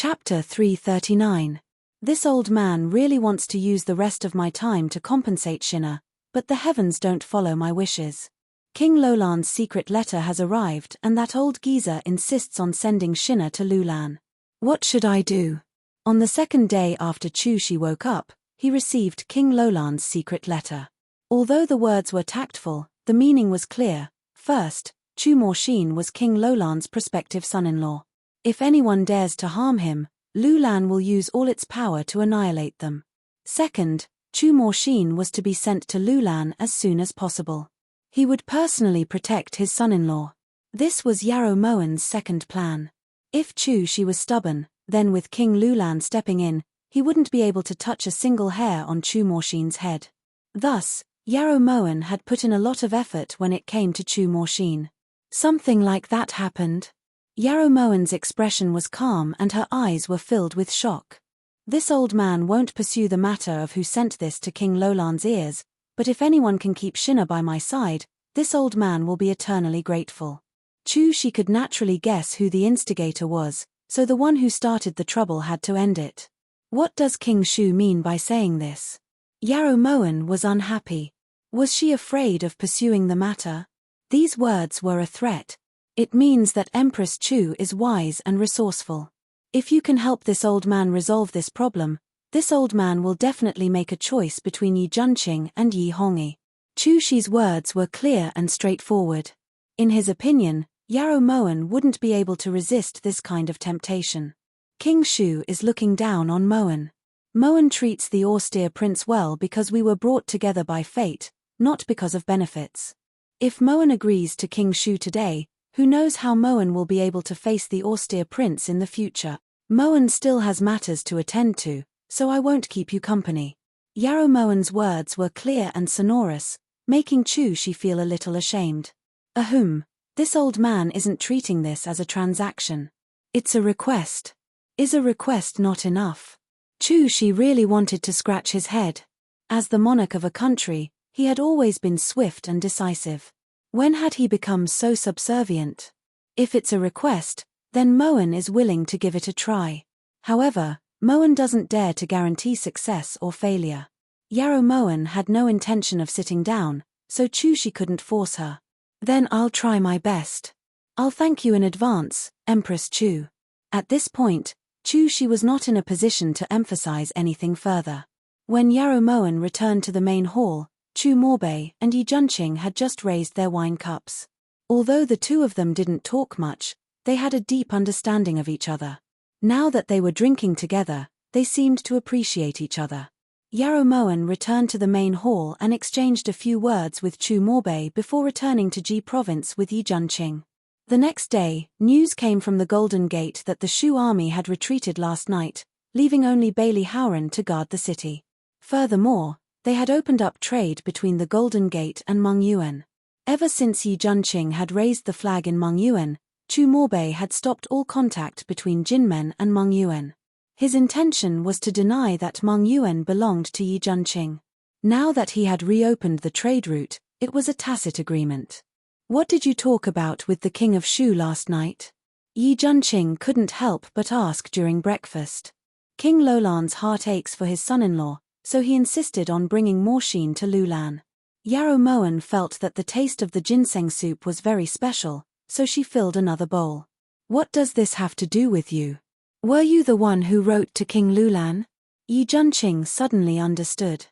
Chapter 339. This old man really wants to use the rest of my time to compensate Shina, but the heavens don't follow my wishes. King Lolan's secret letter has arrived and that old geezer insists on sending Shina to Lulan. What should I do? On the second day after Chushi woke up, he received King Lolan's secret letter. Although the words were tactful, the meaning was clear. First, Chu Morshin was King Lolan's prospective son-in-law. If anyone dares to harm him, Lulan will use all its power to annihilate them. Second, Chu Morshin was to be sent to Lulan as soon as possible. He would personally protect his son-in-law. This was Yarrow Moen's second plan. If Chushi was stubborn, then with King Lulan stepping in, he wouldn't be able to touch a single hair on Chu Morshin's head. Thus, Yarrow Moen had put in a lot of effort when it came to Chu Morshin. Something like that happened. Yarrow Moen's expression was calm and her eyes were filled with shock. This old man won't pursue the matter of who sent this to King Lolan's ears, but if anyone can keep Shina by my side, this old man will be eternally grateful. Chushi could naturally guess who the instigator was, so the one who started the trouble had to end it. What does King Shu mean by saying this? Yarrow Moen was unhappy. Was she afraid of pursuing the matter? These words were a threat. It means that Empress Chu is wise and resourceful. If you can help this old man resolve this problem, this old man will definitely make a choice between Yi Junqing and Yi Hongyi. Chushi's words were clear and straightforward. In his opinion, Yarrow Moen wouldn't be able to resist this kind of temptation. King Shu is looking down on Moen. Moen treats the austere prince well because we were brought together by fate, not because of benefits. If Moen agrees to King Shu today, who knows how Moen will be able to face the austere prince in the future. Moen still has matters to attend to, so I won't keep you company. Yarrow Moen's words were clear and sonorous, making Chushi feel a little ashamed. Ahem, this old man isn't treating this as a transaction. It's a request. Is a request not enough? Chushi really wanted to scratch his head. As the monarch of a country, he had always been swift and decisive. When had he become so subservient? If it's a request, then Moen is willing to give it a try. However, Moen doesn't dare to guarantee success or failure. Yarrow Moen had no intention of sitting down, so Chushi couldn't force her. Then I'll try my best. I'll thank you in advance, Empress Chu. At this point, Chushi was not in a position to emphasize anything further. When Yarrow Moen returned to the main hall, Chu Morbei and Yi Junqing had just raised their wine cups. Although the two of them didn't talk much, they had a deep understanding of each other. Now that they were drinking together, they seemed to appreciate each other. Yarrow Moen returned to the main hall and exchanged a few words with Chu Morbei before returning to Ji Province with Yi Junqing. The next day, news came from the Golden Gate that the Shu army had retreated last night, leaving only Bailey Howren to guard the city. Furthermore, they had opened up trade between the Golden Gate and Mengyuan. Ever since Yi Junqing had raised the flag in Mengyuan, Chu Morbei had stopped all contact between Jinmen and Mengyuan. His intention was to deny that Mengyuan belonged to Yi Junqing. Now that he had reopened the trade route, it was a tacit agreement. What did you talk about with the King of Shu last night? Yi Junqing couldn't help but ask during breakfast. King Lolan's heart aches for his son-in-law, so he insisted on bringing Morshin to Lulan. Yarrow Moen felt that the taste of the ginseng soup was very special, so she filled another bowl. What does this have to do with you? Were you the one who wrote to King Lulan? Yi Junqing suddenly understood.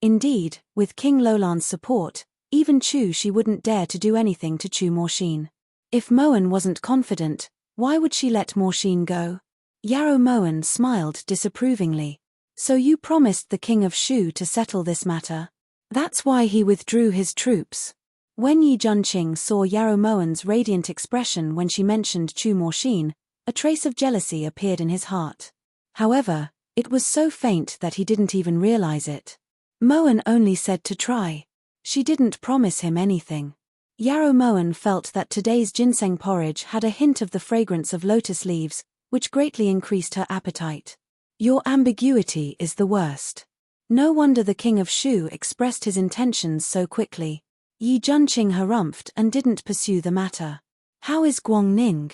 Indeed, with King Lolan's support, even she wouldn't dare to do anything to Chu Morshin. If Moen wasn't confident, why would she let Morshin go? Yarrow Moen smiled disapprovingly. So you promised the King of Shu to settle this matter? That's why he withdrew his troops. When Yi Junqing saw Yarrow Moen's radiant expression when she mentioned Chu Morshin, a trace of jealousy appeared in his heart. However, it was so faint that he didn't even realize it. Moen only said to try. She didn't promise him anything. Yarrow Moen felt that today's ginseng porridge had a hint of the fragrance of lotus leaves, which greatly increased her appetite. Your ambiguity is the worst. No wonder the King of Shu expressed his intentions so quickly. Yi Junqing harumphed and didn't pursue the matter. How is Guangning?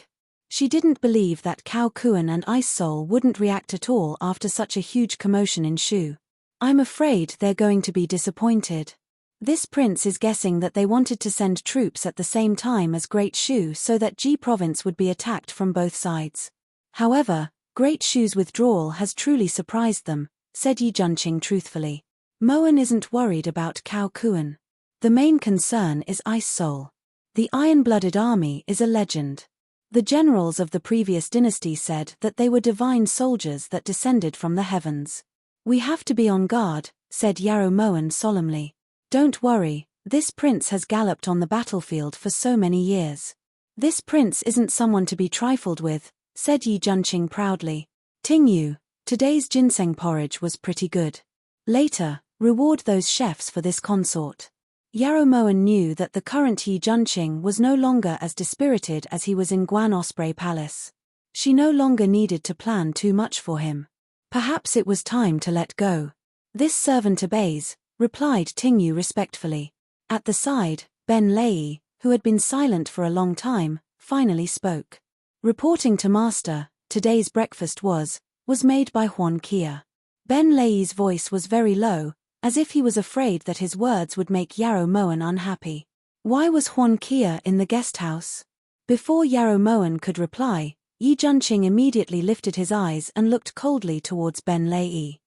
She didn't believe that Cao Kuan and Ice Soul wouldn't react at all after such a huge commotion in Shu. I'm afraid they're going to be disappointed. This prince is guessing that they wanted to send troops at the same time as Great Shu so that Ji province would be attacked from both sides. However, Great Shu's withdrawal has truly surprised them, said Yi Junqing truthfully. Moan isn't worried about Cao Kuan. The main concern is Ice Soul. The iron-blooded army is a legend. The generals of the previous dynasty said that they were divine soldiers that descended from the heavens. We have to be on guard, said Yarrow Moan solemnly. Don't worry, this prince has galloped on the battlefield for so many years. This prince isn't someone to be trifled with, said Yi Junqing proudly. Ting Yu, today's ginseng porridge was pretty good. Later, reward those chefs for this consort. Yarrow Moan knew that the current Yi Junqing was no longer as dispirited as he was in Guan Osprey Palace. She no longer needed to plan too much for him. Perhaps it was time to let go. This servant obeys, replied Ting Yu respectfully. At the side, Ben Lei, who had been silent for a long time, finally spoke. Reporting to master, today's breakfast was made by Huan Kia. Ben Lei's voice was very low, as if he was afraid that his words would make Yarrow Moan unhappy. Why was Huan Kia in the guest house? Before Yarrow Moan could reply, Yi Junqing immediately lifted his eyes and looked coldly towards Ben Lei.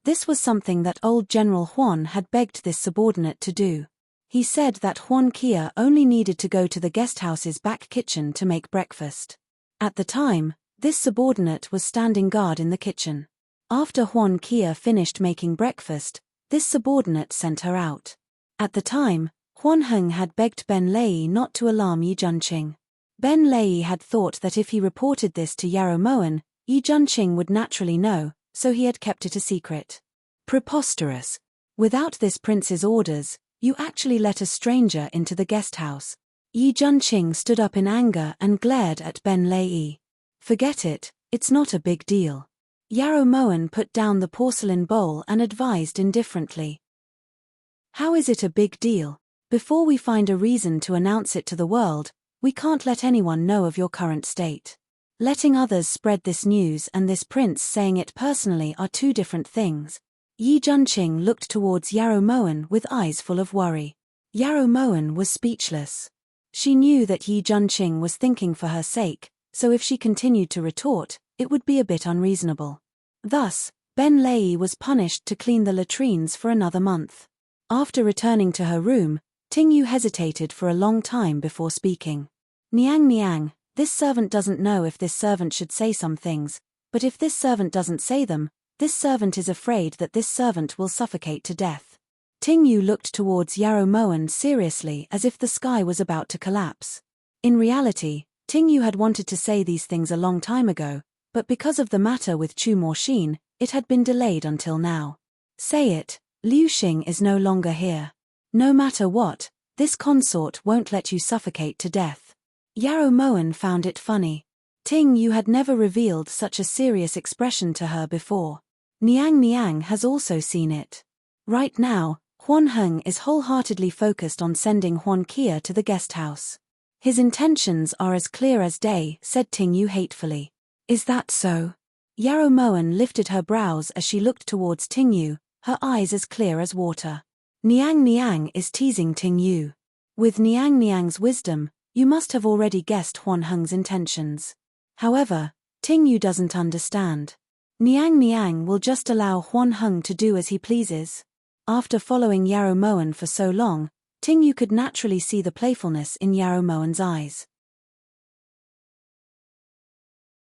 This was something that old General Huan had begged this subordinate to do. He said that Huan Kia only needed to go to the guest house's back kitchen to make breakfast. At the time, this subordinate was standing guard in the kitchen. After Huan Kia finished making breakfast, this subordinate sent her out. At the time, Huan Heng had begged Ben Lei not to alarm Yi Junqing. Ben Lei had thought that if he reported this to Yarrow Moan, Yi Junqing would naturally know, so he had kept it a secret. Preposterous. Without this prince's orders, you actually let a stranger into the guest house. Yi Junqing stood up in anger and glared at Ben Lei. Forget it, it's not a big deal. Yarrow Moan put down the porcelain bowl and advised indifferently. How is it a big deal? Before we find a reason to announce it to the world, we can't let anyone know of your current state. Letting others spread this news and this prince saying it personally are two different things. Yi Junqing looked towards Yarrow Moan with eyes full of worry. Yarrow Moan was speechless. She knew that Yi Junqing was thinking for her sake, so if she continued to retort, it would be a bit unreasonable. Thus, Ben Lei was punished to clean the latrines for another month. After returning to her room, Ting Yu hesitated for a long time before speaking. Niang, this servant doesn't know if this servant should say some things, but if this servant doesn't say them, this servant is afraid that this servant will suffocate to death. Ting Yu looked towards Yarrow Moan seriously as if the sky was about to collapse. In reality, Ting Yu had wanted to say these things a long time ago, but because of the matter with Chu Morshin, it had been delayed until now. Say it, Liu Xing is no longer here. No matter what, this consort won't let you suffocate to death. Yarrow Moan found it funny. Ting Yu had never revealed such a serious expression to her before. Niang has also seen it. Right now, Huan Heng is wholeheartedly focused on sending Huan Kia to the guest house. His intentions are as clear as day, said Ting Yu hatefully. Is that so? Yarrow Moan lifted her brows as she looked towards Ting Yu, her eyes as clear as water. Niang is teasing Ting Yu. With Niang's wisdom, you must have already guessed Huan Heng's intentions. However, Ting Yu doesn't understand. Niang will just allow Huan Heng to do as he pleases. After following Yarrow Moan for so long, Ting Yu could naturally see the playfulness in Yarrow Moan's eyes.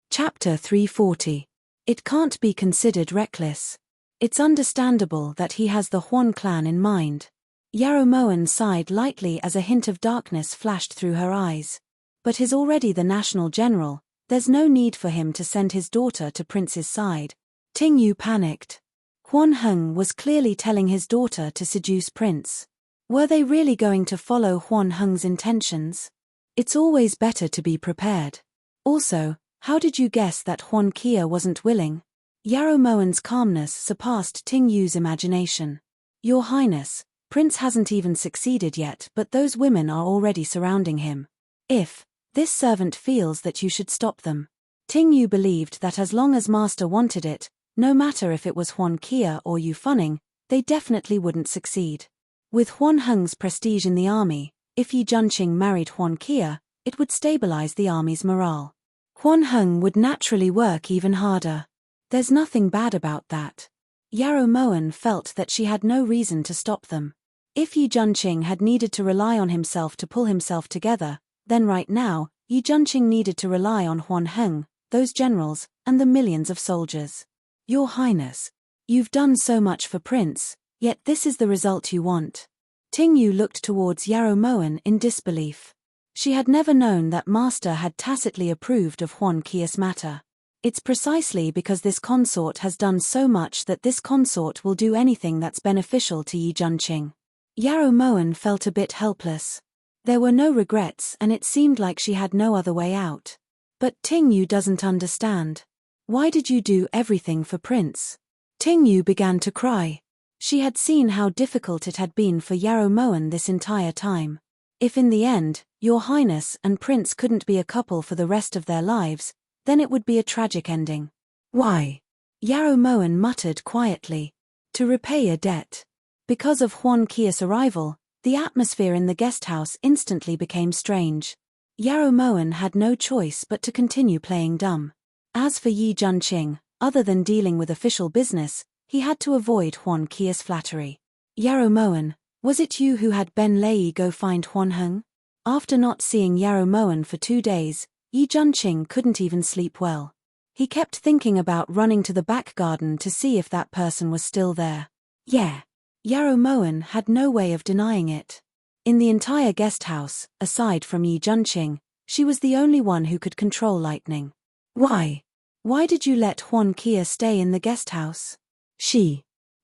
Chapter 340. It can't be considered reckless. It's understandable that he has the Huan clan in mind. Yarrow Moan sighed lightly as a hint of darkness flashed through her eyes. But he's already the national general, there's no need for him to send his daughter to Prince's side. Ting Yu panicked. Huan Heng was clearly telling his daughter to seduce Prince. Were they really going to follow Huan Heng's intentions? It's always better to be prepared. Also, how did you guess that Huan Kia wasn't willing? Yarrow Moan's calmness surpassed Ting Yu's imagination. Your Highness, Prince hasn't even succeeded yet, but those women are already surrounding him. If This servant feels that you should stop them. Ting Yu believed that as long as master wanted it, no matter if it was Huan Kia or Yu Funning, they definitely wouldn't succeed. With Huan Heng's prestige in the army, if Yi Junqing married Huan Kia, it would stabilize the army's morale. Huan Heng would naturally work even harder. There's nothing bad about that. Yarrow Moen felt that she had no reason to stop them. If Yi Junqing had needed to rely on himself to pull himself together, then right now, Yi Junqing needed to rely on Huan Heng, those generals, and the millions of soldiers. Your Highness, you've done so much for Prince, yet this is the result you want. Ting Yu looked towards Yarrow Moen in disbelief. She had never known that master had tacitly approved of Huan Kia's matter. It's precisely because this consort has done so much that this consort will do anything that's beneficial to Yi Junqing. Yarrow Moen felt a bit helpless. There were no regrets and it seemed like she had no other way out. But Ting Yu doesn't understand. Why did you do everything for Prince? Ting Yu began to cry. She had seen how difficult it had been for Yarrow Moen this entire time. If in the end, Your Highness and Prince couldn't be a couple for the rest of their lives, then it would be a tragic ending. Why? Yarrow Moen muttered quietly. To repay a debt. Because of Huan Kia's arrival, the atmosphere in the guest house instantly became strange. Yarrow Moen had no choice but to continue playing dumb. As for Yi Junqing, other than dealing with official business, he had to avoid Huan Kia's flattery. Yarrow Moen, was it you who had Ben Lei go find Huan Heng? After not seeing Yarrow Moen for 2 days, Yi Junqing couldn't even sleep well. He kept thinking about running to the back garden to see if that person was still there. Yeah. Yarrow Moen had no way of denying it. In the entire guest house, aside from Yi Junqing, she was the only one who could control lightning. Why? Why did you let Huan Kia stay in the guest house?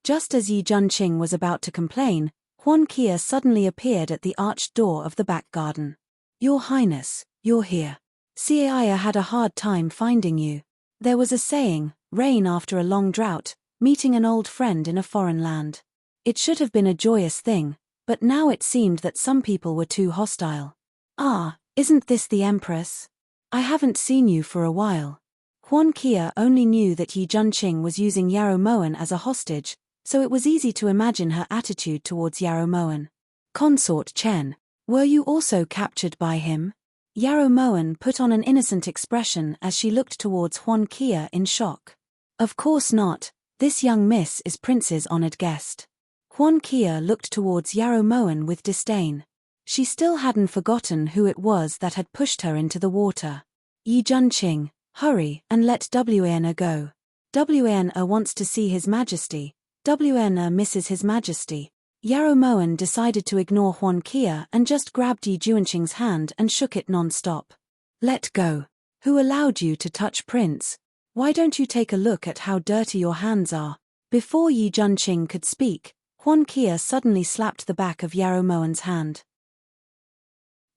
Just as Yi Junqing was about to complain, Huan Kia suddenly appeared at the arched door of the back garden. Your Highness, you're here. Xiaya had a hard time finding you. There was a saying, rain after a long drought, meeting an old friend in a foreign land. It should have been a joyous thing, but now it seemed that some people were too hostile. Ah, isn't this the Empress? I haven't seen you for a while. Huan Kia only knew that Yi Junqing was using Yarrow Moen as a hostage, so it was easy to imagine her attitude towards Yarrow Moen. Consort Chen, were you also captured by him? Yarrow Moen put on an innocent expression as she looked towards Huan Kia in shock. Of course not, this young miss is Prince's honored guest. Huan Kia looked towards Yarrow Moen with disdain. She still hadn't forgotten who it was that had pushed her into the water. Yi Junqing, hurry and let Wana go. Wana wants to see His Majesty. Wana misses His Majesty. Yarrow Moen decided to ignore Huan Kia and just grabbed Yi Junqing's hand and shook it non-stop. Let go. Who allowed you to touch Prince? Why don't you take a look at how dirty your hands are? Before Yi Junqing could speak, Huan Kia suddenly slapped the back of Yarrow Moen's hand.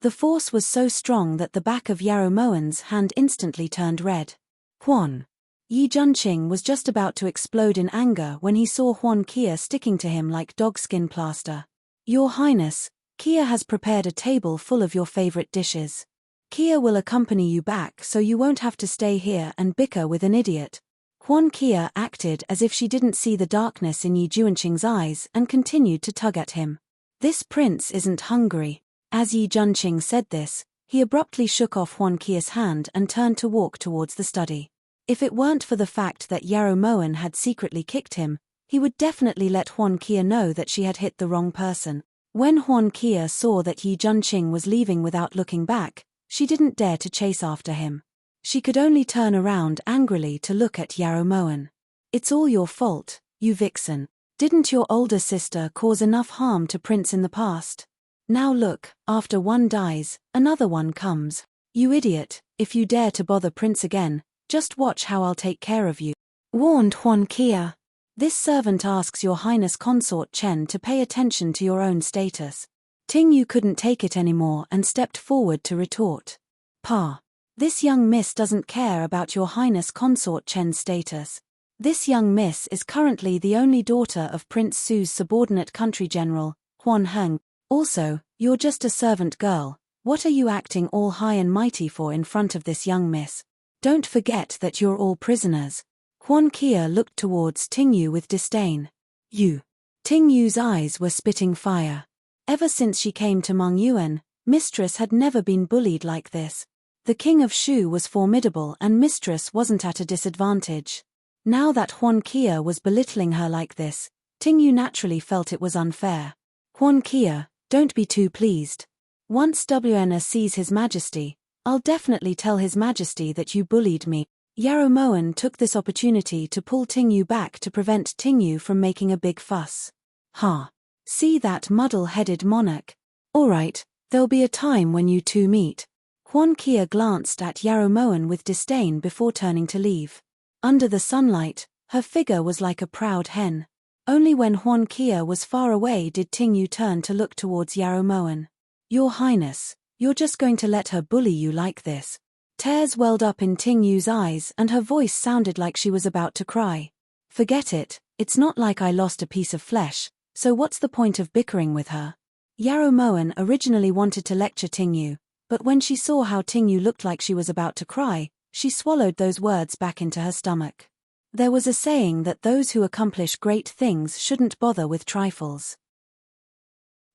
The force was so strong that the back of Yarrow Moen's hand instantly turned red. Huan. Yi Junqing was just about to explode in anger when he saw Huan Kia sticking to him like dogskin plaster. Your Highness, Kia has prepared a table full of your favorite dishes. Kia will accompany you back so you won't have to stay here and bicker with an idiot. Huan Kia acted as if she didn't see the darkness in Yi Junqing's eyes and continued to tug at him. This prince isn't hungry. As Yi Junqing said this, he abruptly shook off Huan Kia's hand and turned to walk towards the study. If it weren't for the fact that Yarrow Moen had secretly kicked him, he would definitely let Huan Kia know that she had hit the wrong person. When Huan Kia saw that Yi Junqing was leaving without looking back, she didn't dare to chase after him. She could only turn around angrily to look at Yarrow Moen. It's all your fault, you vixen. Didn't your older sister cause enough harm to Prince in the past? Now look, after one dies, another one comes. You idiot, if you dare to bother Prince again, just watch how I'll take care of you. Warned Huan Kia. This servant asks Your Highness Consort Chen to pay attention to your own status. Ting Yu couldn't take it anymore and stepped forward to retort. Pa. This young miss doesn't care about Your Highness Consort Chen's status. This young miss is currently the only daughter of Prince Su's subordinate country general, Huan Heng. Also, you're just a servant girl, What are you acting all high and mighty for in front of this young miss? Don't forget that you're all prisoners. Huan Kia looked towards Tingyu with disdain. You. Tingyu's eyes were spitting fire. Ever since she came to Mengyuan, Mistress had never been bullied like this. The king of Shu was formidable and Mistress wasn't at a disadvantage. Now that Huan Kia was belittling her like this, Tingyu naturally felt it was unfair. Huan Kia, don't be too pleased. Once Wna sees His Majesty, I'll definitely tell His Majesty that you bullied me. Yarrow Moen took this opportunity to pull Tingyu back to prevent Tingyu from making a big fuss. Ha! See that muddle-headed monarch? Alright, there'll be a time when you two meet. Huan Kia glanced at Yarrow Moen with disdain before turning to leave. Under the sunlight, her figure was like a proud hen. Only when Huan Kia was far away did Tingyu turn to look towards Yarrow Moen. Your Highness, you're just going to let her bully you like this? Tears welled up in Tingyu's eyes and her voice sounded like she was about to cry. Forget it, it's not like I lost a piece of flesh, so what's the point of bickering with her? Yarrow Moen originally wanted to lecture Tingyu, but when she saw how Tingyu looked like she was about to cry, she swallowed those words back into her stomach. There was a saying that those who accomplish great things shouldn't bother with trifles.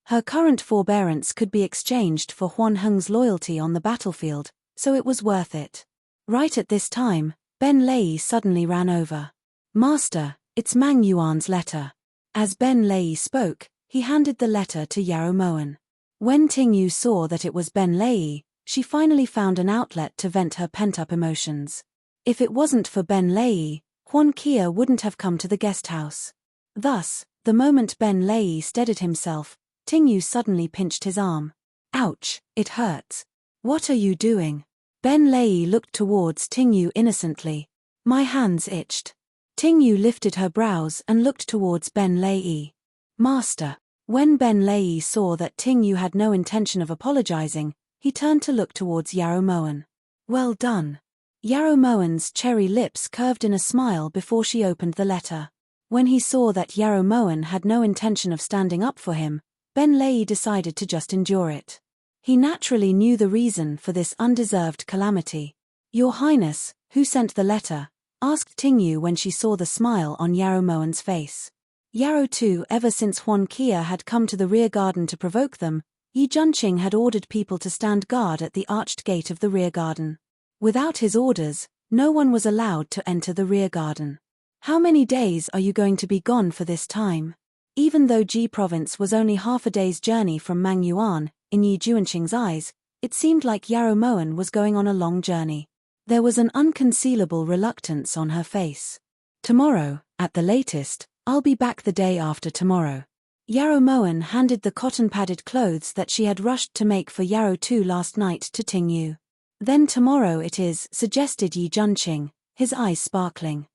Her current forbearance could be exchanged for Huan Heng's loyalty on the battlefield, so it was worth it. Right at this time, Ben Lei suddenly ran over. Master, it's Mang Yuan's letter. As Ben Lei spoke, he handed the letter to Yarrow Moen. When Tingyu saw that it was Ben Lei, she finally found an outlet to vent her pent-up emotions. If it wasn't for Ben Lei, Huan Kia wouldn't have come to the guest house. Thus, the moment Ben Lei steadied himself, Tingyu suddenly pinched his arm. Ouch, it hurts. What are you doing? Ben Lei looked towards Tingyu innocently. My hands itched. Tingyu lifted her brows and looked towards Ben Lei. Master. When Ben Lei saw that Tingyu had no intention of apologizing, he turned to look towards Yarrow Moen. Well done. Yarrow Moen's cherry lips curved in a smile before she opened the letter. When he saw that Yarrow Moen had no intention of standing up for him, Ben Lei decided to just endure it. He naturally knew the reason for this undeserved calamity. Your Highness, who sent the letter? Asked Tingyu when she saw the smile on Yarrow Moen's face. Yarrow too. Ever since Huan Kia had come to the rear garden to provoke them, Yi Junqing had ordered people to stand guard at the arched gate of the rear garden. Without his orders, no one was allowed to enter the rear garden. How many days are you going to be gone for this time? Even though Ji province was only half a day's journey from Mengyuan, in Yi Junqing's eyes, it seemed like Yarrow Moen was going on a long journey. There was an unconcealable reluctance on her face. Tomorrow, at the latest, I'll be back the day after tomorrow. Yarrow Moen handed the cotton-padded clothes that she had rushed to make for Yarrow Tu last night to Tingyu. Then tomorrow it is, suggested Yi Junqing, his eyes sparkling.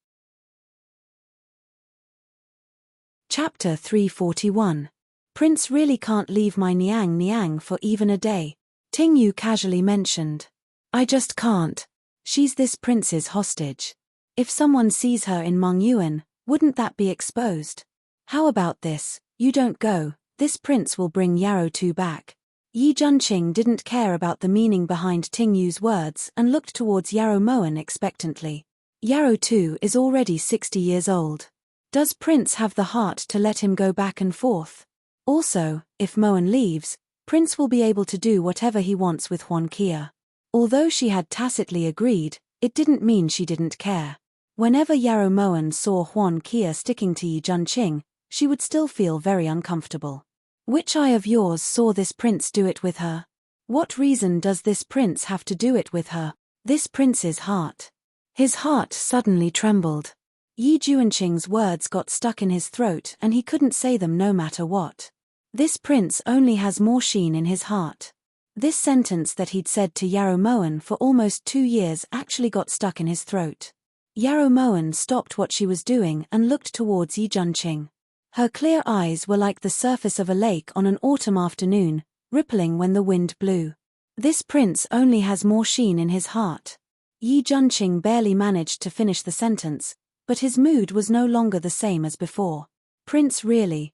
Chapter 341. Prince really can't leave my Niang for even a day. Tingyu casually mentioned. I just can't. She's this prince's hostage. If someone sees her in Mengyuan, wouldn't that be exposed? How about this, you don't go, this prince will bring Yarrow Tu back. Yi Junqing didn't care about the meaning behind Tingyu's words and looked towards Yarrow Moen expectantly. Yarrow Tu is already 60 years old. Does Prince have the heart to let him go back and forth? Also, if Moen leaves, Prince will be able to do whatever he wants with Huan Kia. Although she had tacitly agreed, it didn't mean she didn't care. Whenever Yarrow Moen saw Huan Kia sticking to Yi Junqing, she would still feel very uncomfortable. Which eye of yours saw this prince do it with her? What reason does this prince have to do it with her? This prince's heart. His heart suddenly trembled. Yi Junqing's words got stuck in his throat and he couldn't say them no matter what. This prince only has more sheen in his heart. This sentence that he'd said to Yarrow Moen for almost 2 years actually got stuck in his throat. Yarrow Moen stopped what she was doing and looked towards Yi Junqing. Her clear eyes were like the surface of a lake on an autumn afternoon, rippling when the wind blew. This prince only has more sheen in his heart. Yi Junqing barely managed to finish the sentence, but his mood was no longer the same as before. Prince really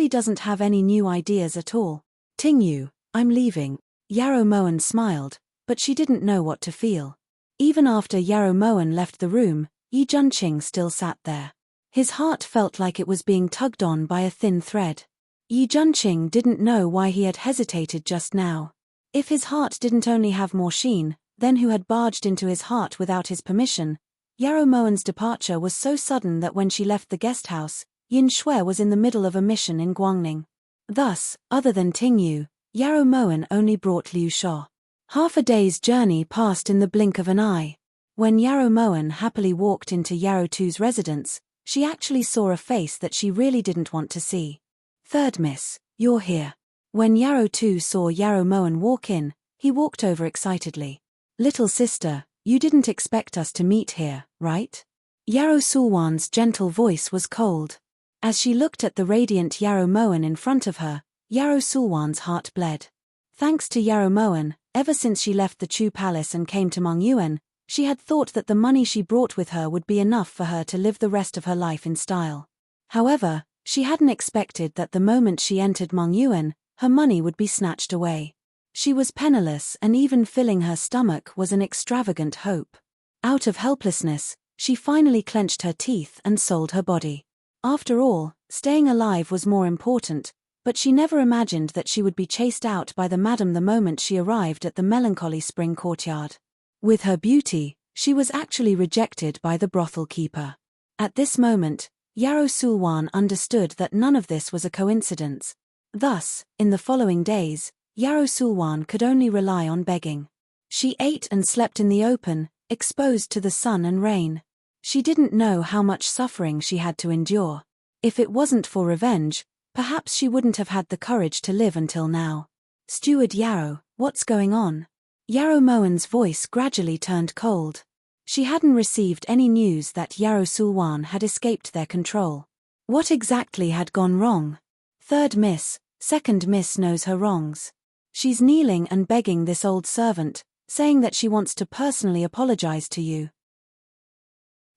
doesn't have any new ideas at all. Tingyu, I'm leaving. Yarrow Moen smiled, but she didn't know what to feel. Even after Yarrow Moen left the room, Enchanting still sat there. His heart felt like it was being tugged on by a thin thread. Enchanting didn't know why he had hesitated just now. If his heart didn't only have more sheen, then who had barged into his heart without his permission? Yarrow Moen's departure was so sudden that when she left the guest house, Yin Shui was in the middle of a mission in Guangning. Thus, other than Ting Yu, Yarrow Moen only brought Liu Sha. Half a day's journey passed in the blink of an eye. When Yarrow Moen happily walked into Yarrow Tu's residence, she actually saw a face that she really didn't want to see. "Third miss, you're here." When Yarrow Tu saw Yarrow Moen walk in, he walked over excitedly. "Little sister, you didn't expect us to meet here, right?" Yarrow Sulwan's gentle voice was cold. As she looked at the radiant Yarrow Moen in front of her, Yarrow Sulwan's heart bled. Thanks to Yarrow Moen, ever since she left the Chu Palace and came to Mongyuan, she had thought that the money she brought with her would be enough for her to live the rest of her life in style. However, she hadn't expected that the moment she entered Mongyuan, her money would be snatched away. She was penniless, and even filling her stomach was an extravagant hope. Out of helplessness, she finally clenched her teeth and sold her body. After all, staying alive was more important, but she never imagined that she would be chased out by the madam the moment she arrived at the melancholy spring courtyard. With her beauty, she was actually rejected by the brothel keeper. At this moment, Yarrow Sulwan understood that none of this was a coincidence. Thus, in the following days, Yarrow Sulwan could only rely on begging. She ate and slept in the open, exposed to the sun and rain. She didn't know how much suffering she had to endure. If it wasn't for revenge, perhaps she wouldn't have had the courage to live until now. "Steward Yarrow, what's going on?" Yarrow Moen's voice gradually turned cold. She hadn't received any news that Yarrow Sulwan had escaped their control. What exactly had gone wrong? "Third miss, second miss knows her wrongs. She's kneeling and begging this old servant, saying that she wants to personally apologize to you.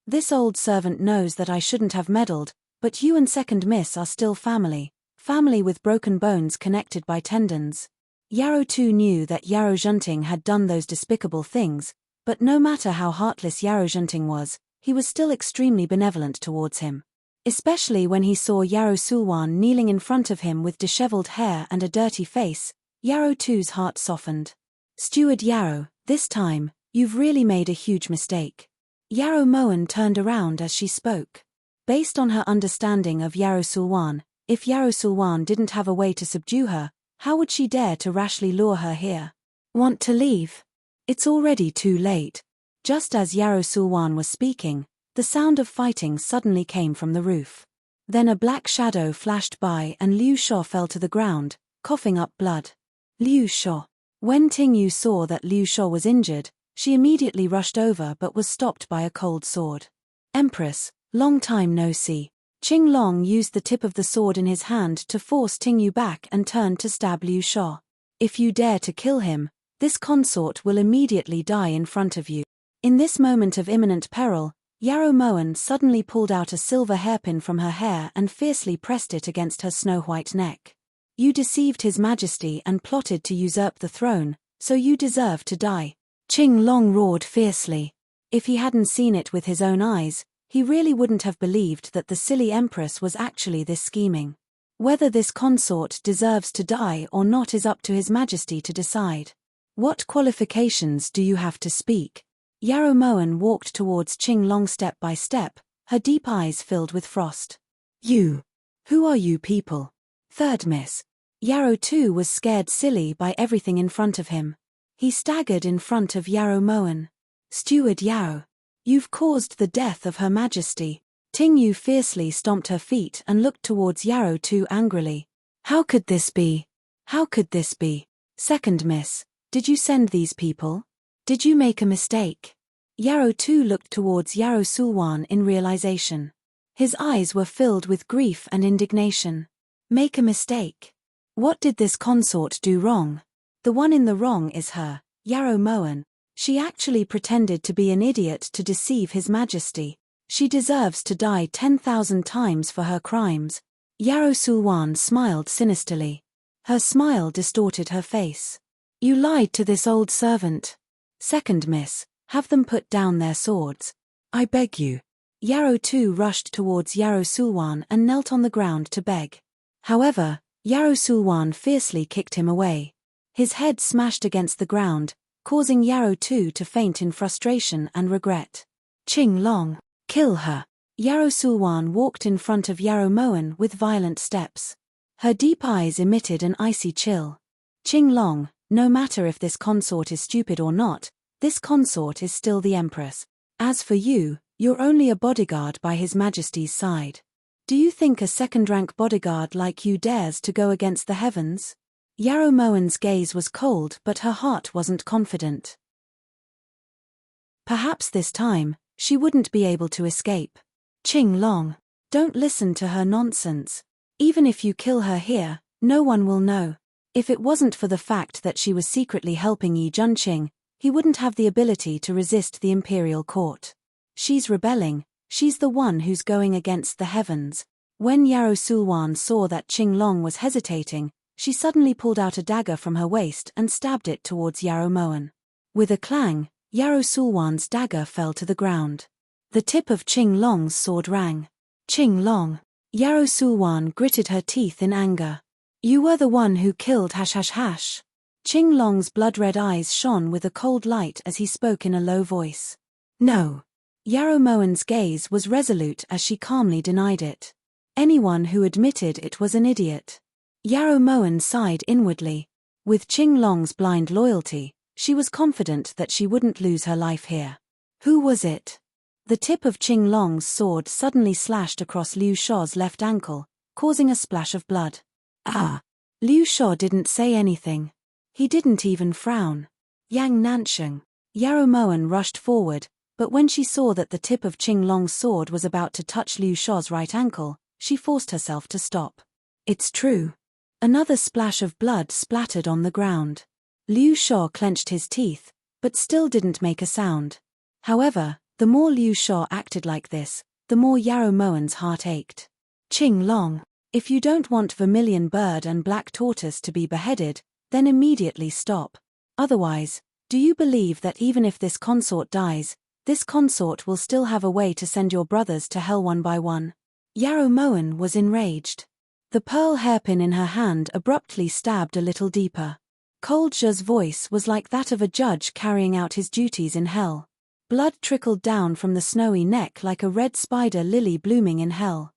This old servant knows that I shouldn't have meddled, but you and second miss are still family with broken bones connected by tendons." Yarrow Tu knew that Yarrow Enchanting had done those despicable things, but no matter how heartless Yarrow Enchanting was, he was still extremely benevolent towards him. Especially when he saw Yarrow Sulwan kneeling in front of him with disheveled hair and a dirty face, Yarrow Tu's heart softened. "Steward Yarrow, this time, you've really made a huge mistake." Yarrow Moen turned around as she spoke. Based on her understanding of Yarrow Sulwan, if Yarrow Sulwan didn't have a way to subdue her, how would she dare to rashly lure her here? "Want to leave? It's already too late." Just as Yarrow Sulwan was speaking, the sound of fighting suddenly came from the roof. Then a black shadow flashed by and Liu Sha fell to the ground, coughing up blood. Liu Sha. When Ting Yu saw that Liu Sha was injured, she immediately rushed over but was stopped by a cold sword. "Empress, long time no see." Qing Long used the tip of the sword in his hand to force Ting Yu back and turned to stab Liu Sha. "If you dare to kill him, this consort will immediately die in front of you." In this moment of imminent peril, Yarrow Moen suddenly pulled out a silver hairpin from her hair and fiercely pressed it against her snow-white neck. "You deceived His Majesty and plotted to usurp the throne, so you deserve to die." Qing Long roared fiercely. If he hadn't seen it with his own eyes, he really wouldn't have believed that the silly empress was actually this scheming. Whether this consort deserves to die or not is up to His Majesty to decide. "What qualifications do you have to speak?" Yarrow Moen walked towards Qing Long step by step, her deep eyes filled with frost. "You. Who are you people?" "Third miss." Yarrow too was scared silly by everything in front of him. He staggered in front of Yarrow Moen. "Steward Yarrow. You've caused the death of Her Majesty." Ting Yu fiercely stomped her feet and looked towards Yarrow Tu angrily. "How could this be? How could this be? Second miss, did you send these people? Did you make a mistake?" Yarrow Tu looked towards Yarrow Sulwan in realization. His eyes were filled with grief and indignation. Make a mistake? What did this consort do wrong? The one in the wrong is her, Yarrow Moen. She actually pretended to be an idiot to deceive His Majesty. She deserves to die 10,000 times for her crimes. Yarrow Sulwan smiled sinisterly. Her smile distorted her face. You lied to this old servant. Second miss, have them put down their swords. I beg you. Yarrow too rushed towards Yarrow Sulwan and knelt on the ground to beg. However, Yarrow Sulwan fiercely kicked him away. His head smashed against the ground, causing Yarrow too to faint in frustration and regret. Ching Long, kill her. Yarrow Sulwan walked in front of Yarrow Moen with violent steps. Her deep eyes emitted an icy chill. Ching Long, no matter if this consort is stupid or not, this consort is still the Empress. As for you, you're only a bodyguard by His Majesty's side. Do you think a second-rank bodyguard like you dares to go against the heavens? Yarrow Moen's gaze was cold, but her heart wasn't confident. Perhaps this time, she wouldn't be able to escape. Ching Long, don't listen to her nonsense. Even if you kill her here, no one will know. If it wasn't for the fact that she was secretly helping Yi Junqing, he wouldn't have the ability to resist the imperial court. She's rebelling, she's the one who's going against the heavens. When Yarrow Sulwan saw that Ching Long was hesitating, she suddenly pulled out a dagger from her waist and stabbed it towards Yarrow Moen. With a clang, Yarrow Sulwan's dagger fell to the ground. The tip of Ching Long's sword rang. Ching Long. Yarrow Sulwan gritted her teeth in anger. You were the one who killed ###. Ching Long's blood-red eyes shone with a cold light as he spoke in a low voice. No. Yarrow Moen's gaze was resolute as she calmly denied it. Anyone who admitted it was an idiot. Yarrow Moen sighed inwardly. With Ching Long's blind loyalty, she was confident that she wouldn't lose her life here. Who was it? The tip of Ching Long's sword suddenly slashed across Liu Shao's left ankle, causing a splash of blood. Ah! Liu Shao didn't say anything. He didn't even frown. Yang Nansheng. Yarrow Moen rushed forward, but when she saw that the tip of Ching Long's sword was about to touch Liu Shao's right ankle, she forced herself to stop. It's true. Another splash of blood splattered on the ground. Liu Shao clenched his teeth, but still didn't make a sound. However, the more Liu Shao acted like this, the more Yarrow Moen's heart ached. Ching Long, if you don't want Vermilion Bird and Black Tortoise to be beheaded, then immediately stop. Otherwise, do you believe that even if this consort dies, this consort will still have a way to send your brothers to hell one by one? Yarrow Moen was enraged. The pearl hairpin in her hand abruptly stabbed a little deeper. Cold Zhe's voice was like that of a judge carrying out his duties in hell. Blood trickled down from the snowy neck like a red spider lily blooming in hell.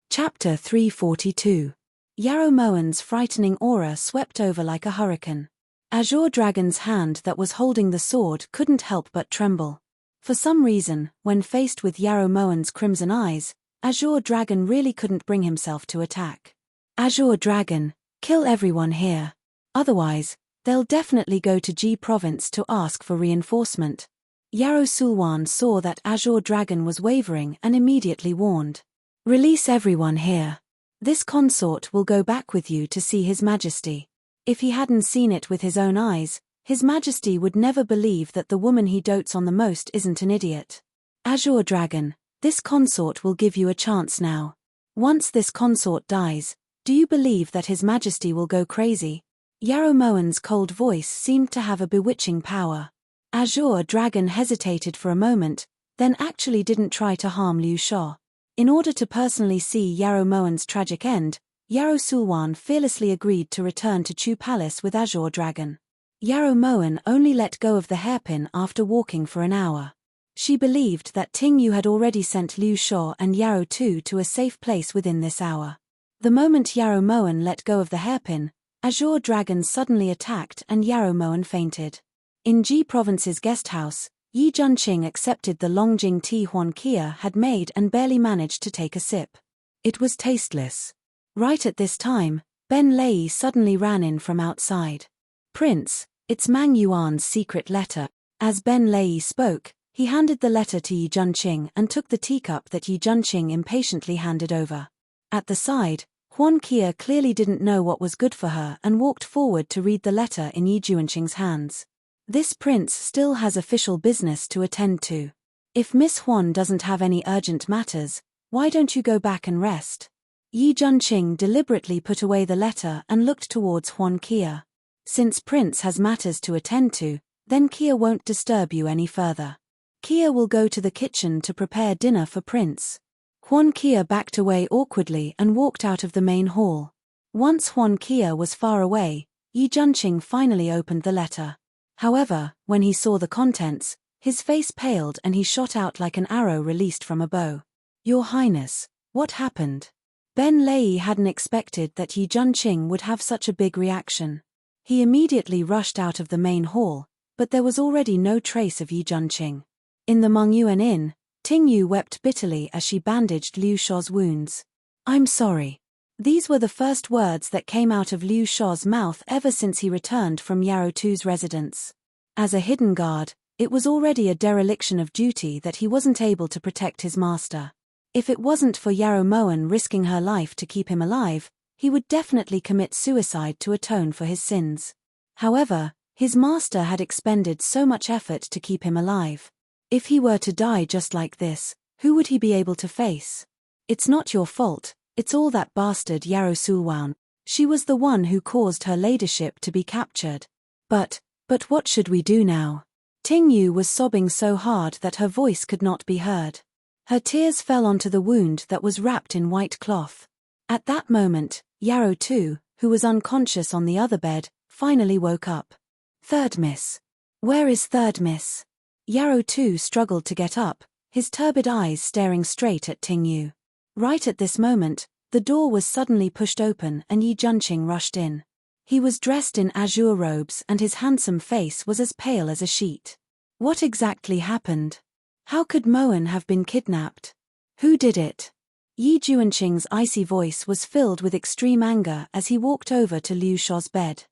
Chapter 342. Yarrow Moen's frightening aura swept over like a hurricane. Azure Dragon's hand that was holding the sword couldn't help but tremble. For some reason, when faced with Yarrow Moen's crimson eyes, Azure Dragon really couldn't bring himself to attack. Azure Dragon, kill everyone here. Otherwise, they'll definitely go to Ji Province to ask for reinforcement. Yarrow Sulwan saw that Azure Dragon was wavering and immediately warned. Release everyone here. This consort will go back with you to see His Majesty. If he hadn't seen it with his own eyes, His Majesty would never believe that the woman he dotes on the most isn't an idiot. Azure Dragon, this consort will give you a chance now. Once this consort dies, do you believe that His Majesty will go crazy? Yarrow Moen's cold voice seemed to have a bewitching power. Azure Dragon hesitated for a moment, then actually didn't try to harm Liu Shao. In order to personally see Yarrow Moen's tragic end, Yarrow Sulwan fearlessly agreed to return to Chu Palace with Azure Dragon. Yarrow Moen only let go of the hairpin after walking for an hour. She believed that Ting Yu had already sent Liu Shao and Yarrow Tu to a safe place within this hour. The moment Yarrow Moen let go of the hairpin, Azure Dragon suddenly attacked and Yarrow Moen fainted. In Ji Province's guest house, Yi Junqing accepted the Longjing tea Huan Kia had made and barely managed to take a sip. It was tasteless. Right at this time, Ben Lei suddenly ran in from outside. Prince, it's Mang Yuan's secret letter. As Ben Lei spoke, he handed the letter to Yi Junqing and took the teacup that Yi Junqing impatiently handed over. At the side, Huan Kia clearly didn't know what was good for her and walked forward to read the letter in Yi Junqing's hands. This prince still has official business to attend to. If Miss Huan doesn't have any urgent matters, why don't you go back and rest? Yi Junqing deliberately put away the letter and looked towards Huan Kia. Since Prince has matters to attend to, then Kia won't disturb you any further. Kia will go to the kitchen to prepare dinner for Prince. Huan Kia backed away awkwardly and walked out of the main hall. Once Huan Kia was far away, Yi Junqing finally opened the letter. However, when he saw the contents, his face paled and he shot out like an arrow released from a bow. Your Highness, what happened? Ben Lei hadn't expected that Yi Junqing would have such a big reaction. He immediately rushed out of the main hall, but there was already no trace of Yi Junqing. In the Mengyuan Inn, Ting Yu wept bitterly as she bandaged Liu Shao's wounds. I'm sorry. These were the first words that came out of Liu Shao's mouth ever since he returned from Yarrow Tu's residence. As a hidden guard, it was already a dereliction of duty that he wasn't able to protect his master. If it wasn't for Yarrow Moen risking her life to keep him alive, he would definitely commit suicide to atone for his sins. However, his master had expended so much effort to keep him alive. If he were to die just like this, who would he be able to face? It's not your fault, it's all that bastard Yarrow Sulwan. She was the one who caused her ladyship to be captured. But what should we do now? Ting Yu was sobbing so hard that her voice could not be heard. Her tears fell onto the wound that was wrapped in white cloth. At that moment, Yarrow Tu, who was unconscious on the other bed, finally woke up. Third Miss. Where is Third Miss? Yarrow Tu struggled to get up, his turbid eyes staring straight at Ting Yu. Right at this moment, the door was suddenly pushed open and Yi Junqing rushed in. He was dressed in azure robes and his handsome face was as pale as a sheet. What exactly happened? How could Moen have been kidnapped? Who did it? Yi Junqing's icy voice was filled with extreme anger as he walked over to Liu Shao's bed.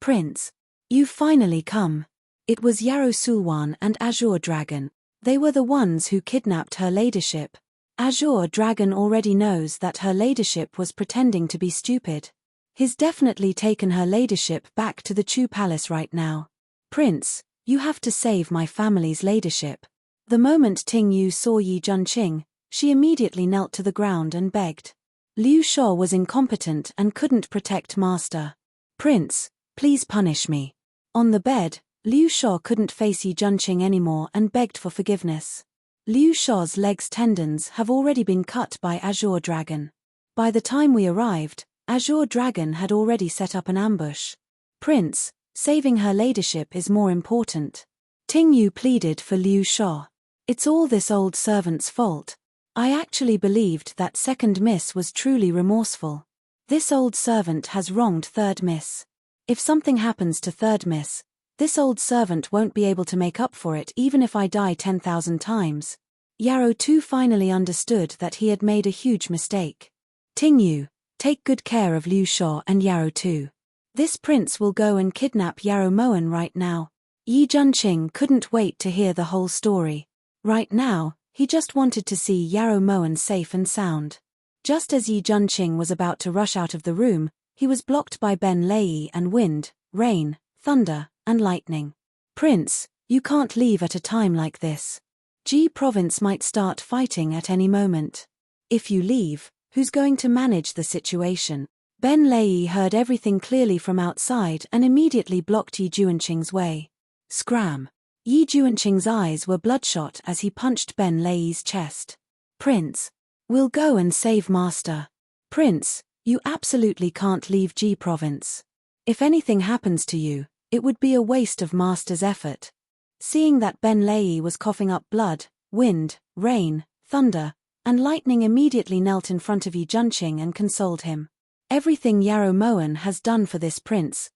Prince, you've finally come. It was Yarrow Sulwan and Azure Dragon. They were the ones who kidnapped her ladyship. Azure Dragon already knows that her ladyship was pretending to be stupid. He's definitely taken her ladyship back to the Chu Palace right now. Prince, you have to save my family's ladyship. The moment Ting Yu saw Yi Junqing, she immediately knelt to the ground and begged. Liu Shao was incompetent and couldn't protect master. Prince, please punish me. On the bed, Liu Shao couldn't face Yi Junqing anymore and begged for forgiveness. Liu Shao's legs' tendons have already been cut by Azure Dragon. By the time we arrived, Azure Dragon had already set up an ambush. Prince, saving her ladyship is more important. Ting Yu pleaded for Liu Shao. It's all this old servant's fault. I actually believed that second miss was truly remorseful. This old servant has wronged third miss. If something happens to third miss, this old servant won't be able to make up for it even if I die 10,000 times. Yarrow Tu finally understood that he had made a huge mistake. Ting Yu, take good care of Liu Shao and Yarrow Tu. This prince will go and kidnap Yarrow Moen right now. Yi Junqing couldn't wait to hear the whole story. Right now, he just wanted to see Yarrow Moen safe and sound. Just as Yi Junqing was about to rush out of the room, he was blocked by Ben Lei and wind, rain, thunder, and lightning. Prince, you can't leave at a time like this. Ji province might start fighting at any moment. If you leave, who's going to manage the situation? Ben Lei heard everything clearly from outside and immediately blocked Yi Junqing's way. Scram! Yi Junqing's eyes were bloodshot as he punched Ben Lei's chest. Prince, we'll go and save master. Prince, you absolutely can't leave Ji province. If anything happens to you, it would be a waste of master's effort. Seeing that Ben Lei was coughing up blood, wind, rain, thunder, and lightning immediately knelt in front of Yi Junqing and consoled him. Everything Yarrow Moen has done for this prince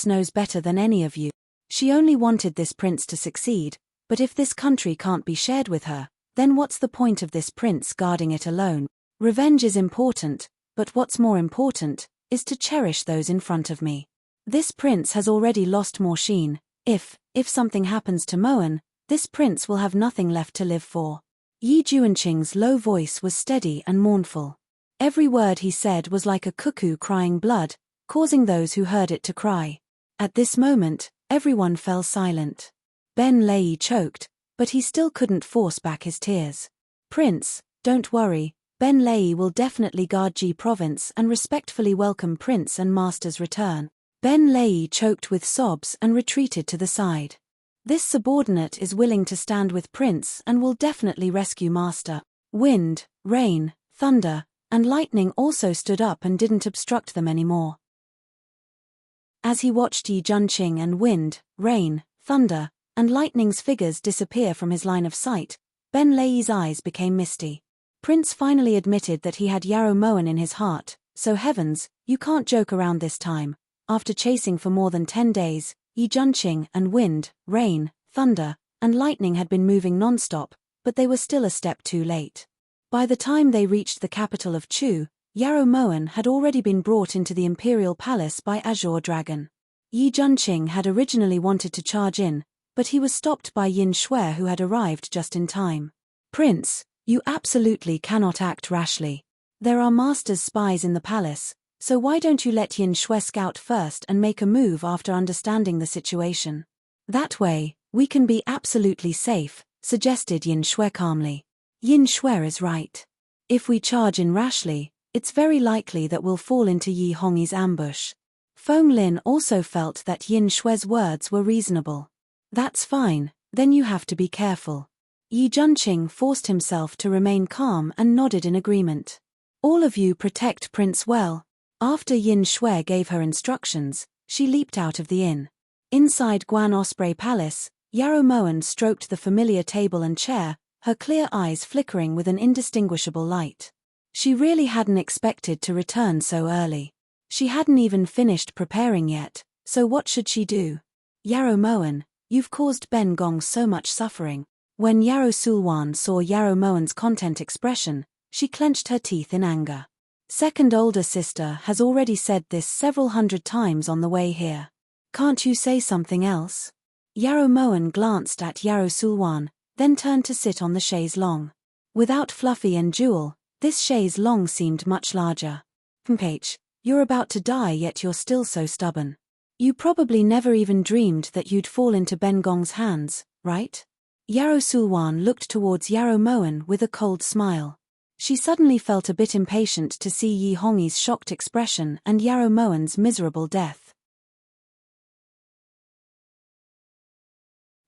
knows better than any of you. She only wanted this prince to succeed, but if this country can't be shared with her, then what's the point of this prince guarding it alone? Revenge is important, but what's more important is to cherish those in front of me. This prince has already lost more sheen. If something happens to Moen, this prince will have nothing left to live for. Yi Junqing's low voice was steady and mournful. Every word he said was like a cuckoo crying blood, causing those who heard it to cry. At this moment, everyone fell silent. Ben Lei choked, but he still couldn't force back his tears. Prince, don't worry, Ben Lei will definitely guard Ji province and respectfully welcome Prince and Master's return. Ben Lei choked with sobs and retreated to the side. This subordinate is willing to stand with Prince and will definitely rescue Master. Wind, rain, thunder, and lightning also stood up and didn't obstruct them anymore. As he watched Yi Junqing and wind, rain, thunder, and lightning's figures disappear from his line of sight, Ben Lei's eyes became misty. Prince finally admitted that he had Yarrow Moen in his heart. So heavens, you can't joke around this time. After chasing for more than 10 days, Yi Junqing and wind, rain, thunder, and lightning had been moving non-stop, but they were still a step too late. By the time they reached the capital of Chu, Yarrow Moen had already been brought into the imperial palace by Azure Dragon. Yi Junqing had originally wanted to charge in, but he was stopped by Yin Shui, who had arrived just in time. Prince, you absolutely cannot act rashly. There are Master's spies in the palace, so why don't you let Yin Shui scout first and make a move after understanding the situation? That way, we can be absolutely safe, suggested Yin Shui calmly. Yin Shui is right. If we charge in rashly, it's very likely that we'll fall into Yi Hongyi's ambush. Feng Lin also felt that Yin Shui's words were reasonable. That's fine, then you have to be careful. Yi Junqing forced himself to remain calm and nodded in agreement. All of you protect Prince well. After Yin Shui gave her instructions, she leaped out of the inn. Inside Guan Osprey Palace, Yarrow Moen stroked the familiar table and chair, her clear eyes flickering with an indistinguishable light. She really hadn't expected to return so early. She hadn't even finished preparing yet, so what should she do? Yarrow Moen, you've caused Ben Gong so much suffering. When Yarrow Sulwan saw Yarrow Moen's content expression, she clenched her teeth in anger. Second older sister has already said this several hundred times on the way here. Can't you say something else? Yarrow Moen glanced at Yarrow Sulwan, then turned to sit on the chaise longue. Without Fluffy and Jewel, this chaise longue seemed much larger. H, you're about to die yet you're still so stubborn. You probably never even dreamed that you'd fall into Ben Gong's hands, right? Yarrow Sulwan looked towards Yarrow Moen with a cold smile. She suddenly felt a bit impatient to see Yi Hongyi's shocked expression and Yarrow Moen's miserable death.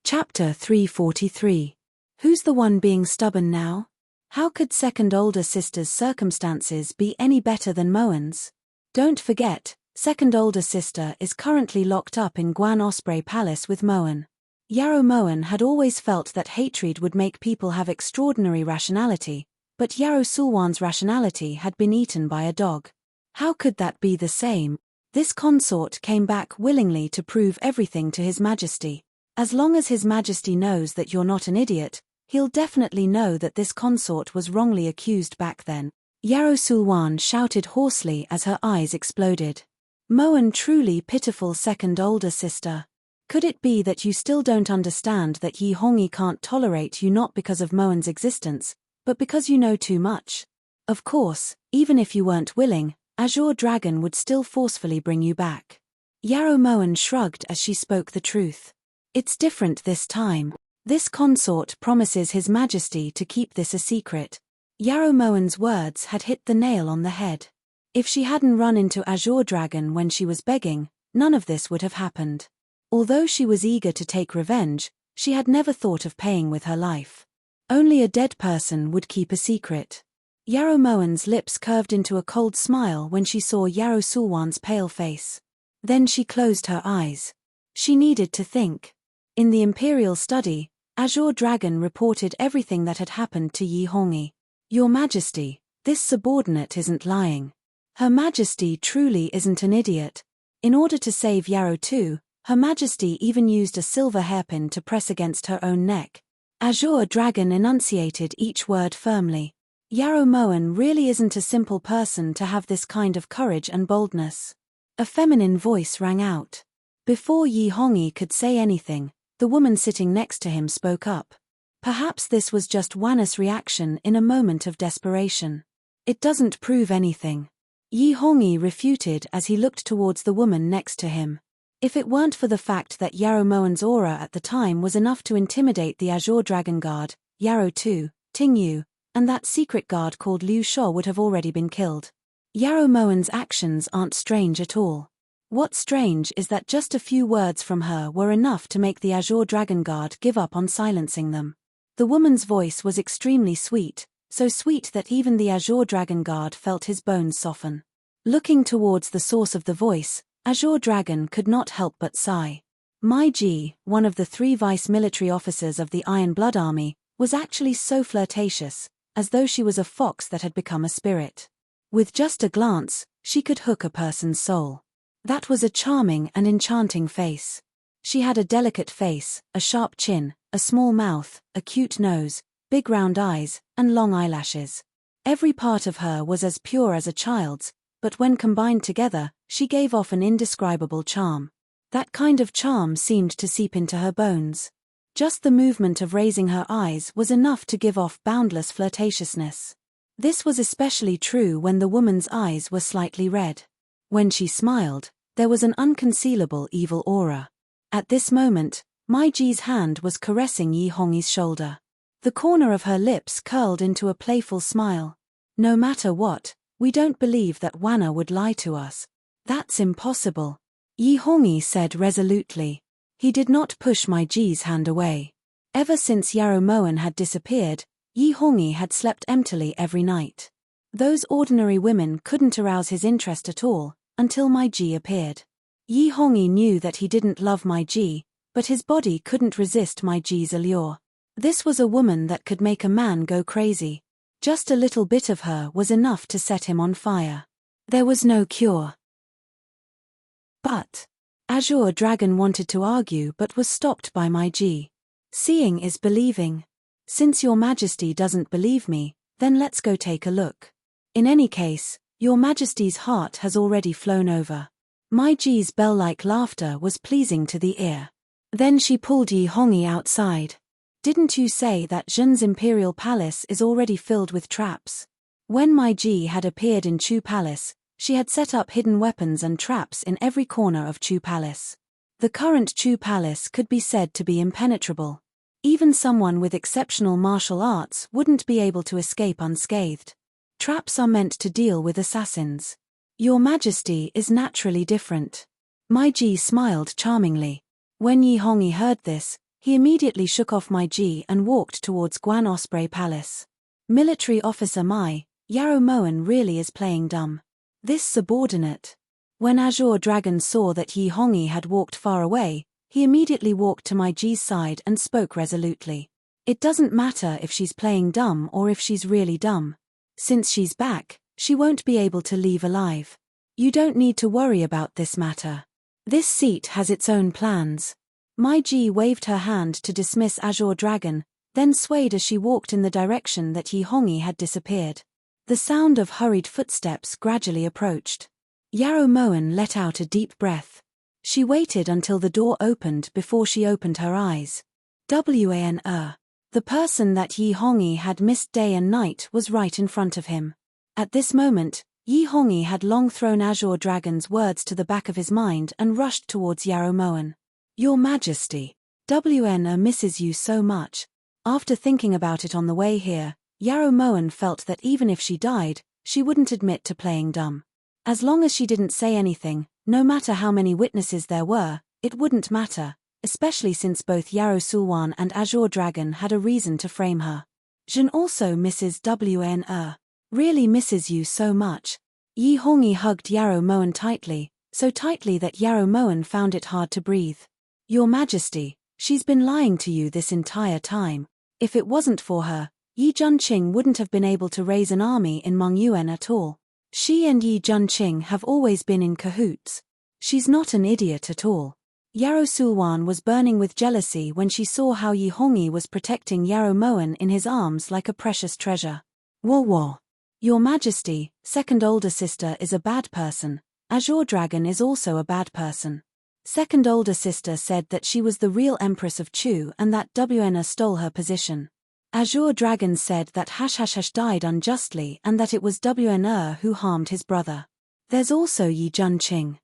Chapter 343. Who's the one being stubborn now? How could second older sister's circumstances be any better than Moen's? Don't forget, second older sister is currently locked up in Guan Osprey Palace with Moen. Yarrow Moen had always felt that hatred would make people have extraordinary rationality, but Yarrow Sulwan's rationality had been eaten by a dog. How could that be the same? This consort came back willingly to prove everything to His Majesty. As long as His Majesty knows that you're not an idiot, he'll definitely know that this consort was wrongly accused back then. Yarrow Sulwan shouted hoarsely as her eyes exploded. Moen, truly pitiful second older sister. Could it be that you still don't understand that Yi Hongyi can't tolerate you not because of Moen's existence, but because you know too much? Of course, even if you weren't willing, Azure Dragon would still forcefully bring you back. Yarrow Moen shrugged as she spoke the truth. It's different this time. This consort promises His Majesty to keep this a secret. Yarrow Moen's words had hit the nail on the head. If she hadn't run into Azure Dragon when she was begging, none of this would have happened. Although she was eager to take revenge, she had never thought of paying with her life. Only a dead person would keep a secret. Yarrow Moen's lips curved into a cold smile when she saw Yarrow Sulwan's pale face. Then she closed her eyes. She needed to think. In the Imperial study, Azure Dragon reported everything that had happened to Yi Hongyi. Your Majesty, this subordinate isn't lying. Her Majesty truly isn't an idiot. In order to save Yarrow too, Her Majesty even used a silver hairpin to press against her own neck. Azure Dragon enunciated each word firmly. Yarrow Moen really isn't a simple person to have this kind of courage and boldness. A feminine voice rang out. Before Yi Hongyi could say anything, the woman sitting next to him spoke up. Perhaps this was just Wanna's reaction in a moment of desperation. It doesn't prove anything. Yi Hongyi refuted as he looked towards the woman next to him. If it weren't for the fact that Yarrow Moen's aura at the time was enough to intimidate the Azure Dragon Guard, Yarrow too, Ting Yu, and that secret guard called Liu Shuo would have already been killed. Yarrow Moen's actions aren't strange at all. What's strange is that just a few words from her were enough to make the Azure Dragon Guard give up on silencing them. The woman's voice was extremely sweet, so sweet that even the Azure Dragon Guard felt his bones soften. Looking towards the source of the voice, Azure Dragon could not help but sigh. Mai Ji, one of the 3 vice-military officers of the Iron Blood Army, was actually so flirtatious, as though she was a fox that had become a spirit. With just a glance, she could hook a person's soul. That was a charming and enchanting face. She had a delicate face, a sharp chin, a small mouth, a cute nose, big round eyes, and long eyelashes. Every part of her was as pure as a child's, but when combined together, she gave off an indescribable charm. That kind of charm seemed to seep into her bones. Just the movement of raising her eyes was enough to give off boundless flirtatiousness. This was especially true when the woman's eyes were slightly red. When she smiled, there was an unconcealable evil aura. At this moment, Mai Ji's hand was caressing Yi Hongyi's shoulder. The corner of her lips curled into a playful smile. No matter what, we don't believe that Wanna would lie to us. That's impossible, Yi Hongyi said resolutely. He did not push Mai Ji's hand away. Ever since Yarrow Moen had disappeared, Yi Hongyi had slept emptily every night. Those ordinary women couldn't arouse his interest at all, until Mai Ji appeared. Yi Hongyi knew that he didn't love Mai Ji, but his body couldn't resist Mai Ji's allure. This was a woman that could make a man go crazy. Just a little bit of her was enough to set him on fire. There was no cure. But Azure Dragon wanted to argue but was stopped by Mai Ji. Seeing is believing. Since Your Majesty doesn't believe me, then let's go take a look. In any case, Your Majesty's heart has already flown over. Mai Ji's bell-like laughter was pleasing to the ear. Then she pulled Yi Hongyi outside. Didn't you say that Zhen's imperial palace is already filled with traps? When Mai Ji had appeared in Chu Palace, she had set up hidden weapons and traps in every corner of Chu Palace. The current Chu Palace could be said to be impenetrable. Even someone with exceptional martial arts wouldn't be able to escape unscathed. Traps are meant to deal with assassins. Your Majesty is naturally different. Mai Ji smiled charmingly. When Yi Hongyi heard this, he immediately shook off Mai Ji and walked towards Guan Osprey Palace. Military Officer Mai, Yarrow Moen really is playing dumb. This subordinate. When Azure Dragon saw that Yi Hongyi had walked far away, he immediately walked to Mai Ji's side and spoke resolutely. It doesn't matter if she's playing dumb or if she's really dumb. Since she's back, she won't be able to leave alive. You don't need to worry about this matter. This seat has its own plans. Mai Ji waved her hand to dismiss Azure Dragon, then swayed as she walked in the direction that Yi Hongyi had disappeared. The sound of hurried footsteps gradually approached. Yarrow Moen let out a deep breath. She waited until the door opened before she opened her eyes. The person that Yi Hongyi had missed day and night was right in front of him. At this moment, Yi Hongyi had long thrown Azure Dragon's words to the back of his mind and rushed towards Yarrow Moen. Your Majesty, misses you so much. After thinking about it on the way here, Yarrow Moen felt that even if she died, she wouldn't admit to playing dumb. As long as she didn't say anything, no matter how many witnesses there were, it wouldn't matter, especially since both Yarrow Sulwan and Azure Dragon had a reason to frame her. Zhen also misses really misses you so much. Yi Hongyi hugged Yarrow Moen tightly, so tightly that Yarrow Moen found it hard to breathe. Your Majesty, she's been lying to you this entire time. If it wasn't for her, Yi Junqing wouldn't have been able to raise an army in Mengyuan at all. She and Yi Junqing have always been in cahoots. She's not an idiot at all. Yarrow Sulwan was burning with jealousy when she saw how Yi Hongyi was protecting Yarrow Moen in his arms like a precious treasure. Wah. Your Majesty, second older sister is a bad person. Azure Dragon is also a bad person. Second older sister said that she was the real Empress of Chu and that WNA stole her position. Azure Dragon said that died unjustly and that it was WNA who harmed his brother. There's also Yi Junqing.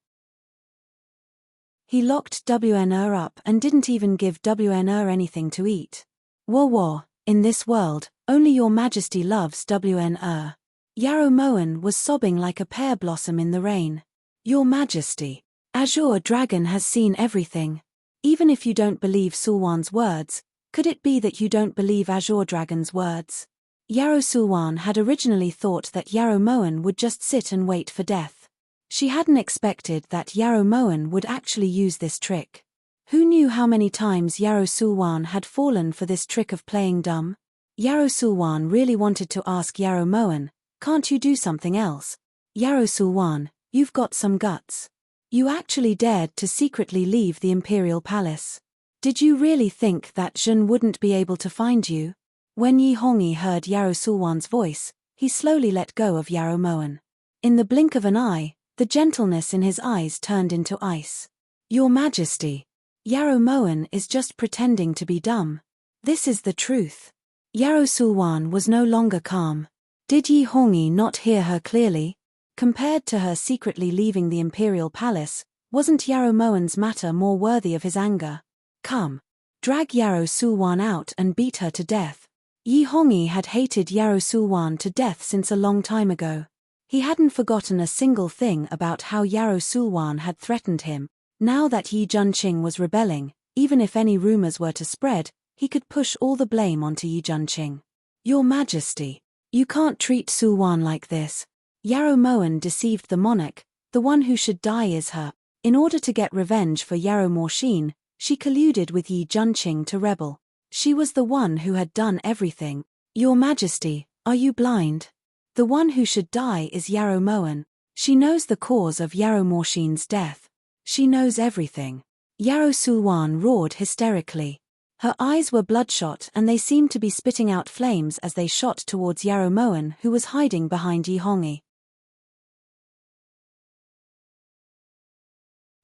He locked WNA up and didn't even give WNA anything to eat. Wah, In this world, only your majesty loves WN. Yarrow Moen was sobbing like a pear blossom in the rain. Your majesty. Azure Dragon has seen everything. Even if you don't believe Sulwan's words, could it be that you don't believe Azure Dragon's words? Yarrow Sulwan had originally thought that Yarrow Moen would just sit and wait for death. She hadn't expected that Yarrow Moen would actually use this trick. Who knew how many times Yarrow Sulwan had fallen for this trick of playing dumb? Yarrow Sulwan really wanted to ask Yarrow Moen, "Can't you do something else?" Yarrow Sulwan, you've got some guts. You actually dared to secretly leave the Imperial Palace. Did you really think that Zhen wouldn't be able to find you? When Yi Hongyi heard Yarrow Sulwan's voice, he slowly let go of Yarrow Moen. In the blink of an eye, the gentleness in his eyes turned into ice. Your Majesty. Yarrow Moen is just pretending to be dumb. This is the truth. Yarrow Sulwan was no longer calm. Did Yi Hongyi not hear her clearly? Compared to her secretly leaving the Imperial Palace, wasn't Yarrow Moen's matter more worthy of his anger? Come. Drag Yarrow Sulwan out and beat her to death. Yi Hongyi had hated Yarrow Sulwan to death since a long time ago. He hadn't forgotten a single thing about how Yarrow Sulwan had threatened him. Now that Yi Junqing was rebelling, even if any rumors were to spread, he could push all the blame onto Yi Junqing. Your Majesty. You can't treat Sulwan like this. Yarrow Moen deceived the monarch, the one who should die is her. In order to get revenge for Yarrow Morshin, she colluded with Yi Junqing to rebel. She was the one who had done everything. Your Majesty, are you blind? The one who should die is Yarrow Moen. She knows the cause of Yarrow Morshin's death. She knows everything. Yarrow Sulwan roared hysterically. Her eyes were bloodshot and they seemed to be spitting out flames as they shot towards Yarrow Moen, who was hiding behind Yi Hongyi.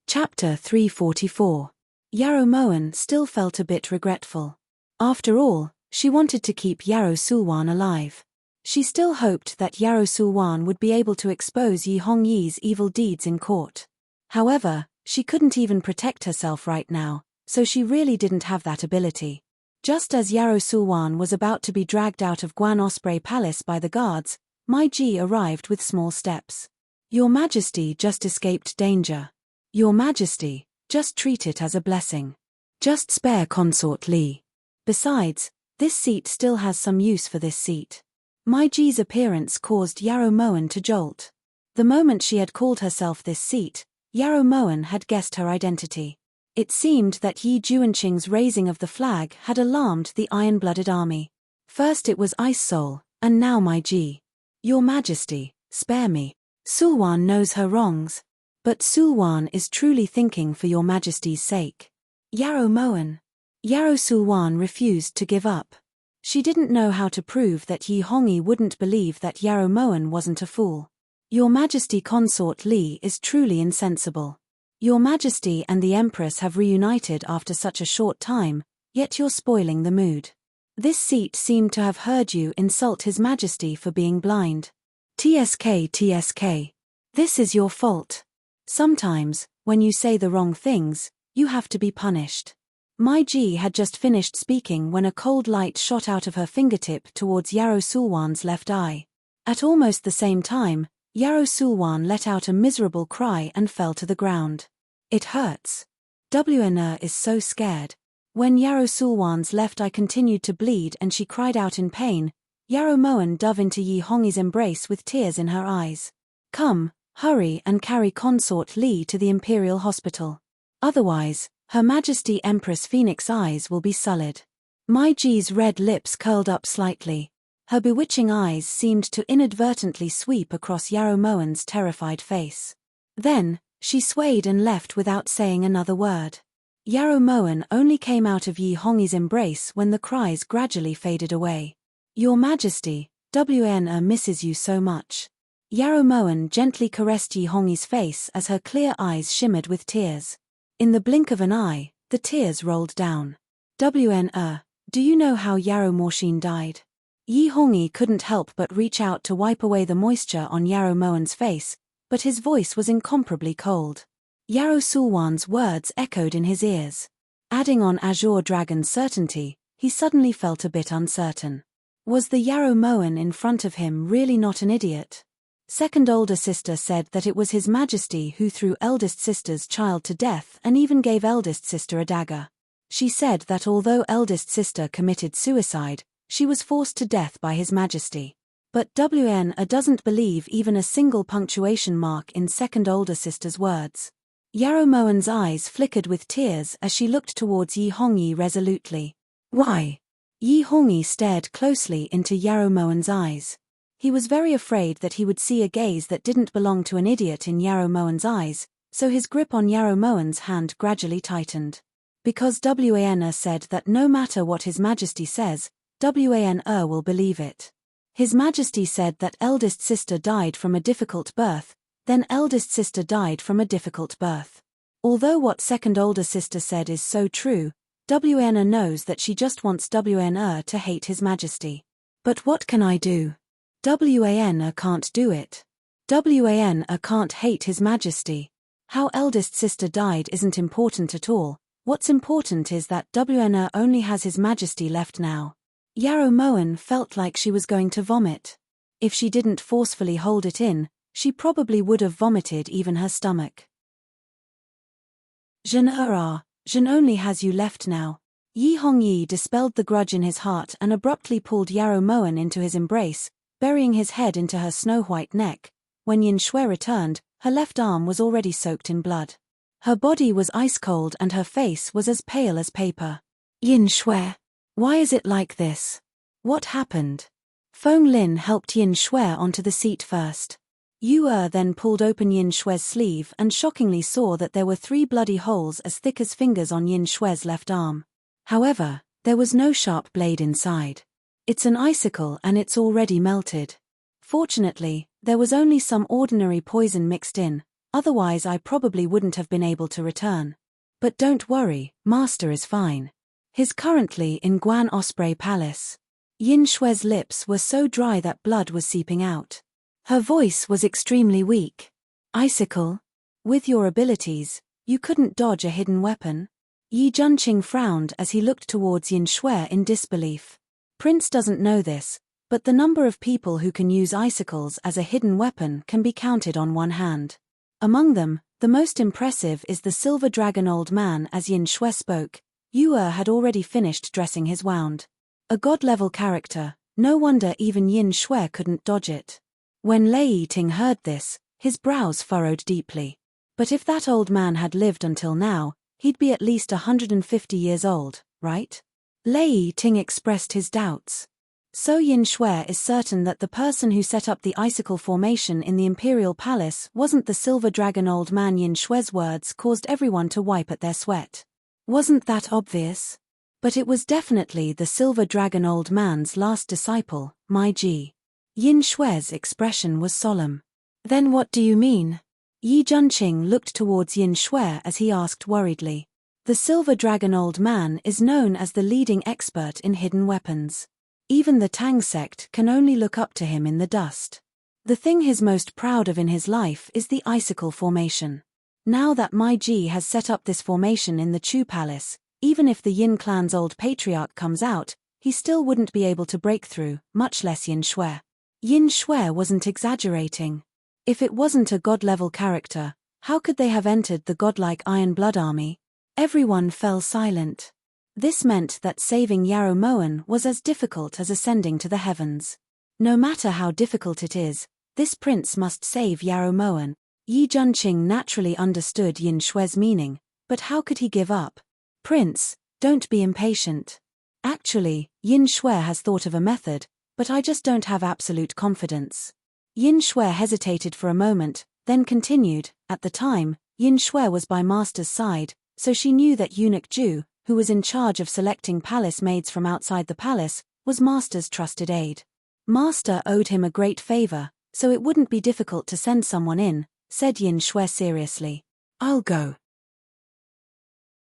Chapter 344. Yarrow Moen still felt a bit regretful. After all, she wanted to keep Yarrow Sulwan alive. She still hoped that Yarrow Sulwan would be able to expose Yi Hongyi's evil deeds in court. However, she couldn't even protect herself right now, so she really didn't have that ability. Just as Yarrow Sulwan was about to be dragged out of Guan Osprey Palace by the guards, Mai Ji arrived with small steps. Your Majesty just escaped danger. Your Majesty, just treat it as a blessing. Just spare Consort Li. Besides, this seat still has some use for this seat. Mai Ji's appearance caused Yarrow Moen to jolt. The moment she had called herself this seat, Yarrow Moen had guessed her identity. It seemed that Yi Junqing's raising of the flag had alarmed the iron-blooded army. First it was Ice Soul, and now Mai Ji. Your Majesty, spare me. Sulwan knows her wrongs. But Sulwan is truly thinking for your Majesty's sake. Yarrow Moen. Yarrow Sulwan refused to give up. She didn't know how to prove that Yi Hongyi wouldn't believe that Yarrow Moen wasn't a fool. Your Majesty Consort Li is truly insensible. Your Majesty and the Empress have reunited after such a short time, yet you're spoiling the mood. This seat seemed to have heard you insult His Majesty for being blind. TSK. This is your fault. Sometimes, when you say the wrong things, you have to be punished. Mai Ji had just finished speaking when a cold light shot out of her fingertip towards Yarrow Sulwan's left eye. At almost the same time, Yarrow Sulwan let out a miserable cry and fell to the ground. It hurts. WN is so scared. When Yarrow Sulwan's left eye continued to bleed and she cried out in pain, Yarrow Moen dove into Yi Hongyi's embrace with tears in her eyes. Come. Hurry and carry Consort Li to the Imperial Hospital. Otherwise, Her Majesty Empress Phoenix's eyes will be sullied. Mai Ji's red lips curled up slightly. Her bewitching eyes seemed to inadvertently sweep across Yarrow Moen's terrified face. Then, she swayed and left without saying another word. Yarrow Moen only came out of Yi Hongyi's embrace when the cries gradually faded away. Your Majesty, WN misses you so much. Yarrow Moen gently caressed Yi Hongyi's face as her clear eyes shimmered with tears. In the blink of an eye, the tears rolled down. WN do you know how Yarrow Morshin died? Yi Hongyi couldn't help but reach out to wipe away the moisture on Yarrow Moen's face, but his voice was incomparably cold. Yarrow Sulwan's words echoed in his ears. Adding on Azure Dragon's certainty, he he suddenly felt a bit uncertain. Was the Yarrow Moen in front of him really not an idiot? Second older sister said that it was His Majesty who threw eldest sister's child to death and even gave eldest sister a dagger. She said that although eldest sister committed suicide, she was forced to death by His Majesty. But WNA doesn't believe even a single punctuation mark in second older sister's words. Yarrow Moen's eyes flickered with tears as she looked towards Yi Hongyi resolutely. Why? Yi Hongyi stared closely into Yarrow Moen's eyes. He was very afraid that he would see a gaze that didn't belong to an idiot in Yarrow Moen's eyes, so his grip on Yarrow Moen's hand gradually tightened. Because WNA said that no matter what His Majesty says, WNA will believe it. His Majesty said that eldest sister died from a difficult birth, then eldest sister died from a difficult birth. Although what second older sister said is so true, WNA knows that she just wants WNA to hate His Majesty. But what can I do? WNA can't do it. WNA can't hate His Majesty. How eldest sister died isn't important at all. What's important is that WNA only has His Majesty left now. Yarrow Moen felt like she was going to vomit. If she didn't forcefully hold it in, she probably would have vomited even her stomach. Jean only has you left now. Yi Hongyi dispelled the grudge in his heart and abruptly pulled Yarrow Moen into his embrace, burying his head into her snow-white neck. When Yin Shui returned, her left arm was already soaked in blood. Her body was ice-cold and her face was as pale as paper. Yin Shui, why is it like this? What happened? Feng Lin helped Yin Shui onto the seat first. Yu then pulled open Yin Shui's sleeve and shockingly saw that there were 3 bloody holes as thick as fingers on Yin Shui's left arm. However, there was no sharp blade inside. It's an icicle and it's already melted. Fortunately, there was only some ordinary poison mixed in, otherwise I probably wouldn't have been able to return. But don't worry, Master is fine. He's currently in Guan Osprey Palace. Yin Shui's lips were so dry that blood was seeping out. Her voice was extremely weak. Icicle? With your abilities, you couldn't dodge a hidden weapon? Yi Junqing frowned as he looked towards Yin Shui in disbelief. Prince doesn't know this, but the number of people who can use icicles as a hidden weapon can be counted on one hand. Among them, the most impressive is the Silver Dragon Old Man. As Yin Shui spoke, Yu had already finished dressing his wound. A god-level character, no wonder even Yin Shui couldn't dodge it. When Lei Ting heard this, his brows furrowed deeply. But if that old man had lived until now, he'd be at least 150 years old, right? Lei Ting expressed his doubts. So Yin Shui is certain that the person who set up the icicle formation in the Imperial Palace wasn't the Silver Dragon Old Man. Yin Shui's words caused everyone to wipe at their sweat. Wasn't that obvious? But it was definitely the Silver Dragon Old Man's last disciple, Mai Ji. Yin Shui's expression was solemn. Then what do you mean? Yi Junqing looked towards Yin Shui as he asked worriedly. The Silver Dragon Old Man is known as the leading expert in hidden weapons. Even the Tang sect can only look up to him in the dust. The thing he's most proud of in his life is the icicle formation. Now that Mai Ji has set up this formation in the Chu Palace, even if the Yin clan's old patriarch comes out, he still wouldn't be able to break through, much less Yin Shui. Yin Shui wasn't exaggerating. If it wasn't a god-level character, how could they have entered the godlike Iron Blood army? Everyone fell silent. This meant that saving Yarrow Moen was as difficult as ascending to the heavens. No matter how difficult it is, this prince must save Yarrow Moen. Yi Junqing naturally understood Yin Shui's meaning, but how could he give up? Prince, don't be impatient. Actually, Yin Shui has thought of a method, but I just don't have absolute confidence. Yin Shui hesitated for a moment, then continued. At the time, Yin Shui was by Master's side, so she knew that Eunuch Ju, who was in charge of selecting palace maids from outside the palace, was Master's trusted aide. Master owed him a great favor, so it wouldn't be difficult to send someone in, said Yin Shui seriously. I'll go.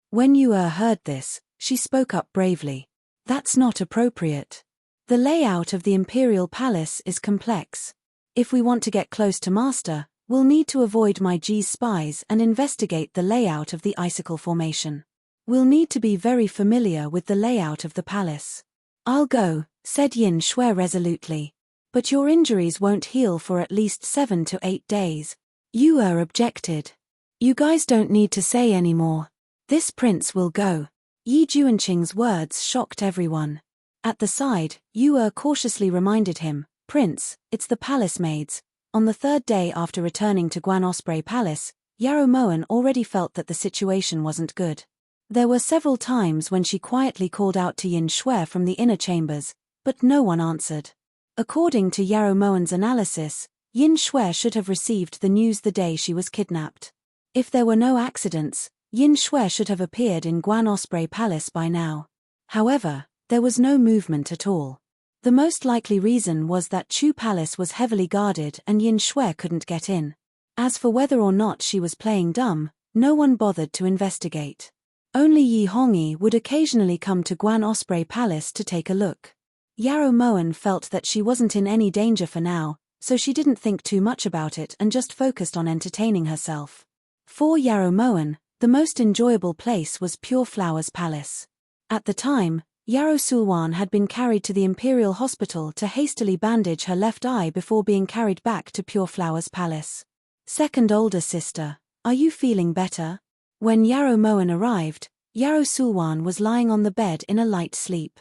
When Yu heard this, she spoke up bravely. That's not appropriate. The layout of the Imperial Palace is complex. If we want to get close to Master, we'll need to avoid Mai Ji's spies and investigate the layout of the icicle formation. We'll need to be very familiar with the layout of the palace. I'll go, said Yin Shui resolutely. But your injuries won't heal for at least 7 to 8 days. Yu objected. You guys don't need to say any more. This prince will go. Yi Juanqing's words shocked everyone. At the side, Yu cautiously reminded him, Prince, it's the palace maids. On the third day after returning to Guan Osprey Palace, Yarrow Moen already felt that the situation wasn't good. There were several times when she quietly called out to Yin Shui from the inner chambers, but no one answered. According to Yarrow Moen's analysis, Yin Shui should have received the news the day she was kidnapped. If there were no accidents, Yin Shui should have appeared in Guan Osprey Palace by now. However, there was no movement at all. The most likely reason was that Chu Palace was heavily guarded and Yin Shui couldn't get in. As for whether or not she was playing dumb, no one bothered to investigate. Only Yi Hongyi would occasionally come to Guan Osprey Palace to take a look. Yarrow Moen felt that she wasn't in any danger for now, so she didn't think too much about it and just focused on entertaining herself. For Yarrow Moen, the most enjoyable place was Pure Flowers Palace. At the time, Yarrow Sulwan had been carried to the Imperial Hospital to hastily bandage her left eye before being carried back to Pure Flowers Palace. Second older sister, are you feeling better? When Yarrow Moen arrived, Yarrow Sulwan was lying on the bed in a light sleep.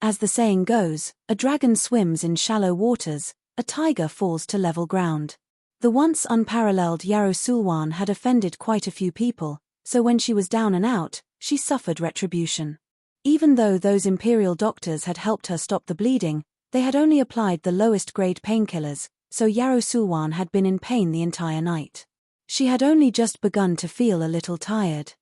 As the saying goes, a dragon swims in shallow waters, a tiger falls to level ground. The once unparalleled Yarrow Sulwan had offended quite a few people, so when she was down and out, she suffered retribution. Even though those imperial doctors had helped her stop the bleeding, they had only applied the lowest grade painkillers, so Yarrow Sulwan had been in pain the entire night. She had only just begun to feel a little tired.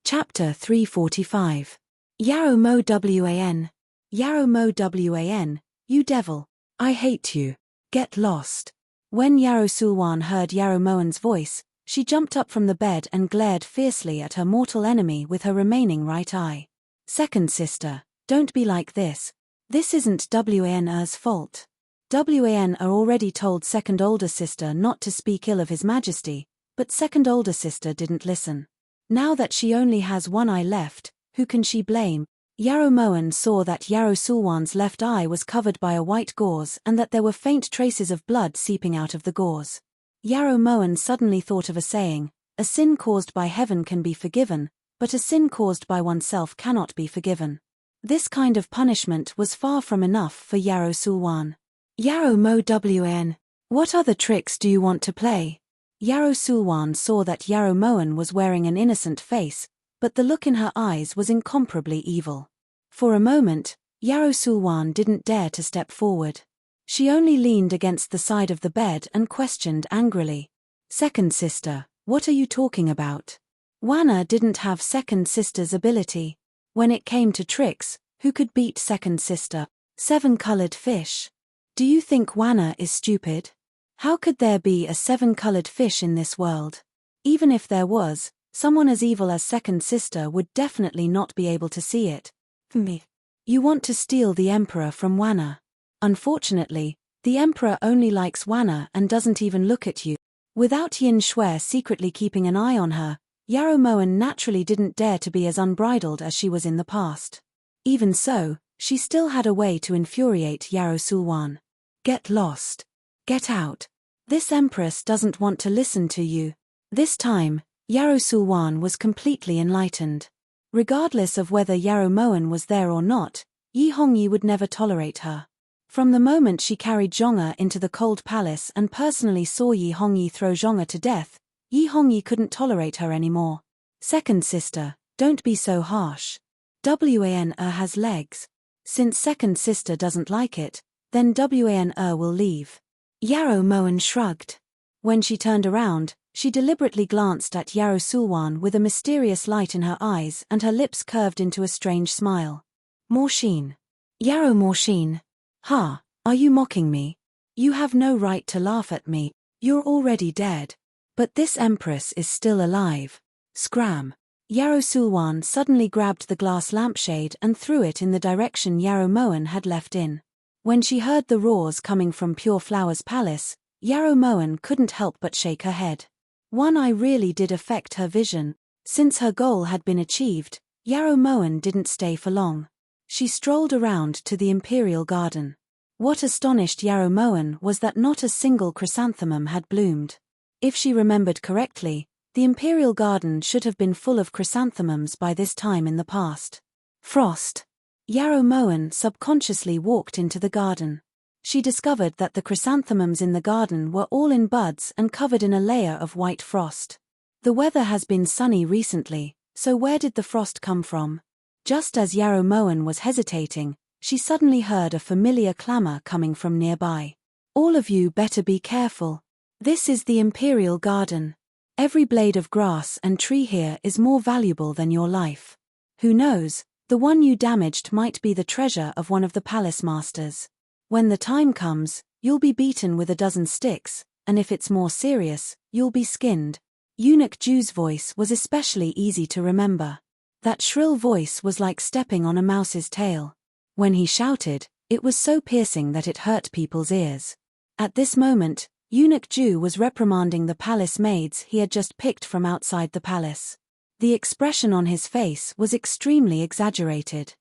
Chapter 345. Yarrow Mo Wan. Yarrow Mo Wan, you devil. I hate you. Get lost. When Yarrow Sulwan heard Yarrow Moen's voice, she jumped up from the bed and glared fiercely at her mortal enemy with her remaining right eye. Second sister, don't be like this. This isn't Wan's fault. Wan already told second older sister not to speak ill of His Majesty, but second older sister didn't listen. Now that she only has one eye left, who can she blame? Yarrow Moen saw that Yarrow Sulwan's left eye was covered by a white gauze and that there were faint traces of blood seeping out of the gauze. Yarrow Moen suddenly thought of a saying, a sin caused by heaven can be forgiven, but a sin caused by oneself cannot be forgiven. This kind of punishment was far from enough for Yarrow Sulwan. Yarrow Mo Wan, what other tricks do you want to play? Yarrow Sulwan saw that Yarrow Moen was wearing an innocent face, but the look in her eyes was incomparably evil. For a moment, Yarrow Sulwan didn't dare to step forward. She only leaned against the side of the bed and questioned angrily. Second sister, what are you talking about? Wanna didn't have second sister's ability. When it came to tricks, who could beat second sister? 7-colored fish. Do you think Wanna is stupid? How could there be a 7-colored fish in this world? Even if there was, someone as evil as second sister would definitely not be able to see it. Me. You want to steal the emperor from Wanna. Unfortunately, the emperor only likes Wanna and doesn't even look at you. Without Yin Shui secretly keeping an eye on her, Yarrow Moen naturally didn't dare to be as unbridled as she was in the past. Even so, she still had a way to infuriate Yarrow Sulwan. Get lost. Get out. This empress doesn't want to listen to you. This time, Yarrow Sulwan was completely enlightened. Regardless of whether Yarrow Moen was there or not, Yi Hongyi would never tolerate her. From the moment she carried Zhong'e into the cold palace and personally saw Yi Hongyi throw Zhong'e to death, Yi Hongyi couldn't tolerate her anymore. Second sister, don't be so harsh. Wan has legs. Since second sister doesn't like it, then Wan will leave. Yarrow Moen shrugged. When she turned around, she deliberately glanced at Yarrow Sulwan with a mysterious light in her eyes and her lips curved into a strange smile. Morshine. Yarrow Morshine. Ha, are you mocking me? You have no right to laugh at me, you're already dead. But this empress is still alive. Scram. Yarrow Sulwan suddenly grabbed the glass lampshade and threw it in the direction Yarrow Moen had left in. When she heard the roars coming from Pure Flowers Palace, Yarrow Moen couldn't help but shake her head. One eye really did affect her vision. Since her goal had been achieved, Yarrow Moen didn't stay for long. She strolled around to the imperial garden. What astonished Yarrow Moen was that not a single chrysanthemum had bloomed. If she remembered correctly, the imperial garden should have been full of chrysanthemums by this time in the past. Frost. Yarrow Moen subconsciously walked into the garden. She discovered that the chrysanthemums in the garden were all in buds and covered in a layer of white frost. The weather has been sunny recently, so where did the frost come from? Just as Yarrow Moen was hesitating, she suddenly heard a familiar clamor coming from nearby. All of you better be careful. This is the imperial garden. Every blade of grass and tree here is more valuable than your life. Who knows, the one you damaged might be the treasure of one of the palace masters. When the time comes, you'll be beaten with a dozen sticks, and if it's more serious, you'll be skinned. Eunuch Jew's voice was especially easy to remember. That shrill voice was like stepping on a mouse's tail. When he shouted, it was so piercing that it hurt people's ears. At this moment, Eunuch Jew was reprimanding the palace maids he had just picked from outside the palace. The expression on his face was extremely exaggerated.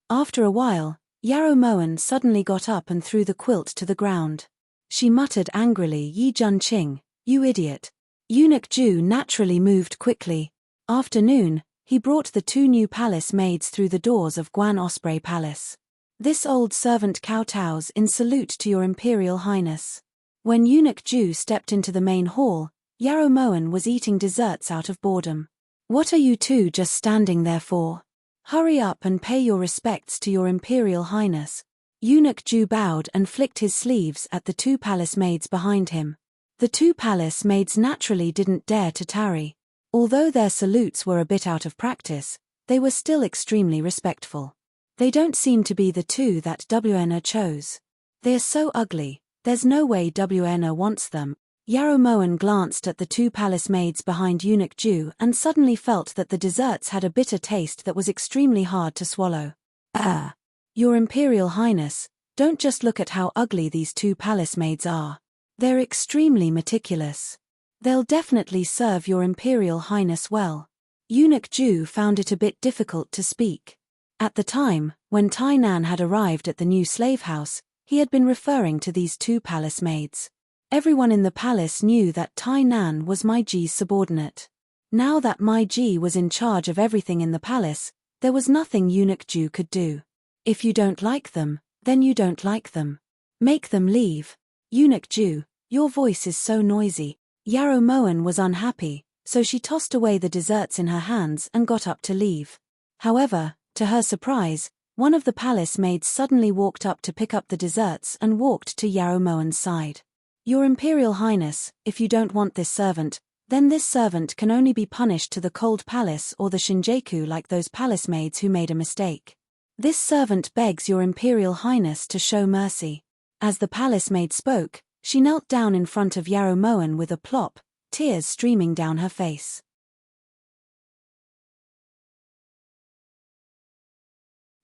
After a while, Yarrow Moen suddenly got up and threw the quilt to the ground. She muttered angrily, "Yi Junqing, you idiot." Eunuch Jew naturally moved quickly. After noon, he brought the two new palace maids through the doors of Guan Osprey Palace. This old servant kowtows in salute to your Imperial Highness. When Eunuch Jew stepped into the main hall, Yarrow Moen was eating desserts out of boredom. "What are you two just standing there for? Hurry up and pay your respects to your Imperial Highness." Eunuch Jew bowed and flicked his sleeves at the two palace maids behind him. The two palace maids naturally didn't dare to tarry. Although their salutes were a bit out of practice, they were still extremely respectful. They don't seem to be the two that WNA chose. They're so ugly, there's no way WNA wants them. Yarrow Moen glanced at the two palace maids behind Eunuch Jew and suddenly felt that the desserts had a bitter taste that was extremely hard to swallow. Your Imperial Highness, don't just look at how ugly these two palace maids are. They're extremely meticulous. They'll definitely serve your Imperial Highness well. Eunuch Jew found it a bit difficult to speak. At the time, when Tai Nan had arrived at the new slave house, he had been referring to these two palace maids. Everyone in the palace knew that Tai Nan was Mai Ji's subordinate. Now that Mai Ji was in charge of everything in the palace, there was nothing Eunuch Jew could do. If you don't like them, then you don't like them. Make them leave. Eunuch Jew, your voice is so noisy. Yarrow Moen was unhappy, so she tossed away the desserts in her hands and got up to leave. However, to her surprise, one of the palace maids suddenly walked up to pick up the desserts and walked to Yarrow Moen's side. Your Imperial Highness, if you don't want this servant, then this servant can only be punished to the cold palace or the Shinjaku like those palace maids who made a mistake. This servant begs your Imperial Highness to show mercy. As the palace maid spoke, she knelt down in front of Yarrow Moen with a plop, tears streaming down her face.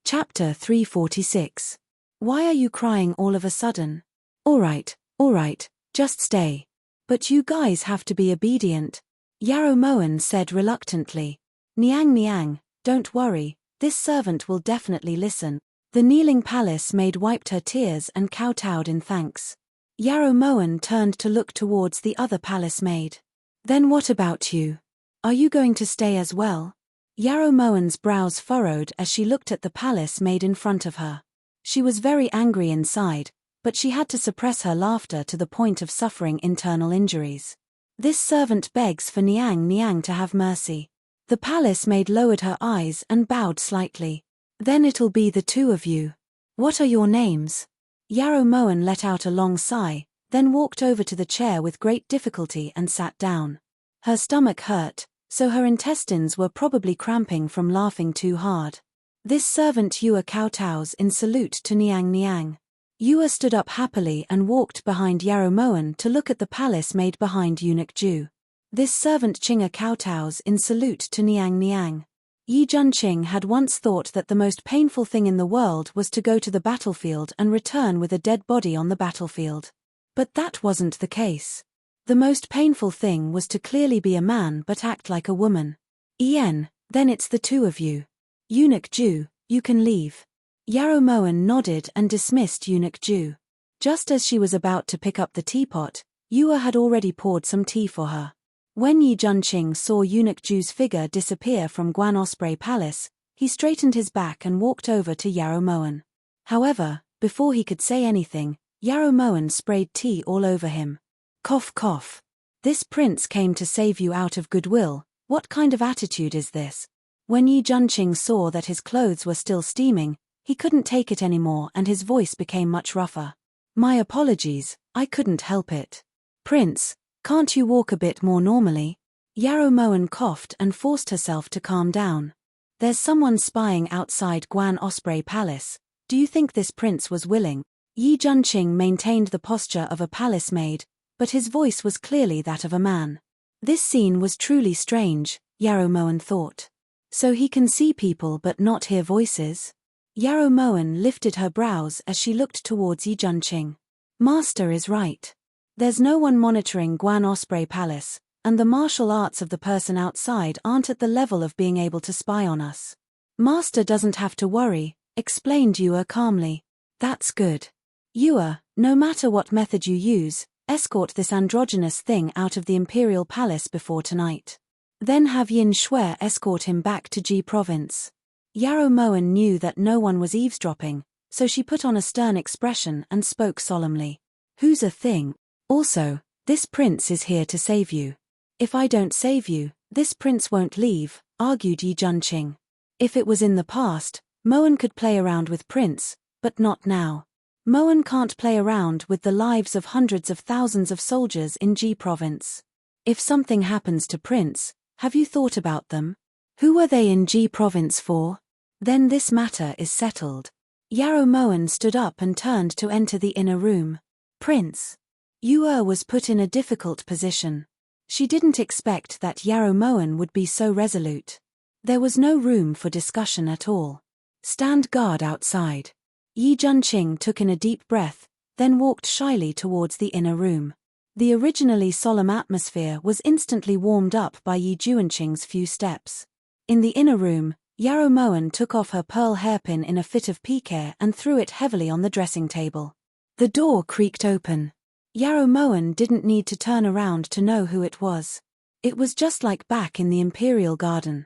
Chapter 346. Why are you crying all of a sudden? All right, just stay. But you guys have to be obedient. Yarrow Moen said reluctantly. Niang, don't worry, this servant will definitely listen. The kneeling palace maid wiped her tears and kowtowed in thanks. Yarrow Moen turned to look towards the other palace maid. Then what about you? Are you going to stay as well? Yarrow Moen's brows furrowed as she looked at the palace maid in front of her. She was very angry inside, but she had to suppress her laughter to the point of suffering internal injuries. This servant begs for Niang to have mercy. The palace maid lowered her eyes and bowed slightly. Then it'll be the two of you. What are your names? Yarrow Moen let out a long sigh, then walked over to the chair with great difficulty and sat down. Her stomach hurt, so her intestines were probably cramping from laughing too hard. This servant Yua kowtows in salute to Niang. Yua stood up happily and walked behind Yarrow Moen to look at the palace maid behind Eunuch Jew. This servant Chinga kowtows in salute to Niang. Yi Junqing had once thought that the most painful thing in the world was to go to the battlefield and return with a dead body on the battlefield. But that wasn't the case. The most painful thing was to clearly be a man but act like a woman. Then it's the two of you. Eunuch Jew, you can leave. Yarrow Moen nodded and dismissed Eunuch Jew. Just as she was about to pick up the teapot, Yua had already poured some tea for her. When Yi Junqing saw Eunuch Jew's figure disappear from Guan Osprey Palace, he straightened his back and walked over to Yarrow Moen. However, before he could say anything, Yarrow Moen sprayed tea all over him. Cough cough. This prince came to save you out of goodwill. What kind of attitude is this? When Yi Junqing saw that his clothes were still steaming, he couldn't take it anymore and his voice became much rougher. My apologies, I couldn't help it. Prince, can't you walk a bit more normally? Yarrow Moen coughed and forced herself to calm down. There's someone spying outside Guan Osprey Palace. Do you think this prince was willing? Yi Junqing maintained the posture of a palace maid, but his voice was clearly that of a man. This scene was truly strange, Yarrow Moen thought. So he can see people but not hear voices? Yarrow Moen lifted her brows as she looked towards Yi Junqing. Master is right. There's no one monitoring Guan Osprey Palace, and the martial arts of the person outside aren't at the level of being able to spy on us. Master doesn't have to worry, explained Yua calmly. That's good. Yua, no matter what method you use, escort this androgynous thing out of the Imperial Palace before tonight. Then have Yin Shui escort him back to Ji Province. Yarrow Moen knew that no one was eavesdropping, so she put on a stern expression and spoke solemnly. Who's a thing? Also, this prince is here to save you. If I don't save you, this prince won't leave, argued Yi Junqing. If it was in the past, Moen could play around with Prince, but not now. Moen can't play around with the lives of hundreds of thousands of soldiers in Ji Province. If something happens to Prince, have you thought about them? Who were they in Ji Province for? Then this matter is settled. Yarrow Moen stood up and turned to enter the inner room. Prince. Yua was put in a difficult position. She didn't expect that Yarrow Moen would be so resolute. There was no room for discussion at all. Stand guard outside. Yi Junqing took in a deep breath, then walked shyly towards the inner room. The originally solemn atmosphere was instantly warmed up by Yi Junqing's few steps. In the inner room, Yarrow Moen took off her pearl hairpin in a fit of pique and threw it heavily on the dressing table. The door creaked open. Yarrow Moen didn't need to turn around to know who it was. It was just like back in the Imperial Garden.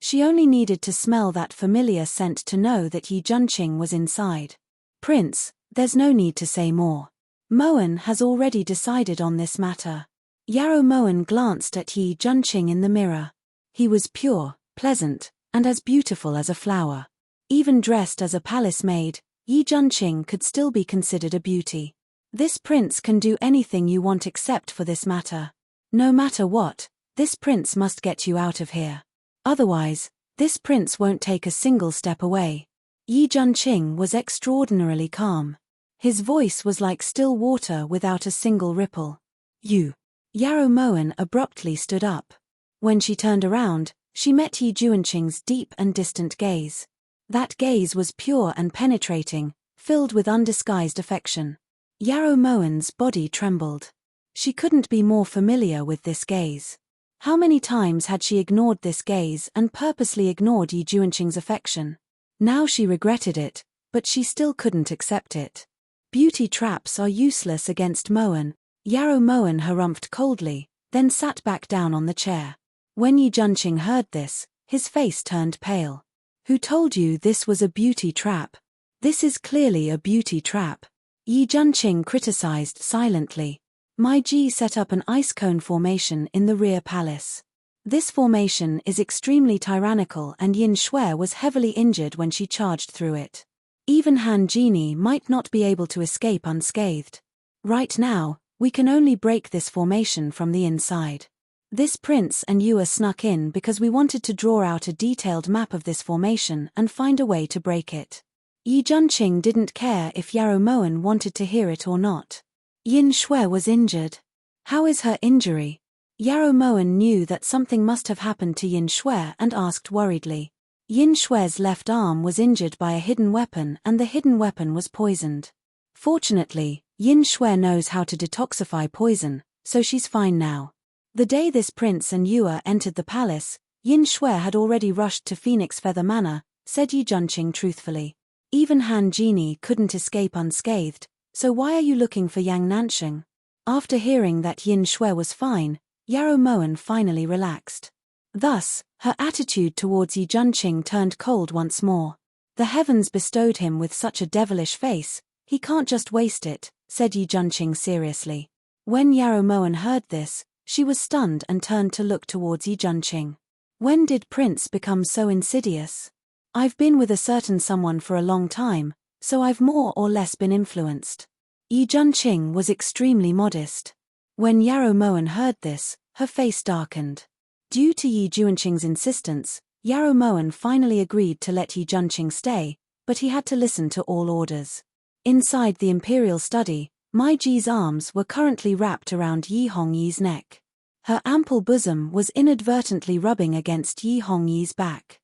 She only needed to smell that familiar scent to know that Yi Junqing was inside. Prince, there's no need to say more. Moen has already decided on this matter. Yarrow Moen glanced at Yi Junqing in the mirror. He was pure, pleasant, and as beautiful as a flower. Even dressed as a palace maid, Yi Junqing could still be considered a beauty. This prince can do anything you want except for this matter. No matter what, this prince must get you out of here. Otherwise, this prince won't take a single step away. Yi Junqing was extraordinarily calm. His voice was like still water without a single ripple. You. Yarrow Moen abruptly stood up. When she turned around, she met Yi Junqing's deep and distant gaze. That gaze was pure and penetrating, filled with undisguised affection. Yarrow Moen's body trembled. She couldn't be more familiar with this gaze. How many times had she ignored this gaze and purposely ignored Yi Junqing's affection? Now she regretted it, but she still couldn't accept it. Beauty traps are useless against Moen. Yarrow Moen harumphed coldly, then sat back down on the chair. When Yi Junqing heard this, his face turned pale. Who told you this was a beauty trap? This is clearly a beauty trap. Yi Junqing criticized silently. My Ji set up an ice cone formation in the rear palace. This formation is extremely tyrannical and Yin Shui was heavily injured when she charged through it. Even Han Genie might not be able to escape unscathed. Right now, we can only break this formation from the inside. This prince and Yua snuck in because we wanted to draw out a detailed map of this formation and find a way to break it. Yi Junqing didn't care if Yarrow Moen wanted to hear it or not. Yin Shui was injured. How is her injury? Yarrow Moen knew that something must have happened to Yin Shui and asked worriedly. Yin Shui's left arm was injured by a hidden weapon and the hidden weapon was poisoned. Fortunately, Yin Shui knows how to detoxify poison, so she's fine now. The day this prince and Yue entered the palace, Yin Shui had already rushed to Phoenix Feather Manor, said Yi Junqing truthfully. Even Han Genie couldn't escape unscathed, so why are you looking for Yang Nansheng? After hearing that Yin Shui was fine, Yarrow Moen finally relaxed. Thus, her attitude towards Yi Junqing turned cold once more. The heavens bestowed him with such a devilish face, he can't just waste it, said Yi Junqing seriously. When Yarrow Moen heard this, she was stunned and turned to look towards Yi Junqing. When did Prince become so insidious? I've been with a certain someone for a long time, so I've more or less been influenced. Yi Junqing was extremely modest. When Yarrow Moen heard this, her face darkened. Due to Yi Junqing's insistence, Yarrow Moen finally agreed to let Yi Junqing stay, but he had to listen to all orders. Inside the imperial study, Mai Ji's arms were currently wrapped around Yi Hongyi's neck. Her ample bosom was inadvertently rubbing against Yi Hongyi's back.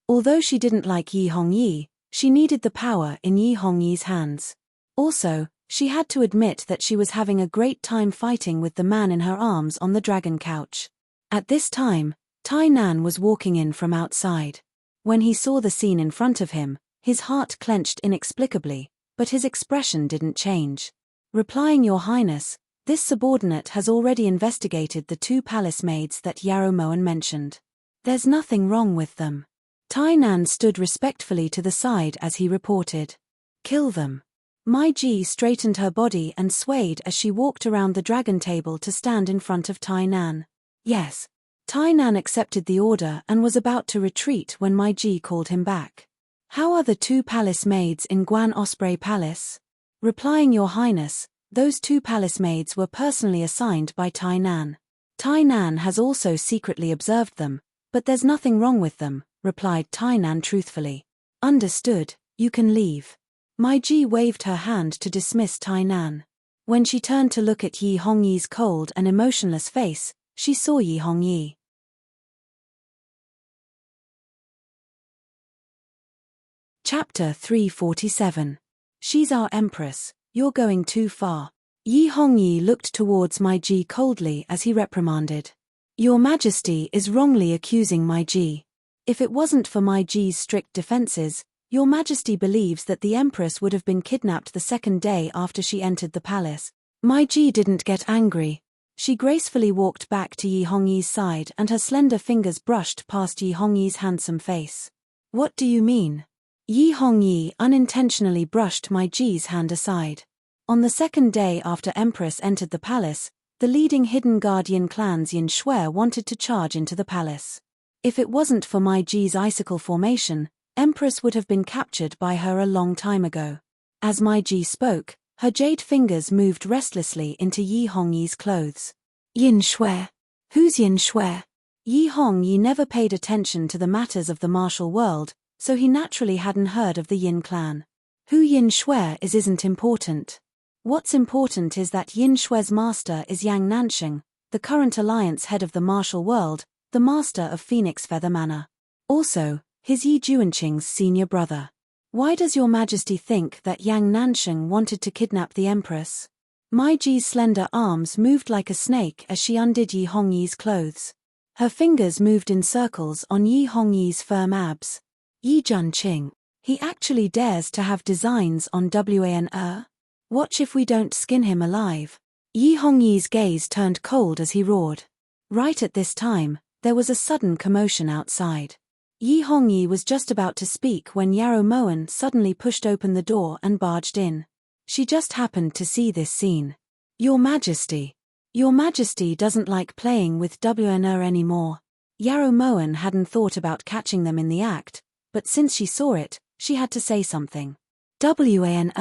Although she didn't like Yi Hongyi, she needed the power in Yi Hongyi's hands. Also, she had to admit that she was having a great time fighting with the man in her arms on the dragon couch. At this time, Tai Nan was walking in from outside. When he saw the scene in front of him, his heart clenched inexplicably, but his expression didn't change. Replying, Your Highness, this subordinate has already investigated the 2 palace maids that Yarrow Moen mentioned. There's nothing wrong with them. Tai Nan stood respectfully to the side as he reported. Kill them. Mai Ji straightened her body and swayed as she walked around the dragon table to stand in front of Tai Nan. Yes. Tai Nan accepted the order and was about to retreat when Mai Ji called him back. How are the 2 palace maids in Guan Osprey Palace? Replying, Your Highness, those 2 palace maids were personally assigned by Tai Nan. Tai Nan has also secretly observed them, but there's nothing wrong with them, replied Tai Nan truthfully. Understood, you can leave. Mai Ji waved her hand to dismiss Tai Nan. When she turned to look at Yi Hongyi's cold and emotionless face, she saw Yi Hongyi. Chapter 347. She's our empress, you're going too far. Yi Hongyi looked towards Mai Ji coldly as he reprimanded. Your Majesty is wrongly accusing Mai Ji. If it wasn't for Mai Ji's strict defenses, Your Majesty believes that the Empress would have been kidnapped the 2nd day after she entered the palace. Mai Ji didn't get angry. She gracefully walked back to Yi Hongyi's side and her slender fingers brushed past Yi Hongyi's handsome face. What do you mean? Yi Hongyi unintentionally brushed Mai Ji's hand aside. On the 2nd day after Empress entered the palace, the leading hidden guardian clans Yin Shui wanted to charge into the palace. If it wasn't for Mai Ji's icicle formation, Empress would have been captured by her a long time ago. As Mai Ji spoke, her jade fingers moved restlessly into Yi Hongyi's clothes. Yin Shui? Who's Yin Shui? Yi Hongyi never paid attention to the matters of the martial world, so he naturally hadn't heard of the Yin clan. Who Yin Shui is isn't important. What's important is that Yin Shui's master is Yang Nansheng, the current alliance head of the martial world, the master of Phoenix Feather Manor. Also, his Yi Junqing's senior brother. Why does Your Majesty think that Yang Nansheng wanted to kidnap the Empress? Mai Ji's slender arms moved like a snake as she undid Yi Hongyi's clothes. Her fingers moved in circles on Yi Hongyi's firm abs. Yi Junqing. He actually dares to have designs on Wan. Watch if we don't skin him alive. Yi Hongyi's gaze turned cold as he roared. Right at this time, there was a sudden commotion outside. Yi Hongyi was just about to speak when Yarrow Moen suddenly pushed open the door and barged in. She just happened to see this scene. Your Majesty. Your Majesty doesn't like playing with Wan anymore. Yarrow Moen hadn't thought about catching them in the act, but since she saw it, she had to say something. Wan.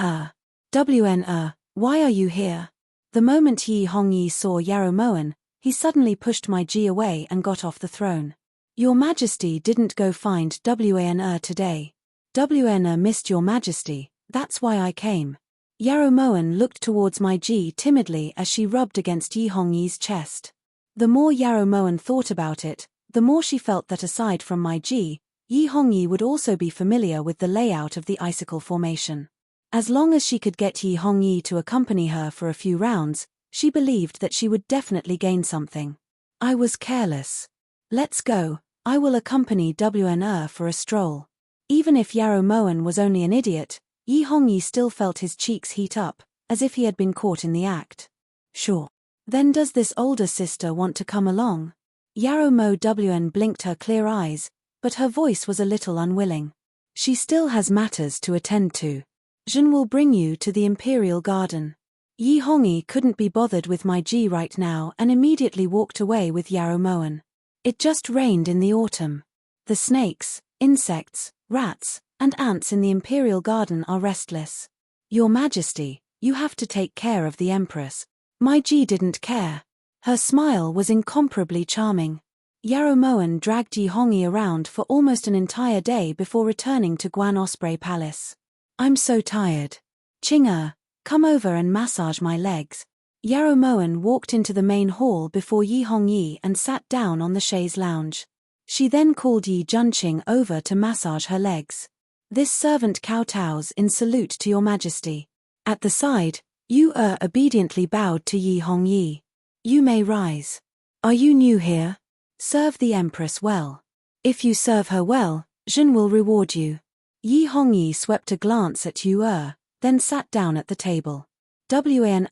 Wan, why are you here? The moment Yi Hongyi saw Yarrow Moen, he suddenly pushed Mai Ji away and got off the throne. Your Majesty didn't go find Wan today. Wan missed Your Majesty, that's why I came. Yarrow Moen looked towards Mai Ji timidly as she rubbed against Yi Hongyi's chest. The more Yarrow Moen thought about it, the more she felt that aside from Mai Ji, Yi Hongyi would also be familiar with the layout of the icicle formation. As long as she could get Yi Hongyi to accompany her for a few rounds, she believed that she would definitely gain something. I was careless. Let's go, I will accompany WN for a stroll. Even if Yarrow Moen was only an idiot, Yi Hongyi still felt his cheeks heat up, as if he had been caught in the act. Sure. Then does this older sister want to come along? Yarrow Mo WN blinked her clear eyes, but her voice was a little unwilling. She still has matters to attend to. Jin will bring you to the Imperial Garden. Yi Hongyi couldn't be bothered with my Ji right now and immediately walked away with Yarrow Moen. It just rained in the autumn. The snakes, insects, rats, and ants in the Imperial Garden are restless. Your Majesty, you have to take care of the Empress. My Ji didn't care. Her smile was incomparably charming. Yarrow Moen dragged Yi Hongyi around for almost an entire day before returning to Guan Osprey Palace. I'm so tired. Ching-er, come over and massage my legs. Yarrow Moen walked into the main hall before Yi Hongyi and sat down on the chaise lounge. She then called Yi Junqing over to massage her legs. This servant kowtows in salute to your Majesty. At the side, Yu obediently bowed to Yi Hongyi. You may rise. Are you new here? Serve the Empress well. If you serve her well, Jin will reward you. Yi Hongyi swept a glance at Yu, then sat down at the table. Wan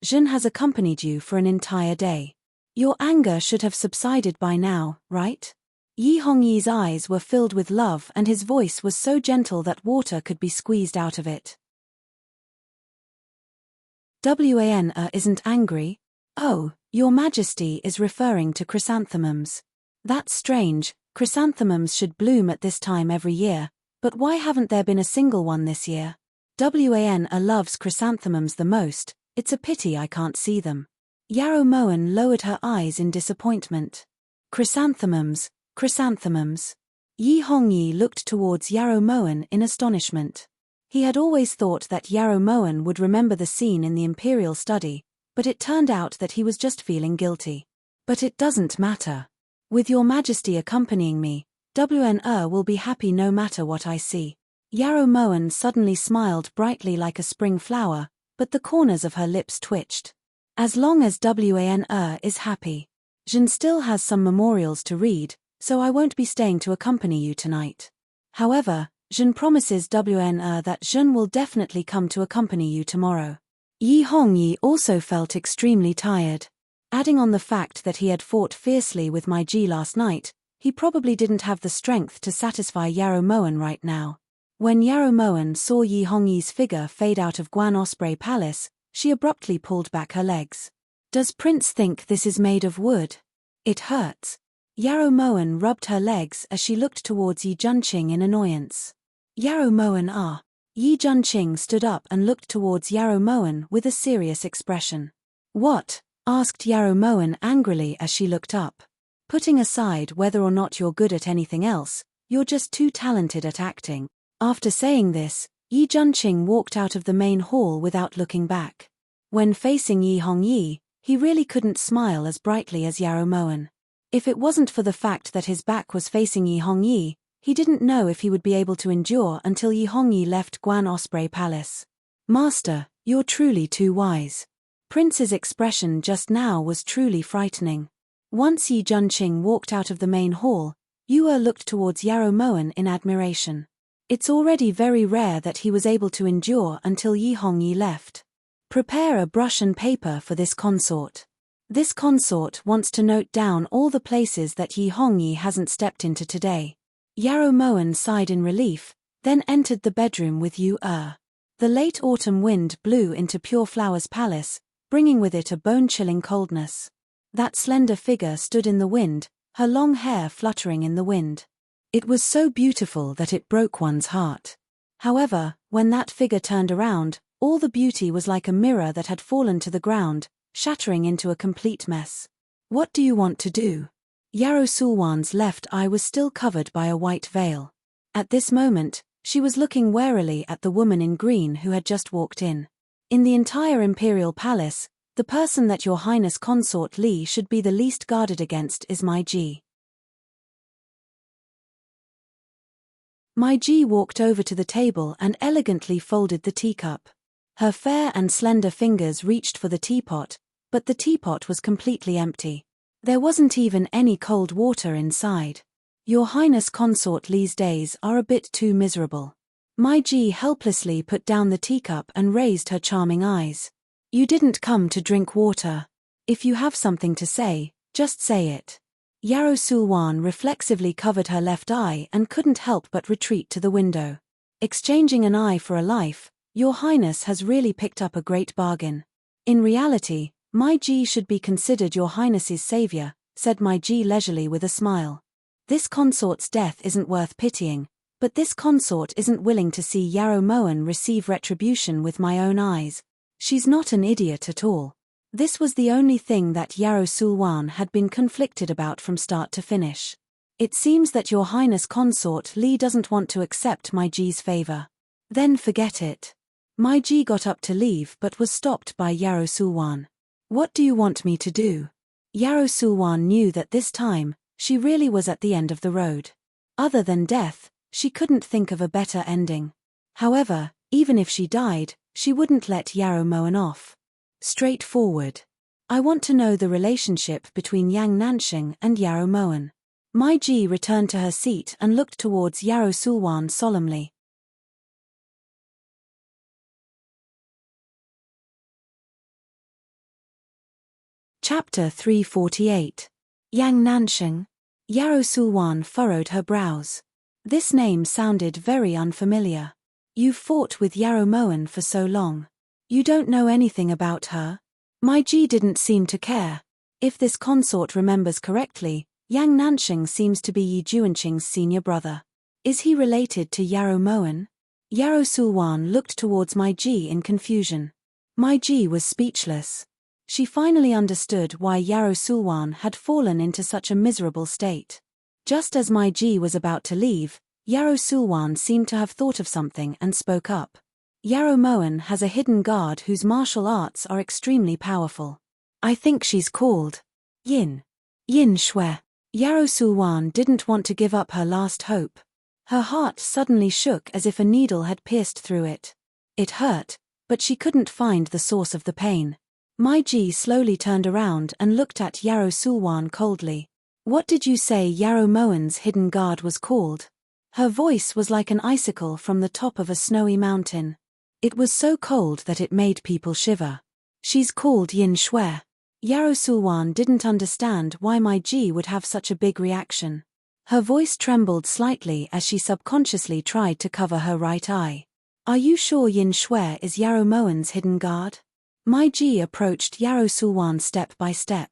Jin has accompanied you for an entire day. Your anger should have subsided by now, right? Yi Hongyi's eyes were filled with love and his voice was so gentle that water could be squeezed out of it. Wan isn't angry? Oh, your Majesty is referring to chrysanthemums. That's strange, chrysanthemums should bloom at this time every year, but why haven't there been a single one this year? Wan loves chrysanthemums the most, it's a pity I can't see them. Yarrow Moen lowered her eyes in disappointment. Chrysanthemums, chrysanthemums. Yi Hongyi looked towards Yarrow Moen in astonishment. He had always thought that Yarrow Moen would remember the scene in the Imperial study, but it turned out that he was just feeling guilty. But it doesn't matter. With your Majesty accompanying me, WN will be happy no matter what I see. Yarrow Moen suddenly smiled brightly like a spring flower, but the corners of her lips twitched. As long as WN is happy. Jin still has some memorials to read, so I won't be staying to accompany you tonight. However, Jin promises WN that Jin will definitely come to accompany you tomorrow. Yi Hongyi also felt extremely tired. Adding on the fact that he had fought fiercely with my Ji last night, he probably didn't have the strength to satisfy Yarrow Moen right now. When Yarrow Moen saw Yi Hongyi's figure fade out of Guan Osprey Palace, she abruptly pulled back her legs. Does Prince think this is made of wood? It hurts. Yarrow Moen rubbed her legs as she looked towards Yi Junqing in annoyance. Yarrow Moen Yi Junqing stood up and looked towards Yarrow Moen with a serious expression. What? Asked Yarrow Moen angrily as she looked up. Putting aside whether or not you're good at anything else, you're just too talented at acting. After saying this, Yi Junqing walked out of the main hall without looking back. When facing Yi Hongyi, he really couldn't smile as brightly as Yarrow Moen. If it wasn't for the fact that his back was facing Yi Hongyi, he didn't know if he would be able to endure until Yi Hongyi left Guan Osprey Palace. Master, you're truly too wise. Prince's expression just now was truly frightening. Once Yi Junqing walked out of the main hall, Yu looked towards Yarrow Moen in admiration. It's already very rare that he was able to endure until Yi Hongyi left. Prepare a brush and paper for this consort. This consort wants to note down all the places that Yi Hongyi hasn't stepped into today. Yarrow Moen sighed in relief, then entered the bedroom with Yu. The late autumn wind blew into Pure Flower's palace, bringing with it a bone-chilling coldness. That slender figure stood in the wind, her long hair fluttering in the wind. It was so beautiful that it broke one's heart. However, when that figure turned around, all the beauty was like a mirror that had fallen to the ground, shattering into a complete mess. What do you want to do? Yarrow Sulwan's left eye was still covered by a white veil. At this moment, she was looking warily at the woman in green who had just walked in. In the entire Imperial Palace, the person that Your Highness Consort Li should be the least guarded against is my Ji. Mai Ji walked over to the table and elegantly folded the teacup. Her fair and slender fingers reached for the teapot, but the teapot was completely empty. There wasn't even any cold water inside. Your Highness Consort Li's days are a bit too miserable. Mai Ji helplessly put down the teacup and raised her charming eyes. You didn't come to drink water. If you have something to say, just say it. Yarrow Sulwan reflexively covered her left eye and couldn't help but retreat to the window. Exchanging an eye for a life, Your Highness has really picked up a great bargain. In reality, Mai Ji should be considered Your Highness's savior, said Mai Ji leisurely with a smile. This consort's death isn't worth pitying, but this consort isn't willing to see Yarrow Moen receive retribution with my own eyes. She's not an idiot at all. This was the only thing that Yarrow Sulwan had been conflicted about from start to finish. It seems that Your Highness Consort Li doesn't want to accept Mai Ji's favor. Then forget it. Mai Ji got up to leave but was stopped by Yarrow Sulwan. What do you want me to do? Yarrow Sulwan knew that this time, she really was at the end of the road. Other than death, she couldn't think of a better ending. However, even if she died, she wouldn't let Yarrow Moen off. Straightforward. I want to know the relationship between Yang Nansheng and Yarrow Moen. Mai Ji returned to her seat and looked towards Yarrow Sulwan solemnly. Chapter 348. Yang Nansheng. Yarrow Sulwan furrowed her brows. This name sounded very unfamiliar. You've fought with Yarrow Moen for so long. You don't know anything about her? Mai Ji didn't seem to care. If this consort remembers correctly, Yang Nansheng seems to be Yi Juanqing's senior brother. Is he related to Yarrow Moen? Yarrow Sulwan looked towards Mai Ji in confusion. Mai Ji was speechless. She finally understood why Yarrow Sulwan had fallen into such a miserable state. Just as Mai Ji was about to leave, Yarrow Sulwan seemed to have thought of something and spoke up. Yarrow Moen has a hidden guard whose martial arts are extremely powerful. I think she's called Yin Shui. Yarrow Sulwan didn't want to give up her last hope. Her heart suddenly shook as if a needle had pierced through it. It hurt, but she couldn't find the source of the pain. Mai Ji slowly turned around and looked at Yarrow Sulwan coldly. What did you say Yarrow Moen's hidden guard was called? Her voice was like an icicle from the top of a snowy mountain. It was so cold that it made people shiver. She's called Yin Shui. Yarrow Sulwan didn't understand why Mai Ji would have such a big reaction. Her voice trembled slightly as she subconsciously tried to cover her right eye. Are you sure Yin Shui is Yarrow Moen's hidden guard? Mai Ji approached Yarrow Sulwan step by step.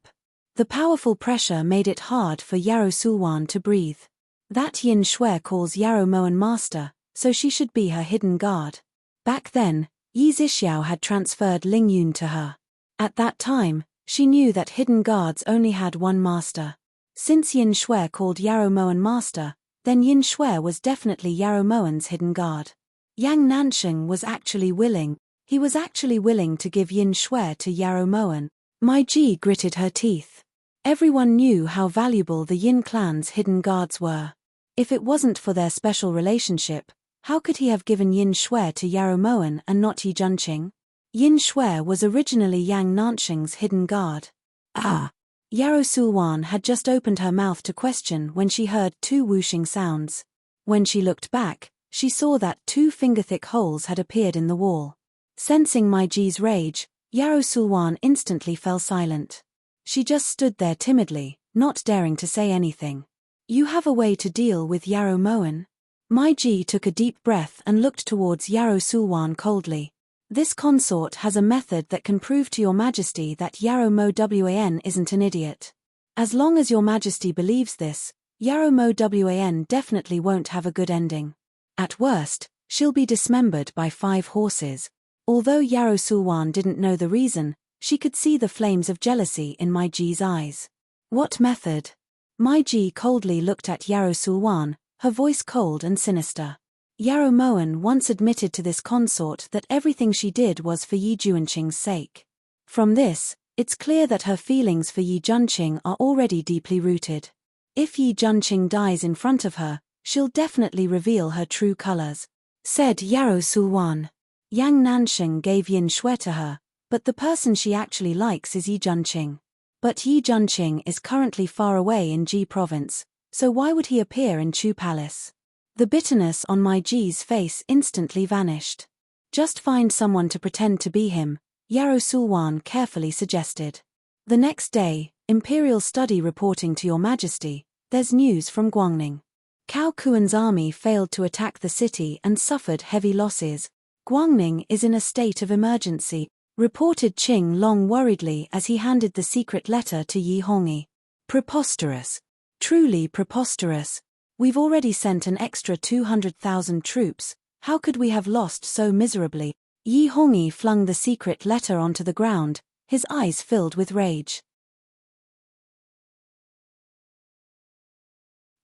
The powerful pressure made it hard for Yarrow Sulwan to breathe. That Yin Shui calls Yarrow Moen master, so she should be her hidden guard. Back then, Yi Zixiao had transferred Ling Yun to her. At that time, she knew that hidden guards only had one master. Since Yin Shui called Yarrow Moen master, then Yin Shui was definitely Yarrow Moen's hidden guard. Yang Nansheng was actually willing. He was actually willing to give Yin Shui to Yarrow Moen. Mai Ji gritted her teeth. Everyone knew how valuable the Yin clan's hidden guards were. If it wasn't for their special relationship, how could he have given Yin Shui to Yarrow Moen and not Yi Juanqing? Yin Shui was originally Yang Nansheng's hidden guard. Ah! Yarrow Sulwan had just opened her mouth to question when she heard two whooshing sounds. When she looked back, she saw that two finger-thick holes had appeared in the wall. Sensing Mai Ji's rage, Yarrow Sulwan instantly fell silent. She just stood there timidly, not daring to say anything. You have a way to deal with Yarrow Moen? Mai Ji took a deep breath and looked towards Yarrow Sulwan coldly. This consort has a method that can prove to your majesty that Yarrow Moen isn't an idiot. As long as your majesty believes this, Yarrow Moen definitely won't have a good ending. At worst, she'll be dismembered by 5 horses. Although Yarrow Sulwan didn't know the reason, she could see the flames of jealousy in Mai Ji's eyes. What method? Mai Ji coldly looked at Yarrow Sulwan, her voice cold and sinister. Yarrow Moen once admitted to this consort that everything she did was for Yi Juanqing's sake. From this, it's clear that her feelings for Yi Juanqing are already deeply rooted. If Yi Juanqing dies in front of her, She'll definitely reveal her true colors, said Yarrow Sulwan. Yang Nansheng gave Yin Shui to her, but the person she actually likes is Yi Junqing. But Yi Junqing is currently far away in Ji province, so why would he appear in Chu Palace? The bitterness on my Ji's face instantly vanished. Just find someone to pretend to be him, Yarrow Sulwan carefully suggested. The next day, Imperial Study reporting to Your Majesty, there's news from Guangning. Cao Kuan's army failed to attack the city and suffered heavy losses. Guangning is in a state of emergency, reported Qing Long worriedly as he handed the secret letter to Yi Hongyi. Preposterous. Truly preposterous. We've already sent an extra 200,000 troops, how could we have lost so miserably? Yi Hongyi flung the secret letter onto the ground, his eyes filled with rage.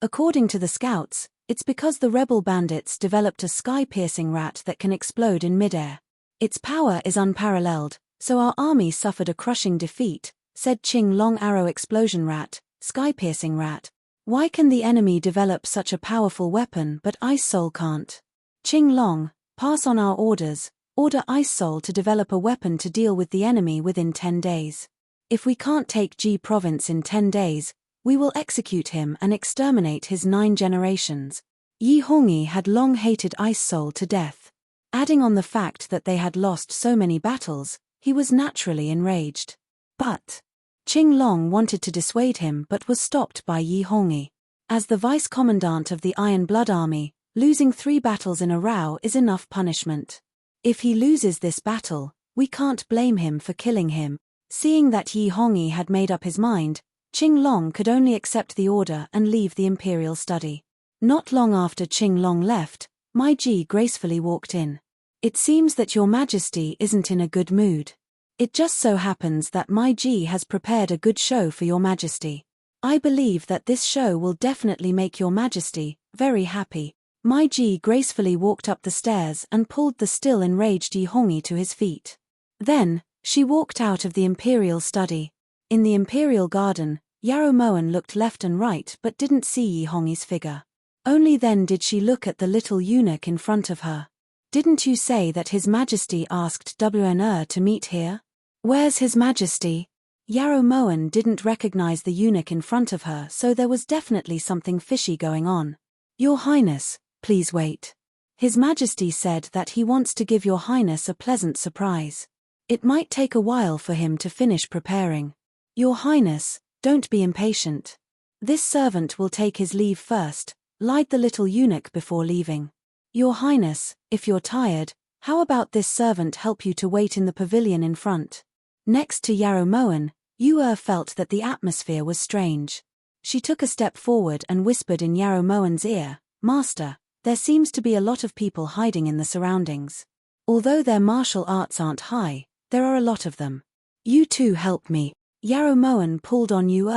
According to the scouts, it's because the rebel bandits developed a sky-piercing rat that can explode in midair. Its power is unparalleled, so our army suffered a crushing defeat, said Qing Long. Arrow explosion rat, sky-piercing rat. Why can the enemy develop such a powerful weapon but Ice Soul can't? Qing Long, pass on our orders, order Ice Soul to develop a weapon to deal with the enemy within 10 days. If we can't take Ji province in 10 days, we will execute him and exterminate his 9 generations. Yi Hongyi had long hated Ice Soul to death. Adding on the fact that they had lost so many battles, he was naturally enraged. But Qing Long wanted to dissuade him but was stopped by Yi Hongyi. As the vice-commandant of the Iron Blood Army, losing 3 battles in a row is enough punishment. If he loses this battle, we can't blame him for killing him. Seeing that Yi Hongyi had made up his mind, Qing Long could only accept the order and leave the imperial study. Not long after Qing Long left, my Ji gracefully walked in. It seems that Your Majesty isn't in a good mood. It just so happens that my Ji has prepared a good show for Your Majesty. I believe that this show will definitely make Your Majesty very happy. My Ji gracefully walked up the stairs and pulled the still enraged Yi Hongyi to his feet. Then, she walked out of the imperial study. In the imperial garden, Yarrow Moen looked left and right but didn't see Yi Hongyi's figure. Only then did she look at the little eunuch in front of her. Didn't you say that His Majesty asked WNR to meet here? Where's His Majesty? Yarrow Moen didn't recognize the eunuch in front of her, so there was definitely something fishy going on. Your Highness, please wait. His Majesty said that he wants to give Your Highness a pleasant surprise. It might take a while for him to finish preparing. Your Highness, don't be impatient. This servant will take his leave first, lied the little eunuch before leaving. Your Highness, if you're tired, how about this servant help you to wait in the pavilion in front? Next to Yarrow Moen, Yu felt that the atmosphere was strange. She took a step forward and whispered in Yarrow Moen's ear, Master, there seems to be a lot of people hiding in the surroundings. Although their martial arts aren't high, there are a lot of them. You too help me. Yarrow Moen pulled on Yu,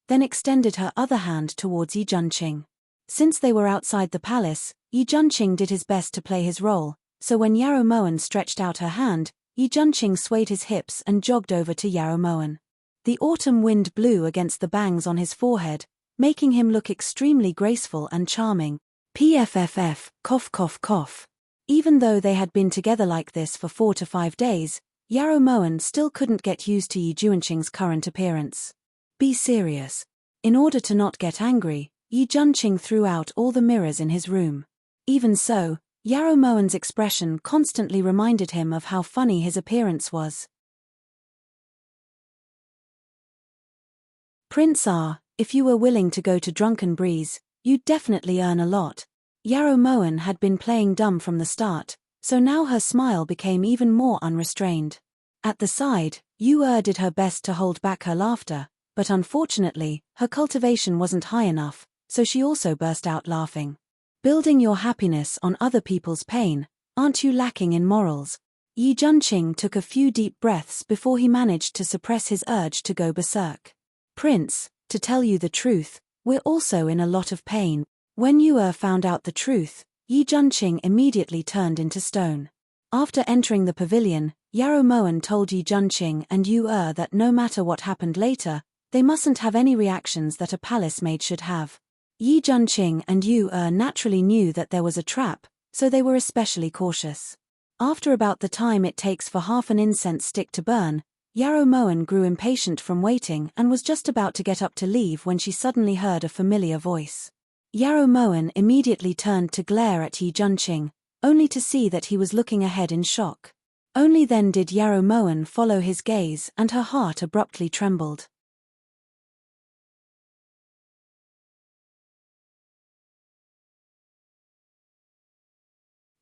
then extended her other hand towards Yi Junqing. Since they were outside the palace, Yi Junqing did his best to play his role, so when Yarrow Moen stretched out her hand, Yi Junqing swayed his hips and jogged over to Yarrow Moen. The autumn wind blew against the bangs on his forehead, making him look extremely graceful and charming. PFFF, cough cough cough. Even though they had been together like this for 4 to 5 days, Yarrow Moen still couldn't get used to Yi Junqing's current appearance. Be serious. In order to not get angry, Yi Junqing threw out all the mirrors in his room. Even so, Yarrow Moen's expression constantly reminded him of how funny his appearance was. Prince R, if you were willing to go to Drunken Breeze, you'd definitely earn a lot. Yarrow Moen had been playing dumb from the start, so now her smile became even more unrestrained. At the side, Yu did her best to hold back her laughter, but unfortunately, her cultivation wasn't high enough, so she also burst out laughing. Building your happiness on other people's pain, aren't you lacking in morals? Yi Junqing took a few deep breaths before he managed to suppress his urge to go berserk. Prince, to tell you the truth, we're also in a lot of pain. When Yu found out the truth, Yi Junqing immediately turned into stone. After entering the pavilion, Yarrow Moen told Yi Junqing and Yu that no matter what happened later, they mustn't have any reactions that a palace maid should have. Yi Junqing and Yu naturally knew that there was a trap, so they were especially cautious. After about the time it takes for half an incense stick to burn, Yarrow Moen grew impatient from waiting and was just about to get up to leave when she suddenly heard a familiar voice. Yarrow Moen immediately turned to glare at Yi Junqing, only to see that he was looking ahead in shock. Only then did Yarrow Moen follow his gaze and her heart abruptly trembled.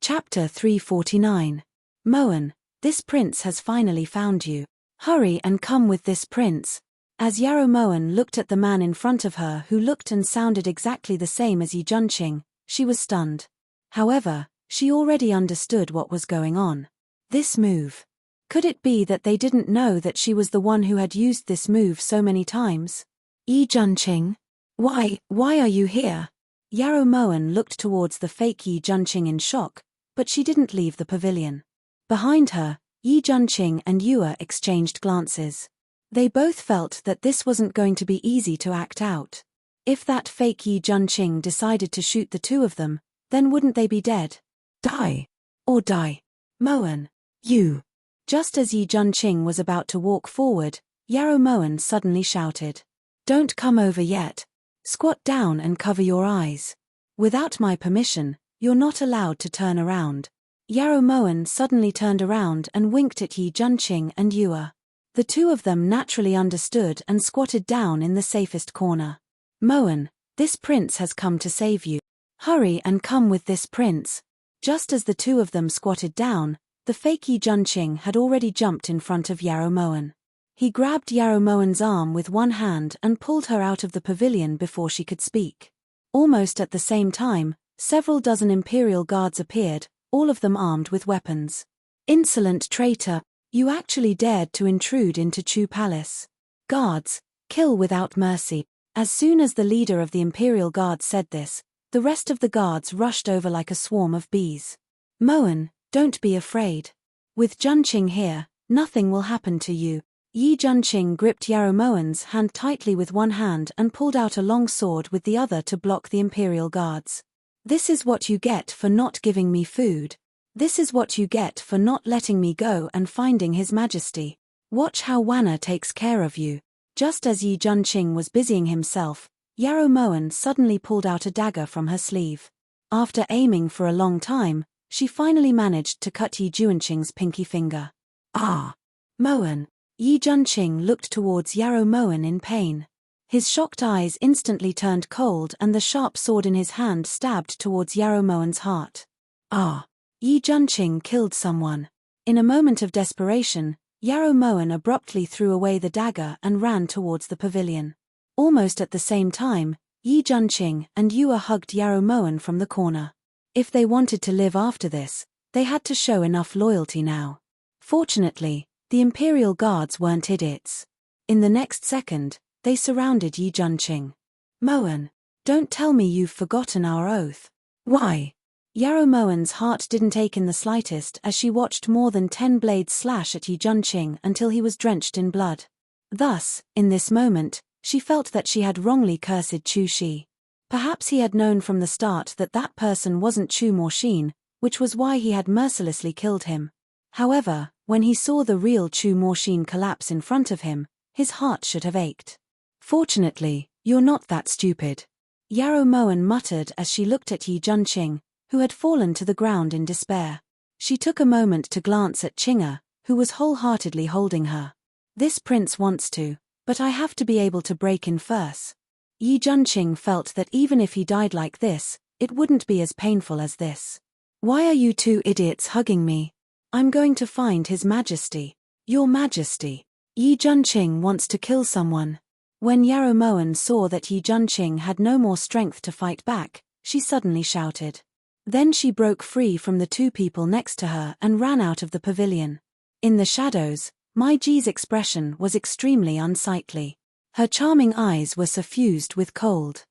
Chapter 349. Moen, this prince has finally found you. Hurry and come with this prince. As Yarrow Moen looked at the man in front of her who looked and sounded exactly the same as Yi Junqing, she was stunned. However, she already understood what was going on. This move. Could it be that they didn't know that she was the one who had used this move so many times? Yi Junqing? Why are you here? Yarrow Moen looked towards the fake Yi Junqing in shock, but she didn't leave the pavilion. Behind her, Yi Junqing and Yue exchanged glances. They both felt that this wasn't going to be easy to act out. If that fake Yi Junqing decided to shoot the two of them, then wouldn't they be dead? Die. Or die. Moen. You. Just as Yi Junqing was about to walk forward, Yarrow Moen suddenly shouted. Don't come over yet. Squat down and cover your eyes. Without my permission, you're not allowed to turn around. Yarrow Moen suddenly turned around and winked at Yi Junqing and Yue. The two of them naturally understood and squatted down in the safest corner. Moen, this prince has come to save you. Hurry and come with this prince. Just as the two of them squatted down, the fake Yi Junqing had already jumped in front of Yarrow Moen. He grabbed Yarrow Moen's arm with one hand and pulled her out of the pavilion before she could speak. Almost at the same time, several dozen Imperial guards appeared, all of them armed with weapons. Insolent traitor, you actually dared to intrude into Chu Palace. Guards, kill without mercy. As soon as the leader of the Imperial Guard said this, the rest of the guards rushed over like a swarm of bees. Moen, don't be afraid. With Junqing here, nothing will happen to you. Yi Junqing gripped Yarrow Moen's hand tightly with one hand and pulled out a long sword with the other to block the Imperial Guards. This is what you get for not giving me food. This is what you get for not letting me go and finding His Majesty. Watch how Wanna takes care of you. Just as Yi Junqing was busying himself, Yarrow Moen suddenly pulled out a dagger from her sleeve. After aiming for a long time, she finally managed to cut Yi Junqing's pinky finger. Ah! Moen! Yi Junqing looked towards Yarrow Moen in pain. His shocked eyes instantly turned cold and the sharp sword in his hand stabbed towards Yarrow Moen's heart. Ah! Yi Junqing killed someone. In a moment of desperation, Yarrow Moen abruptly threw away the dagger and ran towards the pavilion. Almost at the same time, Yi Junqing and Yue hugged Yarrow Moen from the corner. If they wanted to live after this, they had to show enough loyalty now. Fortunately, the Imperial Guards weren't idiots. In the next second, they surrounded Yi Junqing. Moen, don't tell me you've forgotten our oath. Why? Yarrow Moen's heart didn't ache in the slightest as she watched more than 10 blades slash at Yi Junqing until he was drenched in blood. Thus, in this moment, she felt that she had wrongly cursed Chu Shi. Perhaps he had known from the start that that person wasn't Chu Morshin, which was why he had mercilessly killed him. However, when he saw the real Chu Morshin collapse in front of him, his heart should have ached. Fortunately, you're not that stupid. Yarrow Moen muttered as she looked at Yi Junqing, who had fallen to the ground in despair. She took a moment to glance at Qing'e, who was wholeheartedly holding her. This prince wants to, but I have to be able to break in first. Yi Junqing felt that even if he died like this, it wouldn't be as painful as this. Why are you two idiots hugging me? I'm going to find His Majesty. Your Majesty. Yi Junqing wants to kill someone. When Yarrow Moen saw that Yi Junqing had no more strength to fight back, she suddenly shouted. Then she broke free from the two people next to her and ran out of the pavilion. In the shadows, Mai Ji's expression was extremely unsightly. Her charming eyes were suffused with cold.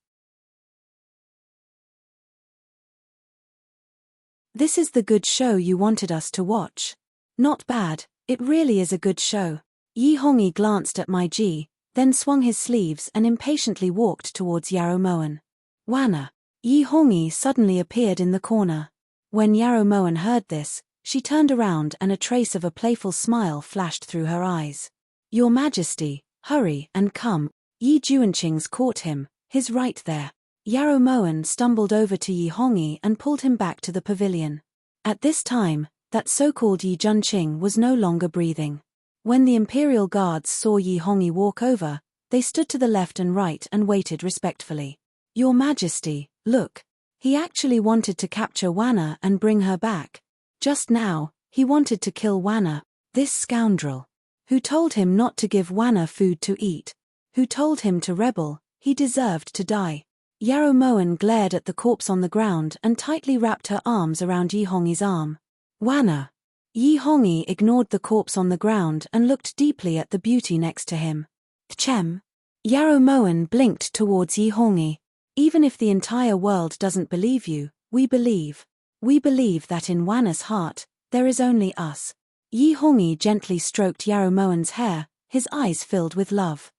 This is the good show you wanted us to watch. Not bad, it really is a good show. Yi Hongyi glanced at Mai Ji, then swung his sleeves and impatiently walked towards Yarrow Moen. Wanna. Yi Hongyi suddenly appeared in the corner. When Yarrow Moen heard this, she turned around and a trace of a playful smile flashed through her eyes. Your Majesty, hurry and come. Yi Juanqing's caught him, he's right there. Yarrow Moen stumbled over to Yi Hongyi and pulled him back to the pavilion. At this time, that so-called Yi Juanqing was no longer breathing. When the imperial guards saw Yi Hongyi walk over, they stood to the left and right and waited respectfully. Your Majesty, look. He actually wanted to capture Wanna and bring her back. Just now, he wanted to kill Wanna, this scoundrel. Who told him not to give Wanna food to eat? Who told him to rebel? He deserved to die. Yarrow Moen glared at the corpse on the ground and tightly wrapped her arms around Yi Hongyi's arm. Wanna. Yi Hongyi ignored the corpse on the ground and looked deeply at the beauty next to him. Tchem. Yarrow Moen blinked towards Yi Hongyi. Even if the entire world doesn't believe you, we believe. We believe that in Wanna's heart, there is only us. Yi Hongyi gently stroked Yarrow Moen's hair, his eyes filled with love.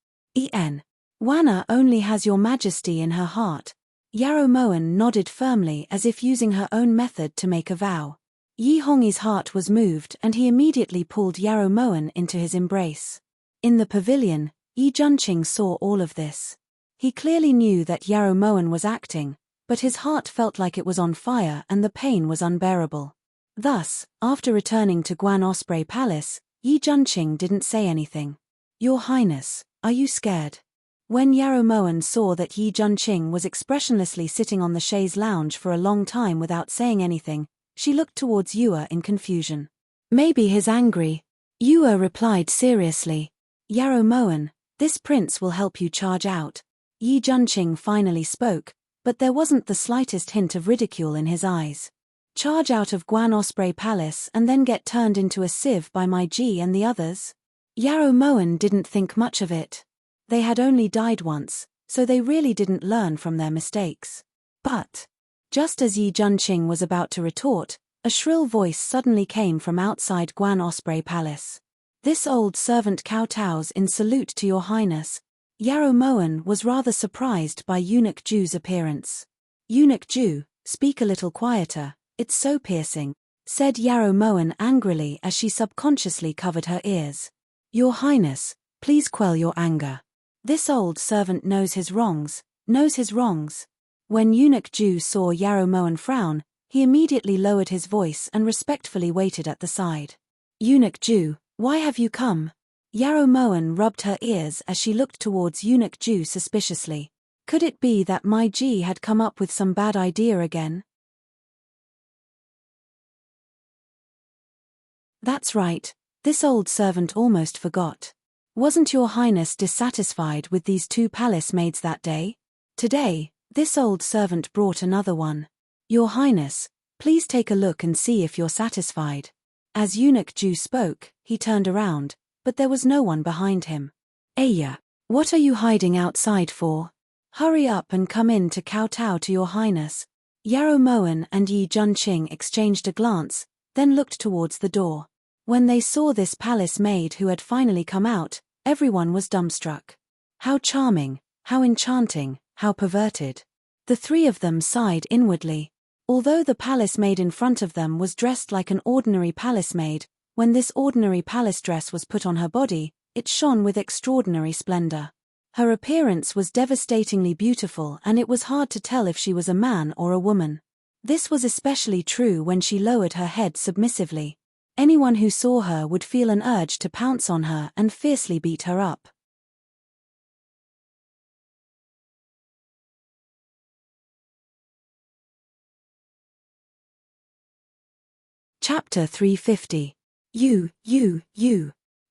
Wanna only has your Majesty in her heart. Yarrow Moen nodded firmly as if using her own method to make a vow. Yi Hongyi's heart was moved and he immediately pulled Yarrow Moen into his embrace. In the pavilion, Yi Juanqing saw all of this. He clearly knew that Yarrow Moen was acting, but his heart felt like it was on fire and the pain was unbearable. Thus, after returning to Guan Osprey Palace, Yi Juanqing didn't say anything. Your Highness, are you scared? When Yarrow Moen saw that Yi Juanqing was expressionlessly sitting on the chaise lounge for a long time without saying anything, she looked towards Yue in confusion. Maybe he's angry. Yue replied seriously. Yarrow Moen, this prince will help you charge out. Yi Juanqing finally spoke, but there wasn't the slightest hint of ridicule in his eyes. Charge out of Guan Osprey Palace and then get turned into a sieve by my Ji and the others? Yarrow Moen didn't think much of it. They had only died once, so they really didn't learn from their mistakes. But, just as Yi Juanqing was about to retort, a shrill voice suddenly came from outside Guan Osprey Palace. This old servant kowtows in salute to your highness. Yarrow Moen was rather surprised by Eunuch Ju's appearance. Eunuch Ju, speak a little quieter, it's so piercing, said Yarrow Moen angrily as she subconsciously covered her ears. Your highness, please quell your anger. This old servant knows his wrongs, When Eunuch Ju saw Yarrow Moen frown, he immediately lowered his voice and respectfully waited at the side. Eunuch Ju, why have you come? Yarrow Moen rubbed her ears as she looked towards Eunuch Ju suspiciously. Could it be that my Ji had come up with some bad idea again? That's right, this old servant almost forgot. Wasn't your highness dissatisfied with these 2 palace maids that day? Today, this old servant brought another one. Your highness, please take a look and see if you're satisfied. As Eunuch Ju spoke, he turned around, but there was no one behind him. Aya, what are you hiding outside for? Hurry up and come in to kowtow to your highness. Yarrow Moen and Yi Juanqing exchanged a glance, then looked towards the door. When they saw this palace maid who had finally come out, everyone was dumbstruck. How charming, how enchanting, how perverted. The 3 of them sighed inwardly. Although the palace maid in front of them was dressed like an ordinary palace maid, when this ordinary palace dress was put on her body, it shone with extraordinary splendor. Her appearance was devastatingly beautiful and it was hard to tell if she was a man or a woman. This was especially true when she lowered her head submissively. Anyone who saw her would feel an urge to pounce on her and fiercely beat her up. Chapter 350. You.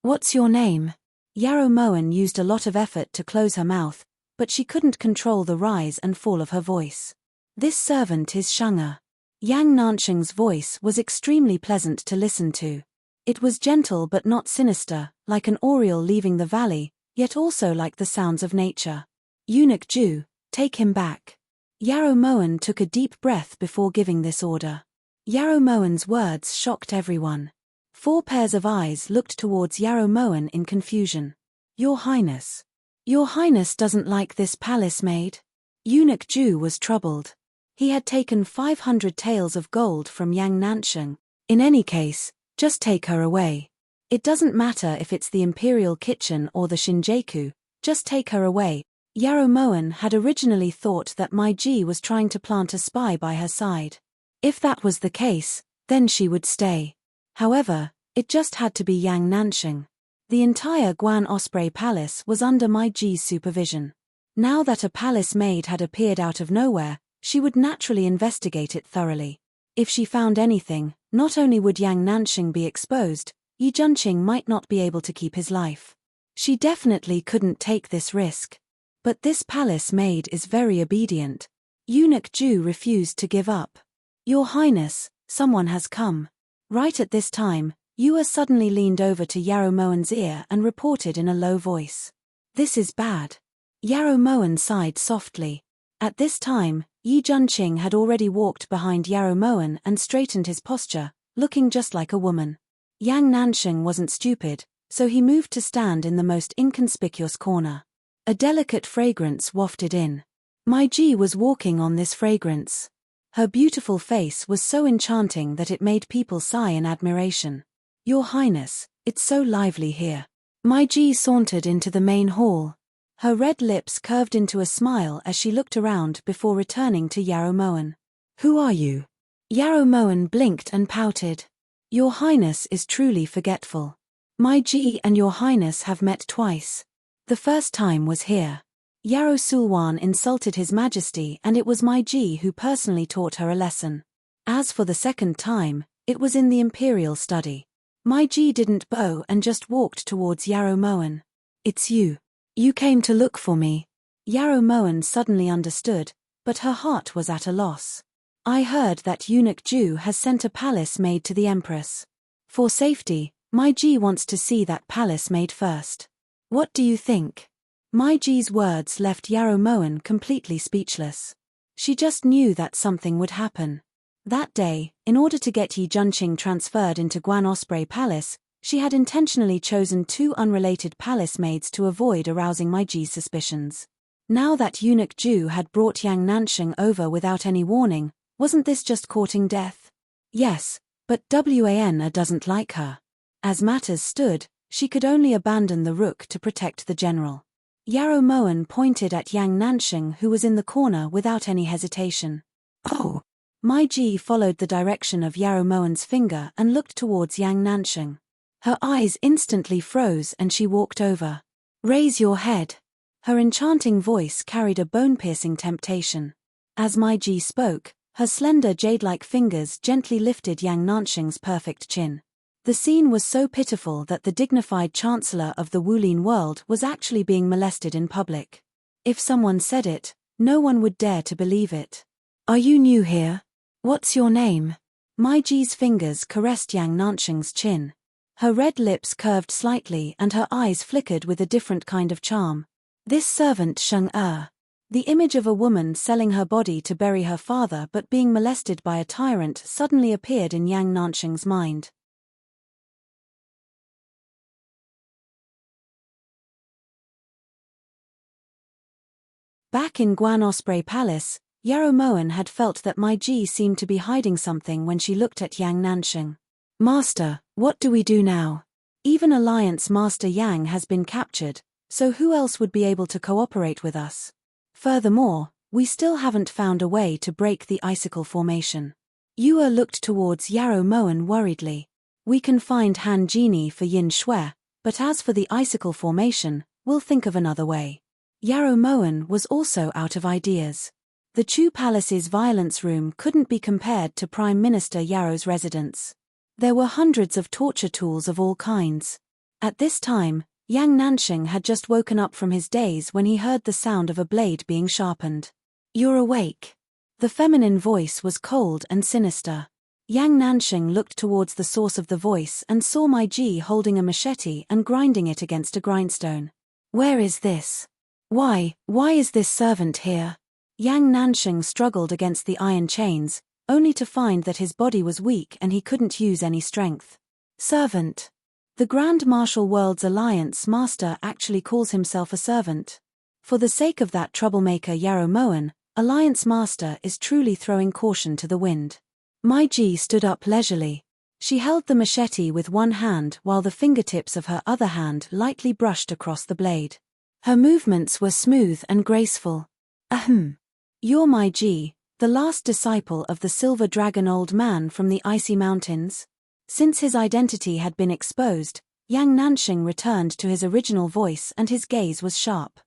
What's your name? Yarrow Moen used a lot of effort to close her mouth, but she couldn't control the rise and fall of her voice. This servant is Shanga. Yang Nansheng's voice was extremely pleasant to listen to. It was gentle but not sinister, like an oriole leaving the valley, yet also like the sounds of nature. Eunuch Ju, take him back. Yarrow Moen took a deep breath before giving this order. Yarrow Moen's words shocked everyone. 4 pairs of eyes looked towards Yarrow Moen in confusion. Your Highness. Your Highness doesn't like this palace maid? Eunuch Ju was troubled. He had taken 500 taels of gold from Yang Nansheng. In any case, just take her away. It doesn't matter if it's the Imperial Kitchen or the Shinjaku, just take her away. Yarrow Moen had originally thought that Mai Ji was trying to plant a spy by her side. If that was the case, then she would stay. However, it just had to be Yang Nansheng. The entire Guan Osprey Palace was under Mai Ji's supervision. Now that a palace maid had appeared out of nowhere, she would naturally investigate it thoroughly. If she found anything, not only would Yang Nansheng be exposed, Yi Junqing might not be able to keep his life. She definitely couldn't take this risk. But this palace maid is very obedient. Eunuch Ju refused to give up. Your Highness, someone has come. Right at this time, Yua suddenly leaned over to Yarrow Moen's ear and reported in a low voice. This is bad. Yarrow Moen sighed softly. At this time, Yi Junqing had already walked behind Yarrow Moen and straightened his posture, looking just like a woman. Yang Nansheng wasn't stupid, so he moved to stand in the most inconspicuous corner. A delicate fragrance wafted in. Mai Ji was walking on this fragrance. Her beautiful face was so enchanting that it made people sigh in admiration. Your Highness, it's so lively here. Mai Ji sauntered into the main hall. Her red lips curved into a smile as she looked around before returning to Yarrow Moen. Who are you? Yarrow Moen blinked and pouted. Your Highness is truly forgetful. Mai Ji and Your Highness have met twice. The first time was here. Yarrow Sulwan insulted His Majesty and it was Mai Ji who personally taught her a lesson. As for the second time, it was in the Imperial study. Mai Ji didn't bow and just walked towards Yarrow Moen. It's you. You came to look for me. Yarrow Moen suddenly understood, but her heart was at a loss. I heard that Eunuch Ju has sent a palace maid to the Empress. For safety, Mai Ji wants to see that palace maid first. What do you think? Mai Ji's words left Yarrow Moen completely speechless. She just knew that something would happen. That day, in order to get Yi Junqing transferred into Guan Osprey Palace, she had intentionally chosen two unrelated palace maids to avoid arousing Mai Ji's suspicions. Now that Eunuch Ju had brought Yang Nansheng over without any warning, wasn't this just courting death? Yes, but Wana doesn't like her. As matters stood, she could only abandon the rook to protect the general. Yarrow Moen pointed at Yang Nansheng who was in the corner without any hesitation. Oh! Mai Ji followed the direction of Yarrow Moen's finger and looked towards Yang Nansheng. Her eyes instantly froze and she walked over. Raise your head. Her enchanting voice carried a bone-piercing temptation. As Mai Ji spoke, her slender jade-like fingers gently lifted Yang Nansheng's perfect chin. The scene was so pitiful that the dignified chancellor of the Wulin world was actually being molested in public. If someone said it, no one would dare to believe it. Are you new here? What's your name? Mai Ji's fingers caressed Yang Nansheng's chin. Her red lips curved slightly and her eyes flickered with a different kind of charm. This servant Sheng Er. The image of a woman selling her body to bury her father but being molested by a tyrant suddenly appeared in Yang Nansheng's mind. Back in Guan Osprey Palace, Yarrow Moen had felt that Mai Ji seemed to be hiding something when she looked at Yang Nansheng. Master, what do we do now? Even Alliance Master Yang has been captured, so who else would be able to cooperate with us? Furthermore, we still haven't found a way to break the icicle formation. Yua looked towards Yarrow Moen worriedly. We can find Han Genie for Yin Shui, but as for the icicle formation, we'll think of another way. Yarrow Moen was also out of ideas. The Chu Palace's violence room couldn't be compared to Prime Minister Yarrow's residence. There were hundreds of torture tools of all kinds. At this time, Yang Nansheng had just woken up from his daze when he heard the sound of a blade being sharpened. You're awake. The feminine voice was cold and sinister. Yang Nansheng looked towards the source of the voice and saw Mai Ji holding a machete and grinding it against a grindstone. Where is this? Why is this servant here? Yang Nansheng struggled against the iron chains, only to find that his body was weak and he couldn't use any strength. Servant. The Grand Marshal World's Alliance Master actually calls himself a servant. For the sake of that troublemaker Yarrow Moen, Alliance Master is truly throwing caution to the wind. Mai Ji stood up leisurely. She held the machete with one hand while the fingertips of her other hand lightly brushed across the blade. Her movements were smooth and graceful. Ahem. You're Mai Ji, the last disciple of the Silver Dragon Old Man from the Icy Mountains? Since his identity had been exposed, Yang Nanxing returned to his original voice and his gaze was sharp.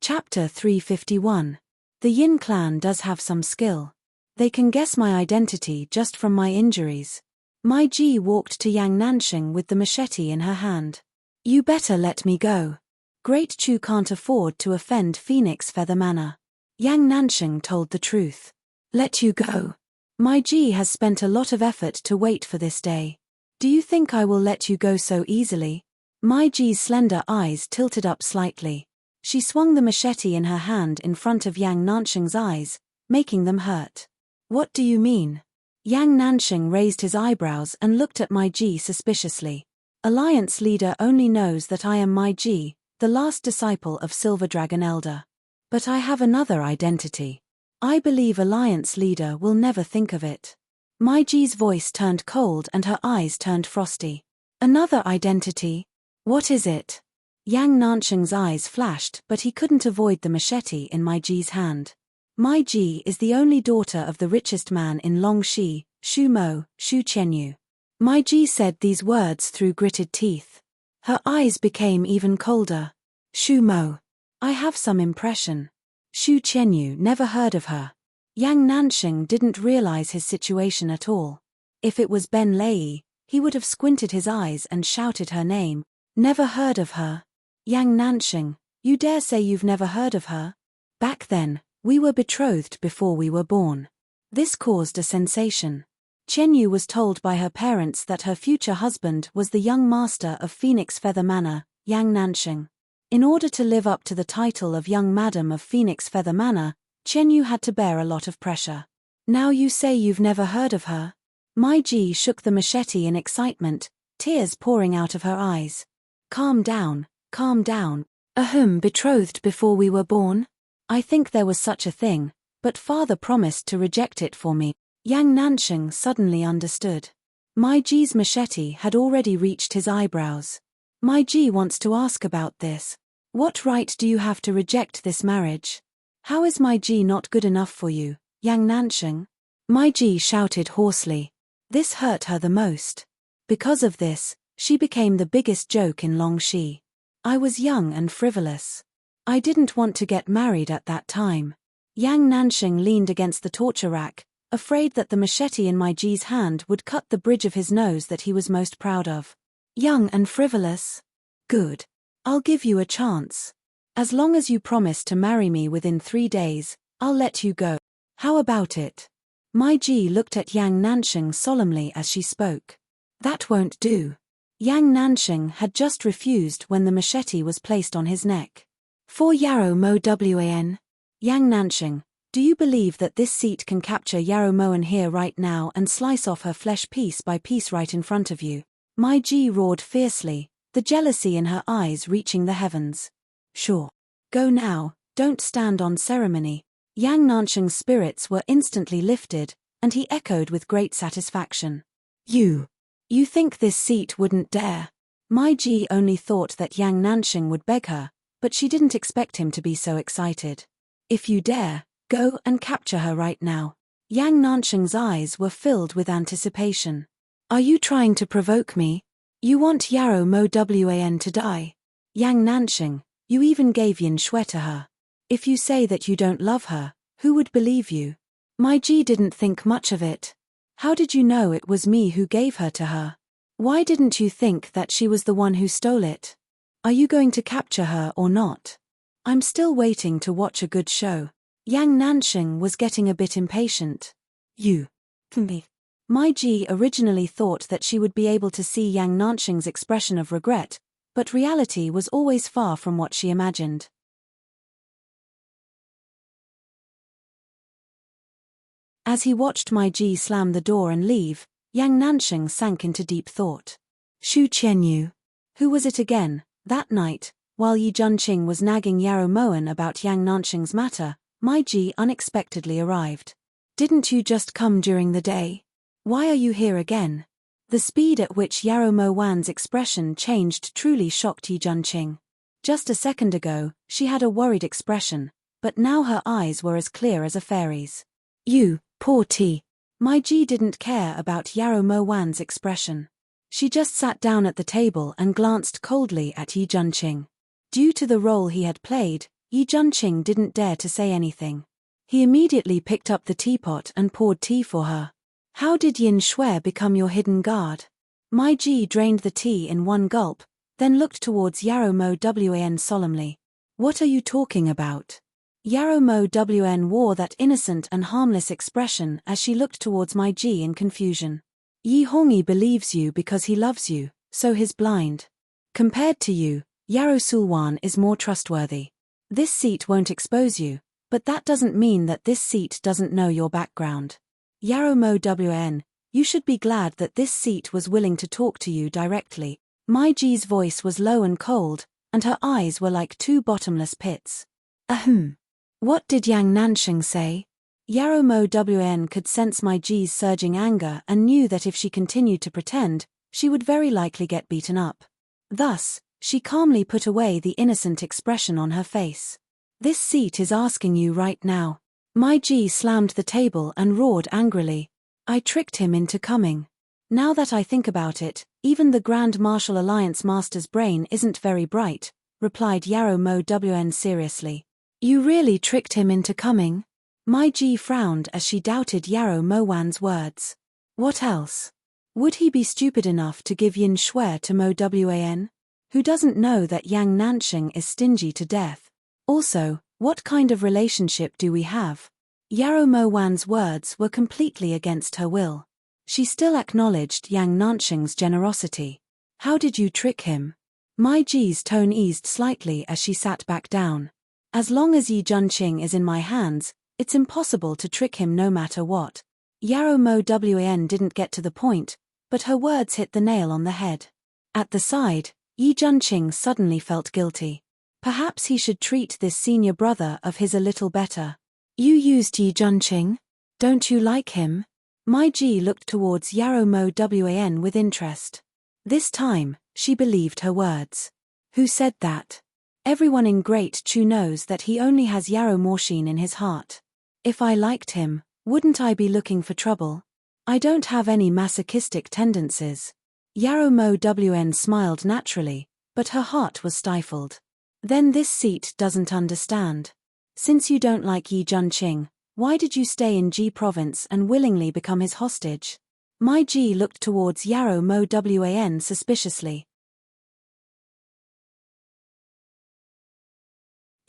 Chapter 351. The Yin clan does have some skill. They can guess my identity just from my injuries. Mai Ji walked to Yang Nanxing with the machete in her hand. You better let me go. Great Chu can't afford to offend Phoenix Feather Manor. Yang Nanxing told the truth. Let you go. Mai Ji has spent a lot of effort to wait for this day. Do you think I will let you go so easily? Mai Ji's slender eyes tilted up slightly. She swung the machete in her hand in front of Yang Nanxing's eyes, making them hurt. What do you mean? Yang Nanxing raised his eyebrows and looked at Mai Ji suspiciously. Alliance leader only knows that I am Mai Ji, the last disciple of Silver Dragon Elder. But I have another identity. I believe Alliance leader will never think of it. Mai Ji's voice turned cold and her eyes turned frosty. Another identity? What is it? Yang Nanxing's eyes flashed, but he couldn't avoid the machete in Mai Ji's hand. Mai Ji is the only daughter of the richest man in Longxi, Shu Mo, Shu Qianyu. Mai Ji said these words through gritted teeth. Her eyes became even colder. Shu Mo. I have some impression. Shu Qianyu never heard of her. Yang Nanxing didn't realize his situation at all. If it was Ben Lei, he would have squinted his eyes and shouted her name. Never heard of her? Yang Nanxing, you dare say you've never heard of her? Back then, we were betrothed before we were born. This caused a sensation. Qianyu was told by her parents that her future husband was the young master of Phoenix Feather Manor, Yang Nanxing. In order to live up to the title of young madam of Phoenix Feather Manor, Qianyu had to bear a lot of pressure. Now you say you've never heard of her? Mai Ji shook the machete in excitement, tears pouring out of her eyes. Calm down, calm down. Betrothed before we were born? I think there was such a thing, but father promised to reject it for me. Yang Nanxing suddenly understood. Mai Ji's machete had already reached his eyebrows. Mai Ji wants to ask about this. What right do you have to reject this marriage? How is Mai Ji not good enough for you, Yang Nanxing? Mai Ji shouted hoarsely. This hurt her the most. Because of this, she became the biggest joke in Longxi. I was young and frivolous. I didn't want to get married at that time. Yang Nanxing leaned against the torture rack, afraid that the machete in Mai Ji's hand would cut the bridge of his nose that he was most proud of. Young and frivolous? Good. I'll give you a chance. As long as you promise to marry me within 3 days, I'll let you go. How about it? Mai Ji looked at Yang Nanxing solemnly as she spoke. That won't do. Yang Nanxing had just refused when the machete was placed on his neck. For Yarrow Mo Wan. Yang Nanxing, do you believe that this seat can capture Yarrow Moan here right now and slice off her flesh piece by piece right in front of you? Mai Ji roared fiercely, the jealousy in her eyes reaching the heavens. Sure. Go now, don't stand on ceremony. Yang Nanxing's spirits were instantly lifted, and he echoed with great satisfaction. You think this seat wouldn't dare? Mai Ji only thought that Yang Nanxing would beg her, but she didn't expect him to be so excited. If you dare, go and capture her right now. Yang Nanxing's eyes were filled with anticipation. Are you trying to provoke me? You want Yarrow Mo Wan to die? Yang Nanxing, you even gave Yin Shui to her. If you say that you don't love her, who would believe you? Mai Ji didn't think much of it. How did you know it was me who gave her to her? Why didn't you think that she was the one who stole it? Are you going to capture her or not? I'm still waiting to watch a good show. Yang Nanxing was getting a bit impatient. Me. Mai Ji originally thought that she would be able to see Yang Nanxing's expression of regret, but reality was always far from what she imagined. As he watched Mai Ji slam the door and leave, Yang Nansheng sank into deep thought. Shu Qianyu. Who was it again? That night, while Yi Junqing was nagging Yarrow Moen about Yang Nansheng's matter, Mai Ji unexpectedly arrived. Didn't you just come during the day? Why are you here again? The speed at which Yarrow Mo Wan's expression changed truly shocked Yi Junqing. Just a second ago, she had a worried expression, but now her eyes were as clear as a fairy's. You, poor T. Mai Ji didn't care about Yarrow Mo Wan's expression. She just sat down at the table and glanced coldly at Yi Junqing. Due to the role he had played, Yi Junqing didn't dare to say anything. He immediately picked up the teapot and poured tea for her. How did Yin Shui become your hidden guard? Mai Ji drained the tea in one gulp, then looked towards Yarrow Mo Wan solemnly. What are you talking about? Yarrow Mo Wan wore that innocent and harmless expression as she looked towards Mai Ji in confusion. Yi Hongyi believes you because he loves you, so he's blind. Compared to you, Yarrow Sulwan is more trustworthy. This seat won't expose you, but that doesn't mean that this seat doesn't know your background. Yarrow Mo Wan, you should be glad that this seat was willing to talk to you directly. Mai Ji's voice was low and cold, and her eyes were like two bottomless pits. Ahem. What did Yang Nansheng say? Yarrow Mo Wan could sense Mai Ji's surging anger and knew that if she continued to pretend, she would very likely get beaten up. Thus, she calmly put away the innocent expression on her face. This seat is asking you right now. Mai Ji slammed the table and roared angrily. I tricked him into coming. Now that I think about it, even the Grand Martial Alliance Master's brain isn't very bright, replied Yarrow Mo Wan seriously. You really tricked him into coming? Mai Ji frowned as she doubted Yarrow Mo Wan's words. What else? Would he be stupid enough to give Yin Shui to Mo Wan? Who doesn't know that Yang Nansheng is stingy to death? Also, what kind of relationship do we have? Yarrow Mo Wan's words were completely against her will. She still acknowledged Yang Nansheng's generosity. How did you trick him? Mai Ji's tone eased slightly as she sat back down. As long as Yi Junqing is in my hands, it's impossible to trick him no matter what. Yarrow Mo Wan didn't get to the point, but her words hit the nail on the head. At the side, Yi Junqing suddenly felt guilty. Perhaps he should treat this senior brother of his a little better. You used Yi Junqing? Don't you like him? Mai Ji looked towards Yarrow Mo Wan with interest. This time, she believed her words. Who said that? Everyone in Great Chu knows that he only has Yarrow Morshin in his heart. If I liked him, wouldn't I be looking for trouble? I don't have any masochistic tendencies. Yarrow Mo Wan smiled naturally, but her heart was stifled. Then this seat doesn't understand. Since you don't like Yi Junqing, why did you stay in Ji province and willingly become his hostage? Mai Ji looked towards Yarrow Mo Wan suspiciously.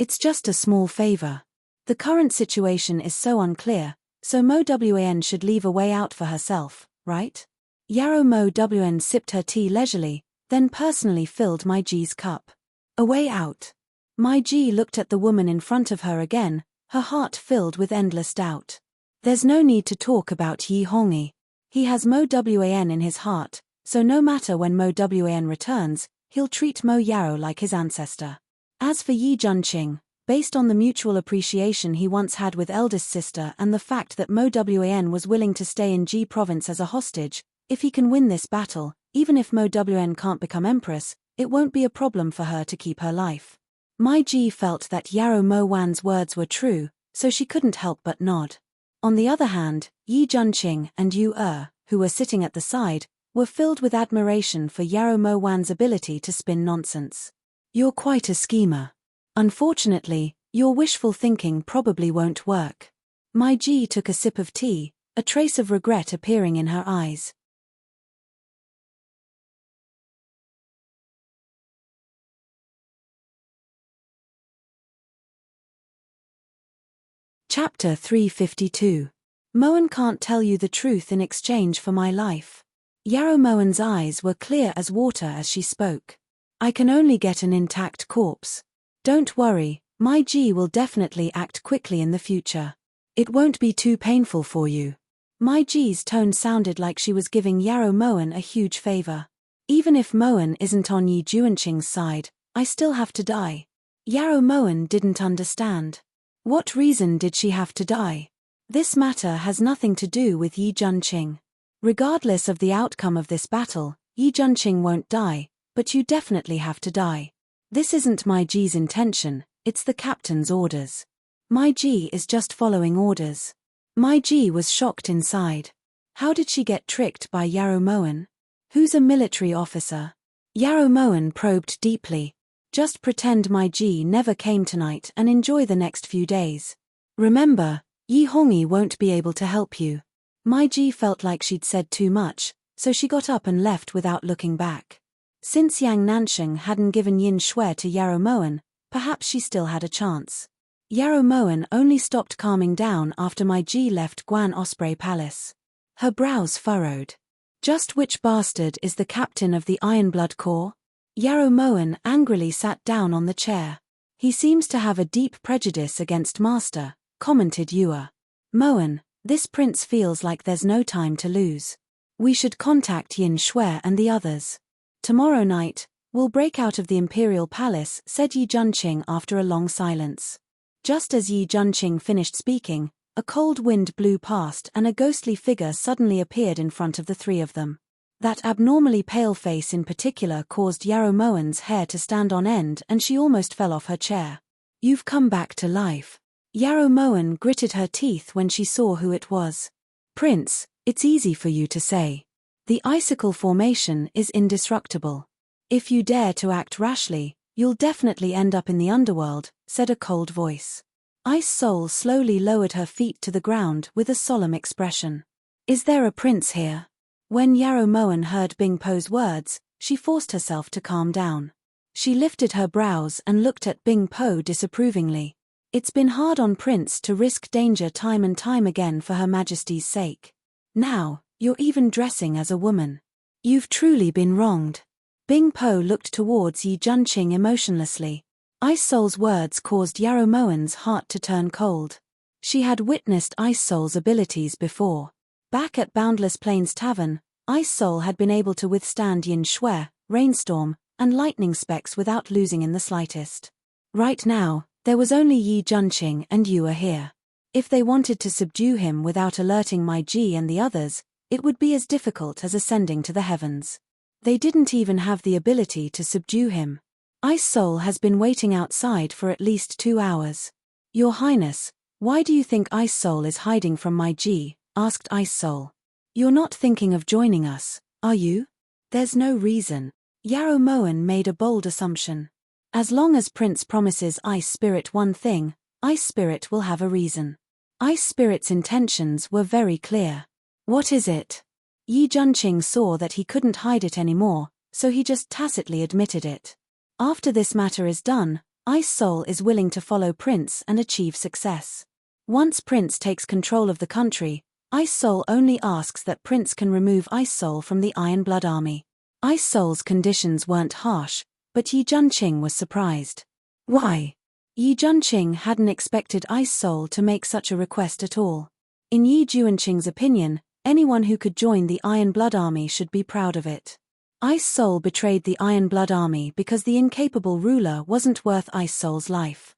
It's just a small favor. The current situation is so unclear, so Mo Wan should leave a way out for herself, right? Yarrow Mo Wan sipped her tea leisurely, then personally filled Mai Ji's cup. A way out. Mai Ji looked at the woman in front of her again, her heart filled with endless doubt. There's no need to talk about Yi Hongyi. He has Mo Wan in his heart, so no matter when Mo Wan returns, he'll treat Mo Yarrow like his ancestor. As for Yi Junqing, based on the mutual appreciation he once had with eldest sister and the fact that Mo Wan was willing to stay in Ji province as a hostage, if he can win this battle, even if Mo Wan can't become empress, it won't be a problem for her to keep her life. Mai Ji felt that Yarrow Mo Wan's words were true, so she couldn't help but nod. On the other hand, Yi Junqing and Yu who were sitting at the side, were filled with admiration for Yarrow Mo Wan's ability to spin nonsense. You're quite a schemer. Unfortunately, your wishful thinking probably won't work. Mai Ji took a sip of tea, a trace of regret appearing in her eyes. Chapter 352. Moen can't tell you the truth in exchange for my life. Yarrow Moen's eyes were clear as water as she spoke. I can only get an intact corpse. Don't worry, Mai Ji will definitely act quickly in the future. It won't be too painful for you. My G's tone sounded like she was giving Yarrow Moen a huge favor. Even if Moen isn't on Yi Juanqing's side, I still have to die. Yarrow Moen didn't understand. What reason did she have to die? This matter has nothing to do with Yi Juanqing. Regardless of the outcome of this battle, Yi Juanqing won't die, but you definitely have to die. This isn't my G's intention, it's the captain's orders. My G is just following orders. My G was shocked inside. How did she get tricked by Yarrow Moen? Who's a military officer? Yarrow Moen probed deeply. Just pretend my G never came tonight and enjoy the next few days. Remember, Yi Hongyi won't be able to help you. My G felt like she'd said too much, so she got up and left without looking back. Since Yang Nansheng hadn't given Yin Shui to Yarrow Moen, perhaps she still had a chance. Yarrow Moen only stopped calming down after my G left Guan Osprey Palace. Her brows furrowed. Just which bastard is the captain of the Ironblood Corps? Yarrow Moen angrily sat down on the chair. He seems to have a deep prejudice against Master, commented Yue. Moen, this prince feels like there's no time to lose. We should contact Yin Shui and the others. Tomorrow night, we'll break out of the Imperial Palace, said Yi Juanqing after a long silence. Just as Yi Juanqing finished speaking, a cold wind blew past and a ghostly figure suddenly appeared in front of the three of them. That abnormally pale face in particular caused Yarrow Moen's hair to stand on end and she almost fell off her chair. You've come back to life. Yarrow Moen gritted her teeth when she saw who it was. Prince, it's easy for you to say. The icicle formation is indestructible. If you dare to act rashly, you'll definitely end up in the underworld, said a cold voice. Ice Soul slowly lowered her feet to the ground with a solemn expression. Is there a prince here? When Yarrow Moen heard Bing Po's words, she forced herself to calm down. She lifted her brows and looked at Bing Po disapprovingly. It's been hard on Prince to risk danger time and time again for Her Majesty's sake. Now, you're even dressing as a woman. You've truly been wronged. Bing Po looked towards Yi Juanqing emotionlessly. Ice Soul's words caused Yarrow Moen's heart to turn cold. She had witnessed Ice Soul's abilities before. Back at Boundless Plains Tavern, Ice Soul had been able to withstand Yin Shui, Rainstorm, and lightning specks without losing in the slightest. Right now, there was only Yi Juanqing and Yue here. If they wanted to subdue him without alerting my G and the others, it would be as difficult as ascending to the heavens. They didn't even have the ability to subdue him. Ice Soul has been waiting outside for at least 2 hours. Your Highness, why do you think Ice Soul is hiding from my G? Asked Ice Soul. You're not thinking of joining us, are you? There's no reason. Yarrow Moen made a bold assumption. As long as Prince promises Ice Spirit one thing, Ice Spirit will have a reason. Ice Spirit's intentions were very clear. What is it? Yi Juanqing saw that he couldn't hide it anymore, so he just tacitly admitted it. After this matter is done, Ice Soul is willing to follow Prince and achieve success. Once Prince takes control of the country, Ice Soul only asks that Prince can remove Ice Soul from the Iron Blood Army. Ice Soul's conditions weren't harsh, but Yi Juanqing was surprised. Why? Yi Juanqing hadn't expected Ice Soul to make such a request at all. In Yi Juanqing's opinion, anyone who could join the Iron Blood Army should be proud of it. Ice Soul betrayed the Iron Blood Army because the incapable ruler wasn't worth Ice Soul's life.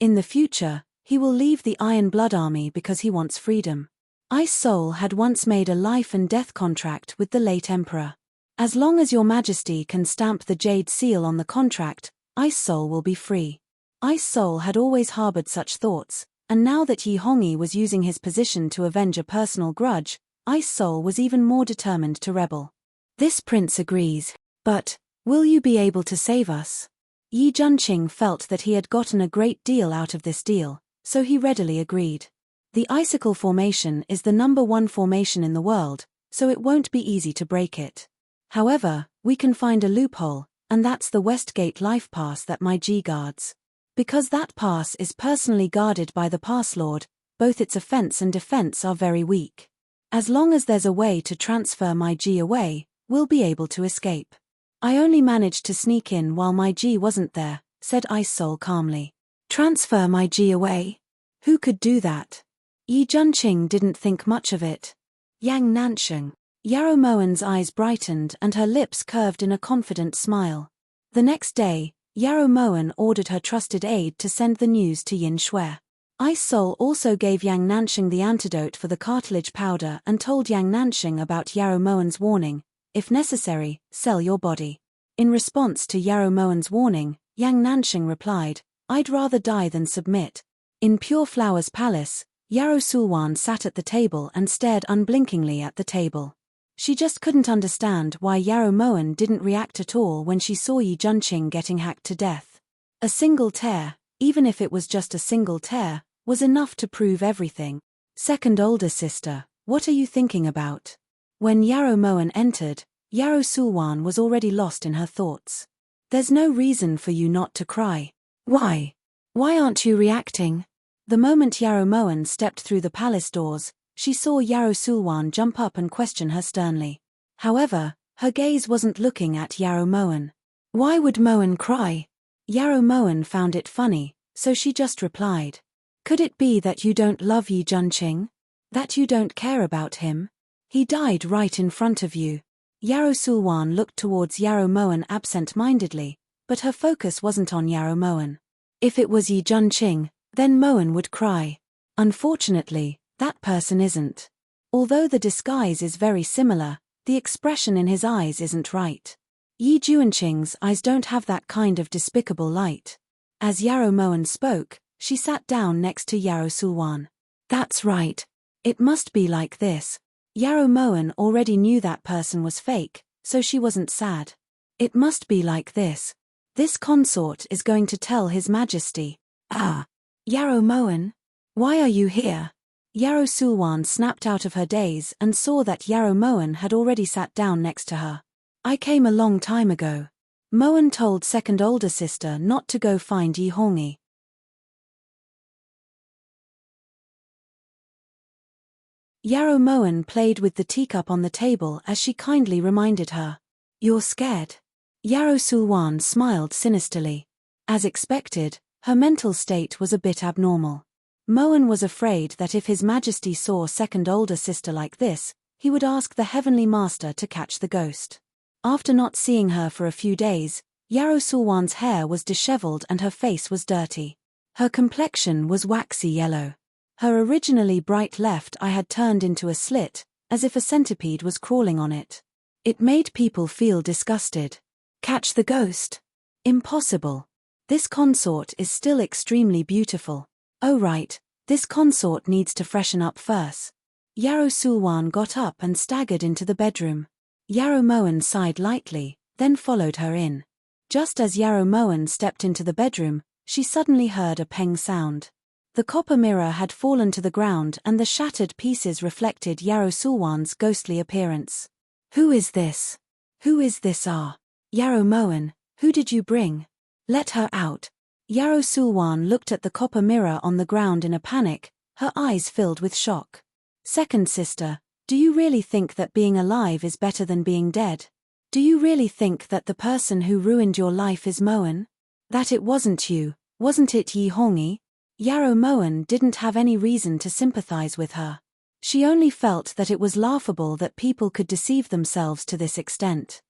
In the future, he will leave the Iron Blood Army because he wants freedom. Ice Soul had once made a life and death contract with the late Emperor. As long as Your Majesty can stamp the Jade Seal on the contract, Ice Soul will be free. Ice Soul had always harbored such thoughts, and now that Yi Hongyi was using his position to avenge a personal grudge, Ice Soul was even more determined to rebel. This prince agrees, but, will you be able to save us? Yi Juanqing felt that he had gotten a great deal out of this deal, so he readily agreed. The icicle formation is the #1 formation in the world, so it won't be easy to break it. However, we can find a loophole, and that's the Westgate Life Pass that my G guards. Because that pass is personally guarded by the Pass Lord, both its offense and defense are very weak. As long as there's a way to transfer my G away, we'll be able to escape. I only managed to sneak in while my G wasn't there, said Ice Soul calmly. Transfer my Ji away? Who could do that? Yi Junqing didn't think much of it. Yang Nansheng. Yarrow Mowen's eyes brightened and her lips curved in a confident smile. The next day, Yarrow Mowen ordered her trusted aide to send the news to Yin Shui. Ice Soul also gave Yang Nansheng the antidote for the cartilage powder and told Yang Nansheng about Yarrow Mowen's warning, if necessary, sell your body. In response to Yarrow Mowen's warning, Yang Nansheng replied, I'd rather die than submit. In Pure Flower's palace, Yarrow Sulwan sat at the table and stared unblinkingly at the table. She just couldn't understand why Yarrow Mowen didn't react at all when she saw Yi Junqing getting hacked to death. A single tear, even if it was just a single tear, was enough to prove everything. Second older sister, what are you thinking about? When Yarrow Mowen entered, Yarrow Sulwan was already lost in her thoughts. There's no reason for you not to cry. Why? Why aren't you reacting? The moment Yarrow Mowen stepped through the palace doors, she saw Yarrow Sulwan jump up and question her sternly. However, her gaze wasn't looking at Yarrow Mowen. Why would Mowen cry? Yarrow Mowen found it funny, so she just replied. Could it be that you don't love Yi Junqing? That you don't care about him? He died right in front of you. Yarrow Sulwan looked towards Yarrow Mowen absent-mindedly, but her focus wasn't on Yarrow Mowen. If it was Yi Junqing, then Mowen would cry. Unfortunately, that person isn't. Although the disguise is very similar, the expression in his eyes isn't right. Yi Junqing's eyes don't have that kind of despicable light. As Yarrow Mowen spoke, she sat down next to Yarrow Sulwan. That's right. It must be like this. Yarrow Mowen already knew that person was fake, so she wasn't sad. It must be like this. This consort is going to tell His Majesty. Ah. Yarrow Mowen? Why are you here? Yarrow Sulwan snapped out of her daze and saw that Yarrow Mowen had already sat down next to her. I came a long time ago. Mowen told second older sister not to go find Yi Hongyi. Yarrow Mowen played with the teacup on the table as she kindly reminded her. You're scared? Yarrow Sulwan smiled sinisterly. As expected, her mental state was a bit abnormal. Mowen was afraid that if His Majesty saw second older sister like this, he would ask the Heavenly Master to catch the ghost. After not seeing her for a few days, Yarrow Sulwan's hair was disheveled and her face was dirty. Her complexion was waxy yellow. Her originally bright left eye had turned into a slit, as if a centipede was crawling on it. It made people feel disgusted. Catch the ghost? Impossible. This consort is still extremely beautiful. Oh right, this consort needs to freshen up first. Yarrow Sulwan got up and staggered into the bedroom. Yarrow Mowen sighed lightly, then followed her in. Just as Yarrow Mowen stepped into the bedroom, she suddenly heard a peng sound. The copper mirror had fallen to the ground and the shattered pieces reflected Yarrow Sulwan's ghostly appearance. Who is this? Who is this? Yarrow Mowen, who did you bring? Let her out. Yarrow Sulwan looked at the copper mirror on the ground in a panic, her eyes filled with shock. Second sister, do you really think that being alive is better than being dead? Do you really think that the person who ruined your life is Mowen? That it wasn't you, wasn't it Yi Hongyi? Yarrow Mowen didn't have any reason to sympathize with her. She only felt that it was laughable that people could deceive themselves to this extent.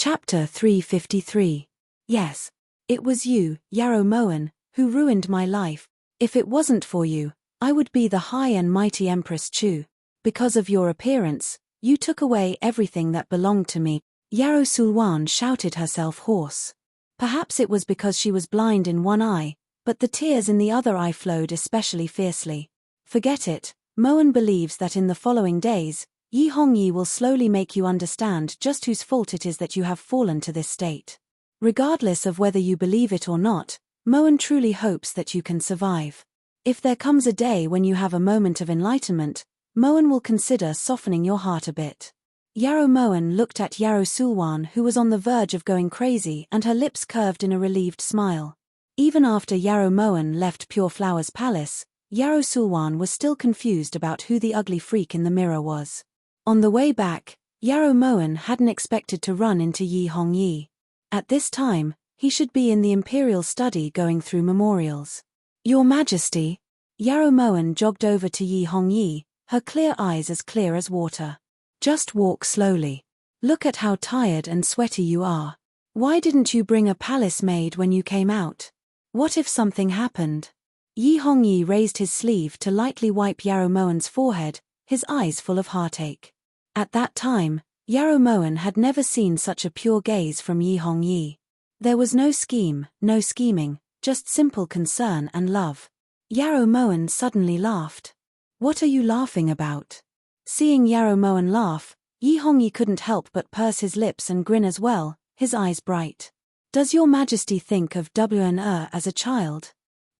Chapter 353. Yes. It was you, Yarrow Mowen, who ruined my life. If it wasn't for you, I would be the high and mighty Empress Chu. Because of your appearance, you took away everything that belonged to me. Yarrow Sulwan shouted herself hoarse. Perhaps it was because she was blind in one eye, but the tears in the other eye flowed especially fiercely. Forget it, Mowen believes that in the following days, Yi Hongyi will slowly make you understand just whose fault it is that you have fallen to this state. Regardless of whether you believe it or not, Mowen truly hopes that you can survive. If there comes a day when you have a moment of enlightenment, Mowen will consider softening your heart a bit. Yarrow Mowen looked at Yarrow Sulwan, who was on the verge of going crazy, and her lips curved in a relieved smile. Even after Yarrow Mowen left Pure Flower's palace, Yarrow Sulwan was still confused about who the ugly freak in the mirror was. On the way back, Yarrow Moen hadn't expected to run into Yi Hongyi. At this time, he should be in the imperial study going through memorials. Your Majesty. Yarrow Moen jogged over to Yi Hongyi, her clear eyes as clear as water. Just walk slowly. Look at how tired and sweaty you are. Why didn't you bring a palace maid when you came out? What if something happened? Yi Hongyi raised his sleeve to lightly wipe Yarrow Moen's forehead, his eyes full of heartache. At that time, Yarrow Moen had never seen such a pure gaze from Yi Hongyi. There was no scheme, no scheming, just simple concern and love. Yarrow Moen suddenly laughed. What are you laughing about? Seeing Yarrow Moen laugh, Yi Hongyi couldn't help but purse his lips and grin as well, his eyes bright. Does your Majesty think of Wan as a child?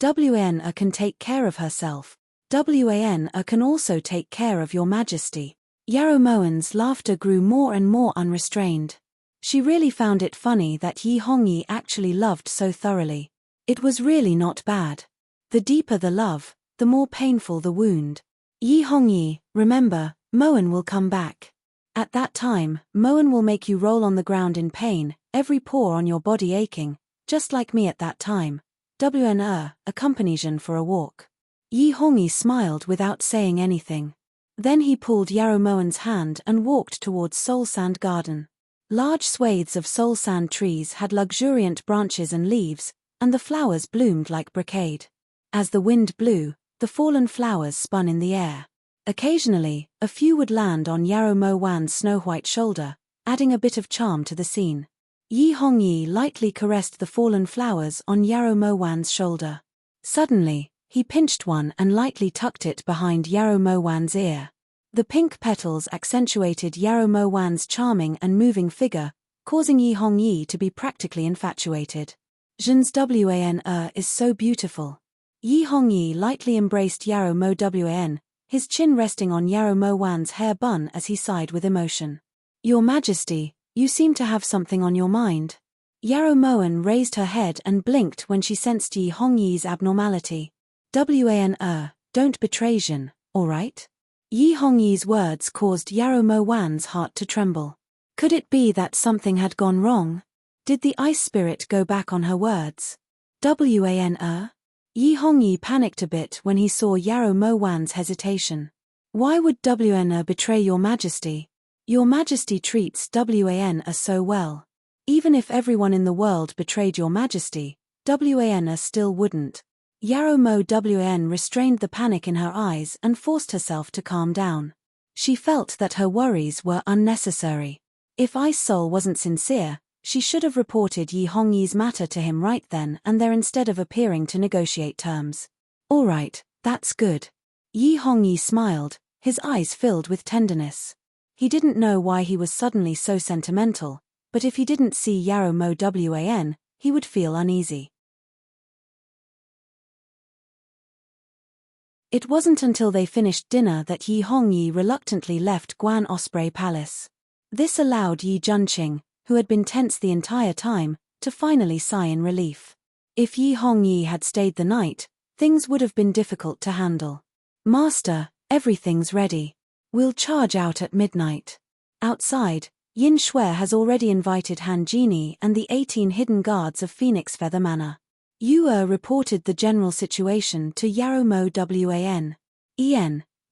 Wan can take care of herself. Wan can also take care of your Majesty. Yarrow Moen's laughter grew more and more unrestrained. She really found it funny that Yi Hongyi actually loved so thoroughly. It was really not bad. The deeper the love, the more painful the wound. Yi Hongyi, remember, Moen will come back. At that time, Moen will make you roll on the ground in pain, every pore on your body aching, just like me at that time. Wan accompanies Jean for a walk. Yi Hongyi smiled without saying anything. Then he pulled Yarrow Moen's hand and walked towards Soul Sand Garden. Large swathes of soul sand trees had luxuriant branches and leaves, and the flowers bloomed like brocade. As the wind blew, the fallen flowers spun in the air. Occasionally, a few would land on Yarrow Moen's snow-white shoulder, adding a bit of charm to the scene. Yi Hongyi lightly caressed the fallen flowers on Yarrow Moen's shoulder. Suddenly, he pinched one and lightly tucked it behind Yarrow Moen's ear. The pink petals accentuated Yarrow Moen's charming and moving figure, causing Yi Hongyi to be practically infatuated. Jean's Wan is so beautiful. Yi Hongyi lightly embraced Yarrow Wan, his chin resting on Yarrow Moen's hair bun as he sighed with emotion. Your Majesty, you seem to have something on your mind. Yarrow Moen raised her head and blinked when she sensed Yi Hongyi's abnormality. Wan, don't betray Jean, all right? Yi Hongyi's words caused Yarrow Moen's heart to tremble. Could it be that something had gone wrong? Did the ice spirit go back on her words? Wan? Yi Hongyi panicked a bit when he saw Yarrow Moen's hesitation. Why would Wan betray your Majesty? Your Majesty treats Wan so well. Even if everyone in the world betrayed your Majesty, Wan still wouldn't. Yarrow Wan restrained the panic in her eyes and forced herself to calm down. She felt that her worries were unnecessary. If Ice Soul wasn't sincere, she should have reported Yi Hongyi's matter to him right then and there instead of appearing to negotiate terms. All right, that's good. Yi Hongyi smiled, his eyes filled with tenderness. He didn't know why he was suddenly so sentimental, but if he didn't see Yarrow Wan, he would feel uneasy. It wasn't until they finished dinner that Yi Hongyi reluctantly left Guan Osprey Palace. This allowed Yi Junqing, who had been tense the entire time, to finally sigh in relief. If Yi Hongyi had stayed the night, things would have been difficult to handle. Master, everything's ready. We'll charge out at midnight. Outside, Yin Shui has already invited Han Jini and the 18 hidden guards of Phoenix Feather Manor. Yu reported the general situation to Yarrow Wan.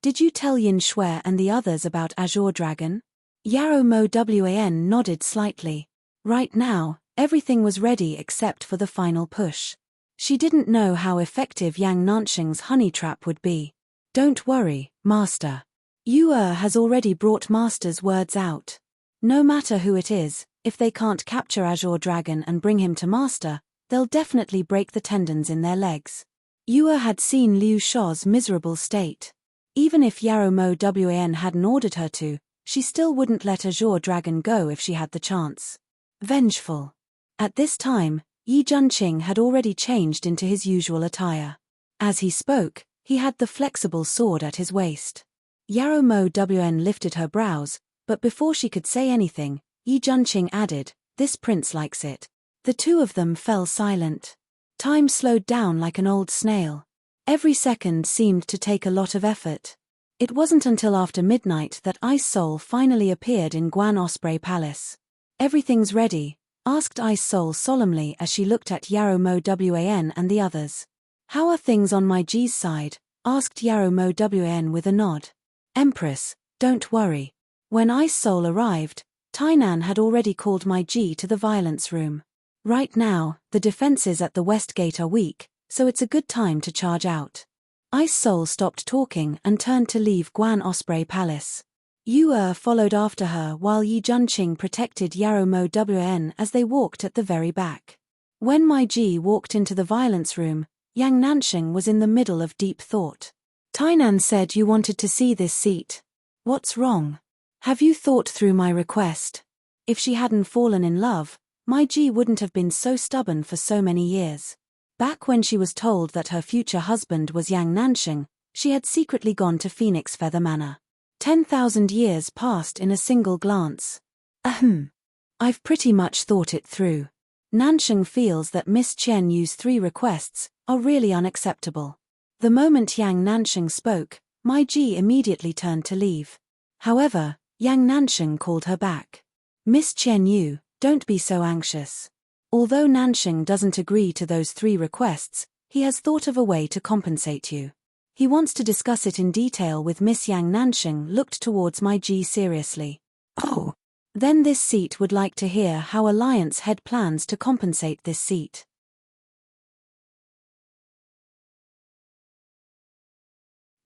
Did you tell Yin Shui and the others about Azure Dragon? Yarrow Wan nodded slightly. Right now, everything was ready except for the final push. She didn't know how effective Yang Nanxing's honey trap would be. Don't worry, Master. Yu has already brought Master's words out. No matter who it is, if they can't capture Azure Dragon and bring him to Master, they'll definitely break the tendons in their legs. Yu had seen Liu Shao's miserable state. Even if Yarrow Wan hadn't ordered her to, she still wouldn't let Azure Dragon go if she had the chance. Vengeful. At this time, Yi Junqing had already changed into his usual attire. As he spoke, he had the flexible sword at his waist. Yarrow Wan lifted her brows, but before she could say anything, Yi Junqing added, "This prince likes it." The two of them fell silent. Time slowed down like an old snail. Every second seemed to take a lot of effort. It wasn't until after midnight that Ice Soul finally appeared in Guan Osprey Palace. "Everything's ready?" asked Ice Soul solemnly as she looked at Yarrow Mo Wan and the others. "How are things on my G's side?" asked Yarrow Mo Wan with a nod. "Empress, don't worry." When Ice Soul arrived, Tainan had already called my G to the violence room. "Right now, the defenses at the West Gate are weak, so it's a good time to charge out." Ice Soul stopped talking and turned to leave Guan Osprey Palace. Yu followed after her while Yi Junqing protected Yarrow Mo Wan as they walked at the very back. When my G walked into the violence room, Yang Nanxing was in the middle of deep thought. "Tainan said you wanted to see this seat. What's wrong? Have you thought through my request?" If she hadn't fallen in love, my G wouldn't have been so stubborn for so many years. Back when she was told that her future husband was Yang Nanxing, she had secretly gone to Phoenix Feather Manor. 10,000 years passed in a single glance. I've pretty much thought it through. Nanxing feels that Miss Chen Yu's 3 requests are really unacceptable. The moment Yang Nanxing spoke, my G immediately turned to leave. However, Yang Nanxing called her back. "Miss Chen Yu, don't be so anxious." Although Nanxing doesn't agree to those 3 requests, he has thought of a way to compensate you. He wants to discuss it in detail with Miss Yang. Nanxing looked towards my G seriously. "Oh. Then this seat would like to hear how Alliance Head plans to compensate this seat."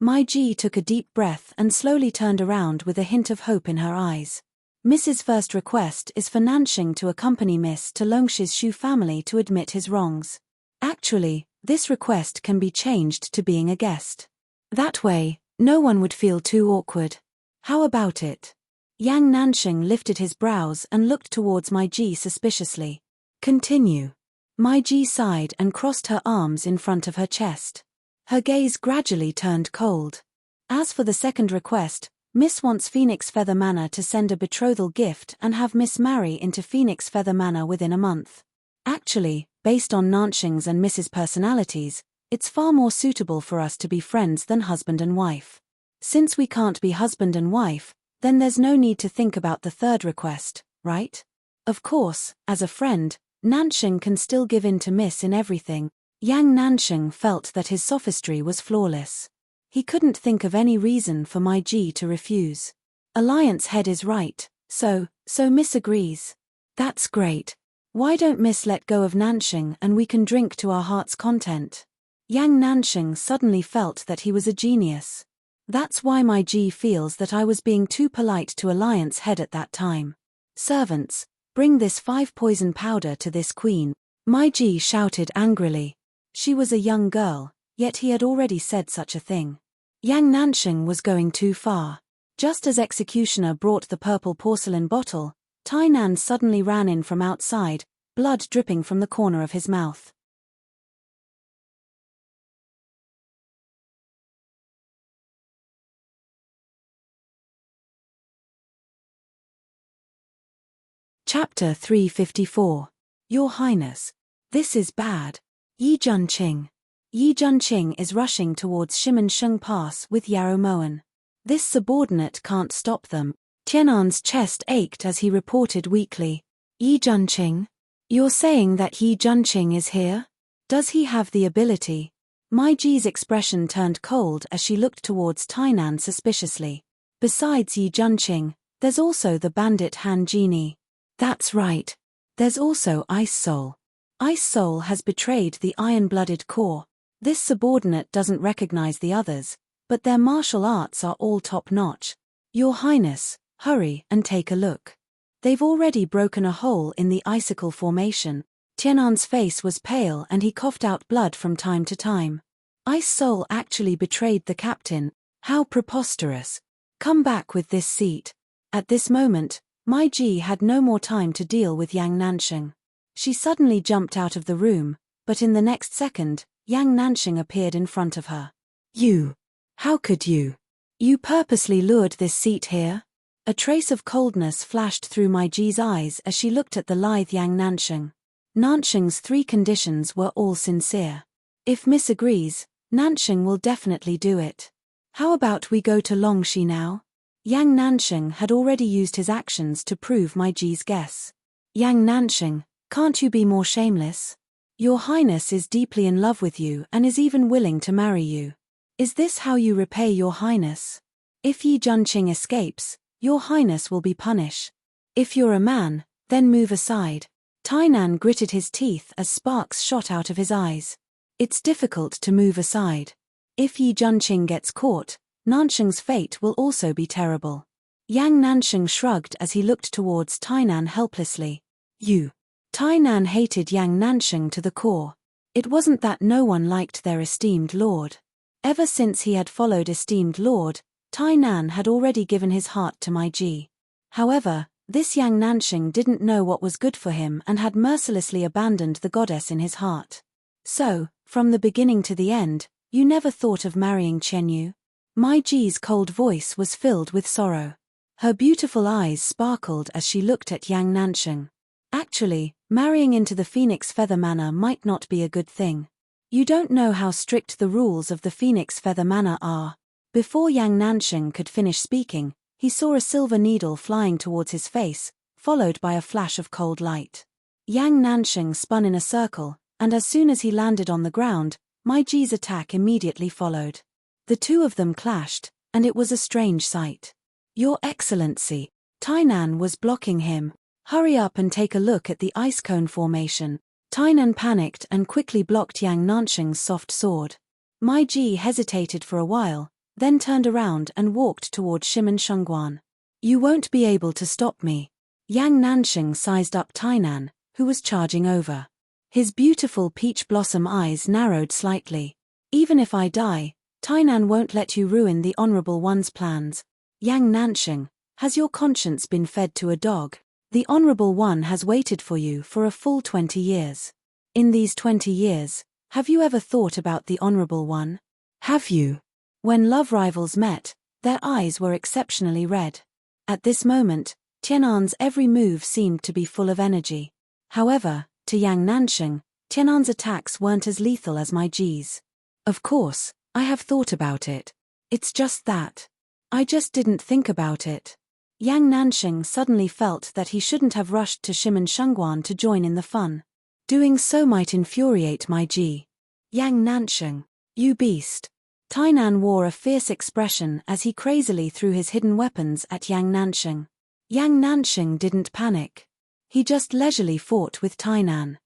My G took a deep breath and slowly turned around with a hint of hope in her eyes. Miss's first request is for Nanxing to accompany Miss to Longshi's Shu family to admit his wrongs. Actually, this request can be changed to being a guest. That way, no one would feel too awkward. How about it? Yang Nanxing lifted his brows and looked towards my G suspiciously. "Continue." My G sighed and crossed her arms in front of her chest. Her gaze gradually turned cold. As for the second request, Miss wants Phoenix Feather Manor to send a betrothal gift and have Miss marry into Phoenix Feather Manor within a month. Actually, based on Nanxing's and Miss's personalities, it's far more suitable for us to be friends than husband and wife. Since we can't be husband and wife, then there's no need to think about the third request, right? Of course, as a friend, Nanxing can still give in to Miss in everything. Yang Nanxing felt that his sophistry was flawless. He couldn't think of any reason for my G to refuse. Alliance Head is right, so Miss agrees. That's great. Why don't Miss let go of Nanxing and we can drink to our heart's content? Yang Nanxing suddenly felt that he was a genius. That's why my G feels that I was being too polite to Alliance Head at that time. "Servants, bring this 5 poison powder to this queen," my G shouted angrily. She was a young girl, yet he had already said such a thing. Yang Nanxing was going too far. Just as Executioner brought the purple porcelain bottle, Tainan suddenly ran in from outside, blood dripping from the corner of his mouth. Chapter 354. Your Highness. This is bad. Yi Junqing. Yi Junqing is rushing towards Shimensheng Pass with Yarrow Moan. This subordinate can't stop them. Tianan's chest ached as he reported weakly. "Yi Junqing? You're saying that Yi Junqing is here? Does he have the ability?" My G's expression turned cold as she looked towards Tainan suspiciously. "Besides Yi Junqing, there's also the bandit Han Genie." "That's right. There's also Ice Soul. Ice Soul has betrayed the iron-blooded corps. This subordinate doesn't recognize the others, but their martial arts are all top-notch. Your Highness, hurry and take a look. They've already broken a hole in the icicle formation." Tianan's face was pale and he coughed out blood from time to time. Ice Soul actually betrayed the captain. How preposterous. Come back with this seat. At this moment, my G had no more time to deal with Yang Nanxing. She suddenly jumped out of the room, but in the next second, Yang Nanxing appeared in front of her. "You. How could you? You purposely lured this seat here?" A trace of coldness flashed through my G's eyes as she looked at the lithe Yang Nanxing. Nanxing's 3 conditions were all sincere. If Miss agrees, Nansheng will definitely do it. How about we go to Longxi now? Yang Nansheng had already used his actions to prove my Ji's guess. Yang Nansheng, can't you be more shameless? Your Highness is deeply in love with you and is even willing to marry you. Is this how you repay your Highness? If Yi Junqing escapes, your Highness will be punished. If you're a man, then move aside. Tainan gritted his teeth as sparks shot out of his eyes. It's difficult to move aside. If Yi Junqing gets caught, Nansheng's fate will also be terrible. Yang Nansheng shrugged as he looked towards Tainan helplessly. You. Tainan hated Yang Nansheng to the core. It wasn't that no one liked their esteemed lord. Ever since he had followed esteemed lord, Tainan had already given his heart to my Ji. However, this Yang Nansheng didn't know what was good for him and had mercilessly abandoned the goddess in his heart. So, from the beginning to the end, you never thought of marrying Qianyu? My Ji's cold voice was filled with sorrow. Her beautiful eyes sparkled as she looked at Yang Nansheng. Actually, marrying into the Phoenix Feather Manor might not be a good thing. You don't know how strict the rules of the Phoenix Feather Manor are. Before Yang Nansheng could finish speaking, he saw a silver needle flying towards his face, followed by a flash of cold light. Yang Nansheng spun in a circle, and as soon as he landed on the ground, my Ji's attack immediately followed. The two of them clashed, and it was a strange sight. Your Excellency, Tainan was blocking him. Hurry up and take a look at the ice cone formation. Tainan panicked and quickly blocked Yang Nansheng's soft sword. My Ji hesitated for a while, then turned around and walked toward Shimen Shengguan. You won't be able to stop me. Yang Nansheng sized up Tainan, who was charging over. His beautiful peach blossom eyes narrowed slightly. Even if I die, Tainan won't let you ruin the Honorable One's plans. Yang Nansheng, has your conscience been fed to a dog? The Honorable One has waited for you for a full 20 years. In these 20 years, have you ever thought about the Honorable One? Have you? When love rivals met, their eyes were exceptionally red. At this moment, Tianan's every move seemed to be full of energy. However, to Yang Nansheng, Tianan's attacks weren't as lethal as my Ji's. Of course, I have thought about it. It's just that. I just didn't think about it. Yang Nansheng suddenly felt that he shouldn't have rushed to Shimen Shengguan to join in the fun. Doing so might infuriate my Ji. Yang Nansheng, you beast. Tainan wore a fierce expression as he crazily threw his hidden weapons at Yang Nansheng. Yang Nansheng didn't panic. He just leisurely fought with Tainan.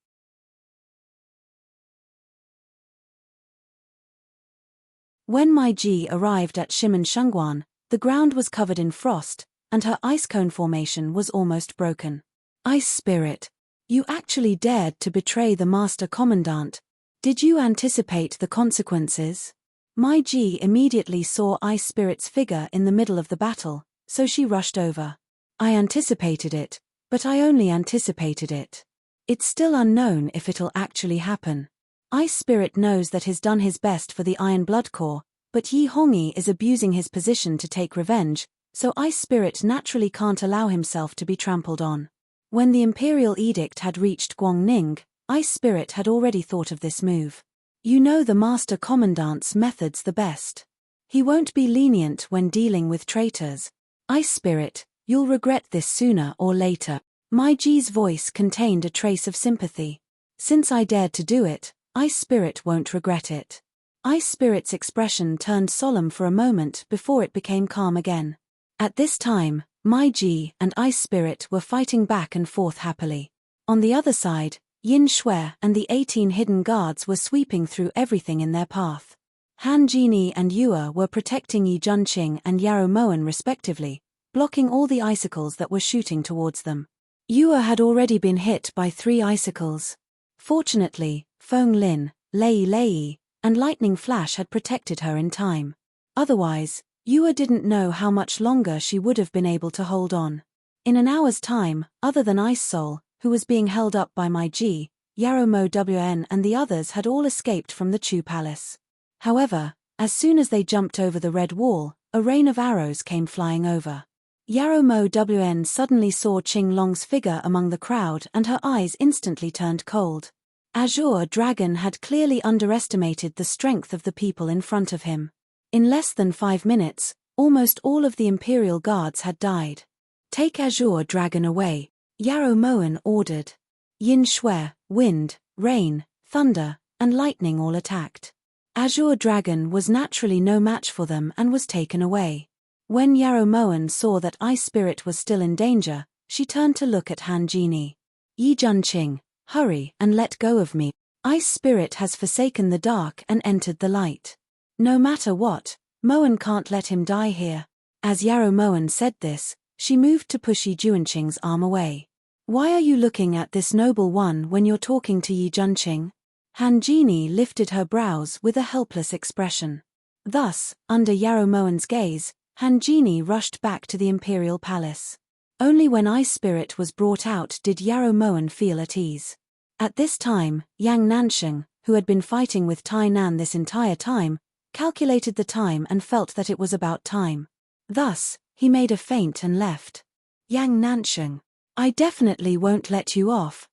When my Ji arrived at Shimen Shengguan, the ground was covered in frost, and her ice cone formation was almost broken. Ice Spirit, you actually dared to betray the Master Commandant. Did you anticipate the consequences? My Ji immediately saw Ice Spirit's figure in the middle of the battle, so she rushed over. I anticipated it, but I only anticipated it. It's still unknown if it'll actually happen. Ice Spirit knows that he's done his best for the Iron Blood Corps, but Yi Hongyi is abusing his position to take revenge, so Ice Spirit naturally can't allow himself to be trampled on. When the Imperial Edict had reached Guangning, Ice Spirit had already thought of this move. You know the Master Commandant's methods the best. He won't be lenient when dealing with traitors. Ice Spirit, you'll regret this sooner or later. My Ji's voice contained a trace of sympathy. Since I dared to do it, Ice Spirit won't regret it. Ice Spirit's expression turned solemn for a moment before it became calm again. At this time, my Ji and Ice Spirit were fighting back and forth happily. On the other side, Yin Shui and the 18 hidden guards were sweeping through everything in their path. Han Jini and Yue were protecting Yi Junqing and Yarrow Moen respectively, blocking all the icicles that were shooting towards them. Yue had already been hit by 3 icicles. Fortunately, Feng Lin, Lei Lei, and Lightning Flash had protected her in time. Otherwise, Yue didn't know how much longer she would have been able to hold on. In an hour's time, other than Ice Soul, who was being held up by my Ji, Yarrow Mo Wn and the others had all escaped from the Chu Palace. However, as soon as they jumped over the red wall, a rain of arrows came flying over. Yarrow Mo Wn suddenly saw Qing Long's figure among the crowd and her eyes instantly turned cold. Azure Dragon had clearly underestimated the strength of the people in front of him. In less than 5 minutes, almost all of the Imperial Guards had died. Take Azure Dragon away, Yarrow Moen ordered. Yin Shui, wind, rain, thunder, and lightning all attacked. Azure Dragon was naturally no match for them and was taken away. When Yarrow Moen saw that Ice Spirit was still in danger, she turned to look at Han Genie. Yi Junqing, hurry and let go of me. Ice Spirit has forsaken the dark and entered the light. No matter what, Moen can't let him die here. As Yarrow Moen said this, she moved to push Yi Junqing's arm away. Why are you looking at this noble one when you're talking to Yi Junqing? Han Genie lifted her brows with a helpless expression. Thus, under Yarrow Moen's gaze, Han Genie rushed back to the Imperial Palace. Only when Ice Spirit was brought out did Yarrow Moen feel at ease. At this time, Yang Nansheng, who had been fighting with Tai Nan this entire time, calculated the time and felt that it was about time. Thus, he made a feint and left. Yang Nansheng, I definitely won't let you off.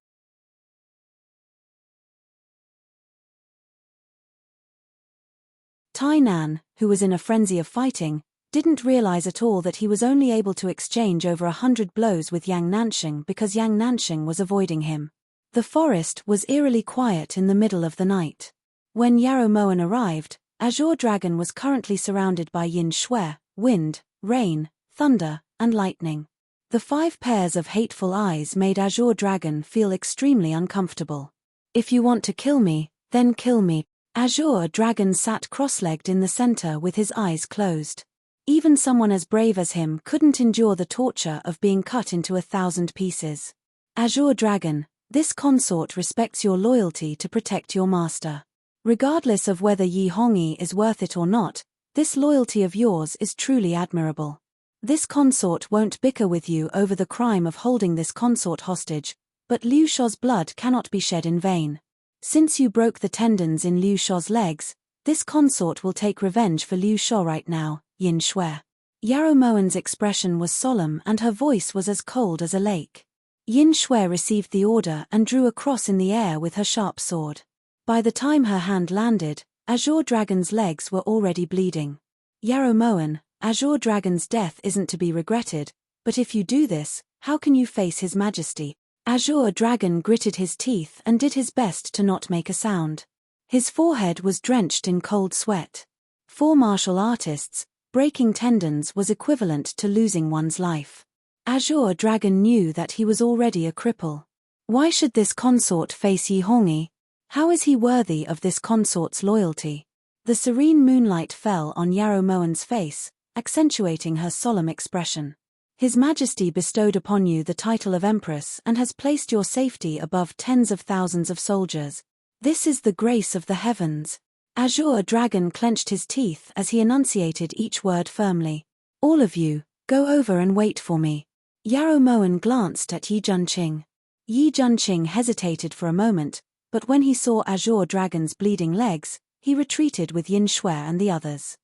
Tai Nan, who was in a frenzy of fighting, didn't realize at all that he was only able to exchange over 100 blows with Yang Nansheng because Yang Nansheng was avoiding him. The forest was eerily quiet in the middle of the night. When Yarrow Moen arrived, Azure Dragon was currently surrounded by Yin Shui, wind, rain, thunder, and lightning. The 5 pairs of hateful eyes made Azure Dragon feel extremely uncomfortable. If you want to kill me, then kill me. Azure Dragon sat cross-legged in the center with his eyes closed. Even someone as brave as him couldn't endure the torture of being cut into 1,000 pieces. Azure Dragon, this consort respects your loyalty to protect your master. Regardless of whether Yi Hongyi is worth it or not, this loyalty of yours is truly admirable. This consort won't bicker with you over the crime of holding this consort hostage, but Liu Shou's blood cannot be shed in vain. Since you broke the tendons in Liu Shou's legs, this consort will take revenge for Liu Shou right now, Yin Shui. Yarrow Moen's expression was solemn and her voice was as cold as a lake. Yin Shui received the order and drew a cross in the air with her sharp sword. By the time her hand landed, Azure Dragon's legs were already bleeding. Yarrow Moen, Azure Dragon's death isn't to be regretted, but if you do this, how can you face His Majesty? Azure Dragon gritted his teeth and did his best to not make a sound. His forehead was drenched in cold sweat. For martial artists, breaking tendons was equivalent to losing one's life. Azure Dragon knew that he was already a cripple. Why should this consort face Yi Hongyi? How is he worthy of this consort's loyalty? The serene moonlight fell on Yarrow Moen's face, accentuating her solemn expression. His Majesty bestowed upon you the title of Empress and has placed your safety above tens of thousands of soldiers. This is the grace of the heavens. Azure Dragon clenched his teeth as he enunciated each word firmly. All of you, go over and wait for me. Yarrow Moen glanced at Yi Junqing. Yi Junqing hesitated for a moment, but when he saw Azure Dragon's bleeding legs, he retreated with Yin Shui and the others.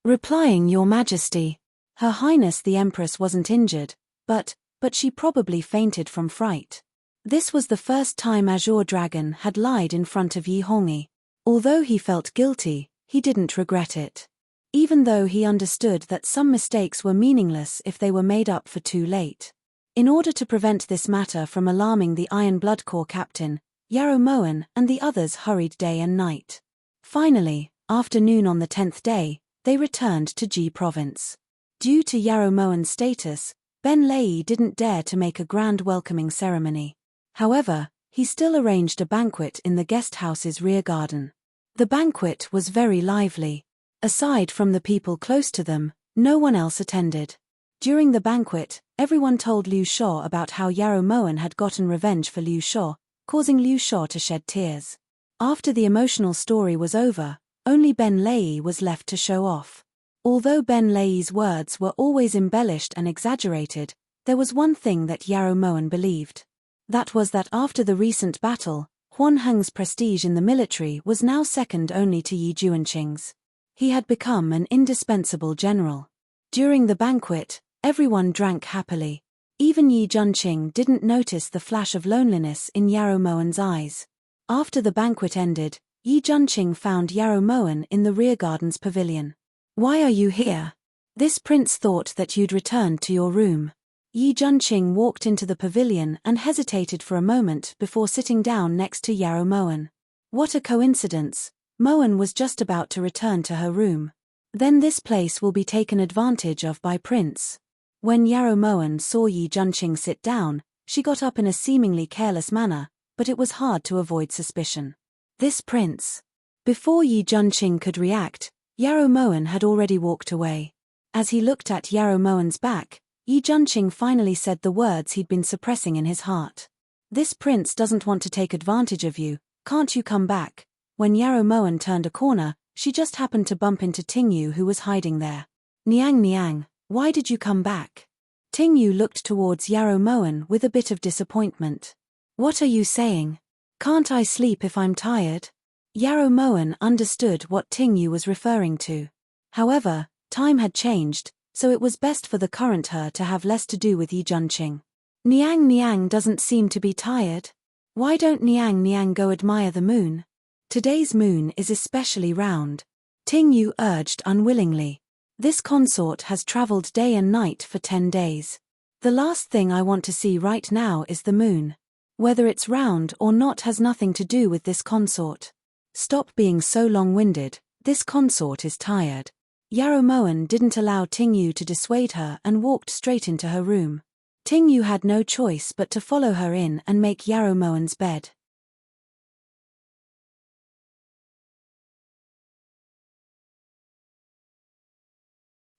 Replying, Your Majesty. Her Highness the Empress wasn't injured, but she probably fainted from fright. This was the first time Azure Dragon had lied in front of Yi Hongyi. Although he felt guilty, he didn't regret it. Even though he understood that some mistakes were meaningless if they were made up for too late. In order to prevent this matter from alarming the Iron Blood Corps captain, Yarrow Moen and the others hurried day and night. Finally, after noon on the 10th day, they returned to Ji Province. Due to Yarrow Moen's status, Ben Lei didn't dare to make a grand welcoming ceremony. However, he still arranged a banquet in the guest house's rear garden. The banquet was very lively. Aside from the people close to them, no one else attended. During the banquet, everyone told Liu Shou about how Yarrow Moen had gotten revenge for Liu Shou, causing Liu Shou to shed tears. After the emotional story was over, only Ben Lei was left to show off. Although Ben Lei's words were always embellished and exaggerated, there was one thing that Yarrow Moen believed. That was that after the recent battle, Huan Heng's prestige in the military was now second only to Yi Juanqing's. He had become an indispensable general. During the banquet, everyone drank happily. Even Yi Juanqing didn't notice the flash of loneliness in Yarrow Moen's eyes. After the banquet ended, Yi Juanqing found Yarrow Moen in the rear garden's pavilion. "Why are you here? This prince thought that you'd returned to your room." Yi Juanqing walked into the pavilion and hesitated for a moment before sitting down next to Yarrow Moen. What a coincidence, Moen was just about to return to her room. Then this place will be taken advantage of by Prince. When Yarrow Moen saw Yi Juanqing sit down, she got up in a seemingly careless manner, but it was hard to avoid suspicion. This prince. Before Yi Juanqing could react, Yarrow Moen had already walked away. As he looked at Yarrow Moen's back, Yi Juanqing finally said the words he'd been suppressing in his heart. "This prince doesn't want to take advantage of you, can't you come back?" When Yarrow Moen turned a corner, she just happened to bump into Tingyu, who was hiding there. "Niang Niang, why did you come back?" Tingyu looked towards Yarrow Moen with a bit of disappointment. "What are you saying? Can't I sleep if I'm tired?" Yarrow Moen understood what Tingyu was referring to. However, time had changed, so it was best for the current her to have less to do with Yi Juanqing. "Niang Niang doesn't seem to be tired. Why don't Niang Niang go admire the moon? Today's moon is especially round," Tingyu urged unwillingly. "This consort has traveled day and night for 10 days. The last thing I want to see right now is the moon. Whether it's round or not has nothing to do with this consort. Stop being so long-winded, this consort is tired." Yarrow Moen didn't allow Tingyu to dissuade her and walked straight into her room. Tingyu had no choice but to follow her in and make Yarrow Moen's bed.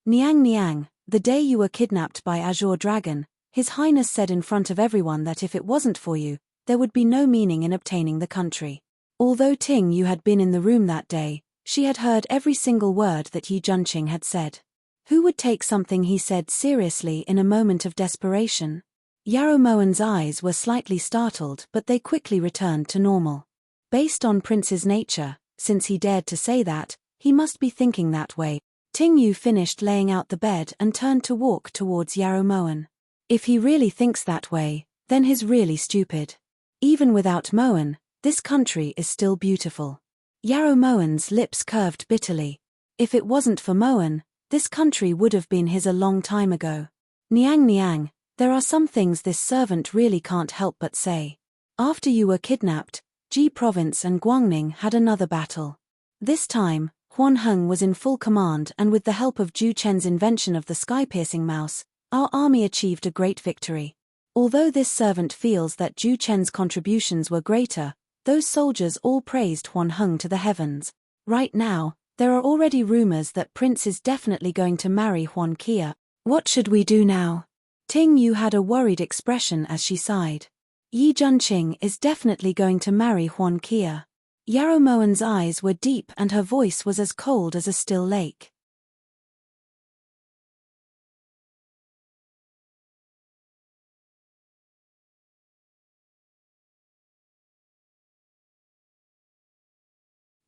"Niang Niang, the day you were kidnapped by Azure Dragon, His Highness said in front of everyone that if it wasn't for you, there would be no meaning in obtaining the country." Although Tingyu had been in the room that day, she had heard every single word that Yi Juanqing had said. Who would take something he said seriously in a moment of desperation? Yarrow Moen's eyes were slightly startled, but they quickly returned to normal. Based on Prince's nature, since he dared to say that, he must be thinking that way. Tingyu finished laying out the bed and turned to walk towards Yarrow Moen. If he really thinks that way, then he's really stupid. Even without Moen, this country is still beautiful. Yarrow Moen's lips curved bitterly. If it wasn't for Moen, this country would have been his a long time ago. "Niang Niang, there are some things this servant really can't help but say. After you were kidnapped, Ji Province and Guangning had another battle. This time, Huan Heng was in full command, and with the help of Zhu Chen's invention of the sky-piercing mouse, our army achieved a great victory. Although this servant feels that Zhu Chen's contributions were greater, those soldiers all praised Huan Heng to the heavens. Right now, there are already rumors that Prince is definitely going to marry Huan Kia. What should we do now?" Tingyu had a worried expression as she sighed. "Yi Juanqing is definitely going to marry Huan Kia." Yarrow Moen's eyes were deep and her voice was as cold as a still lake.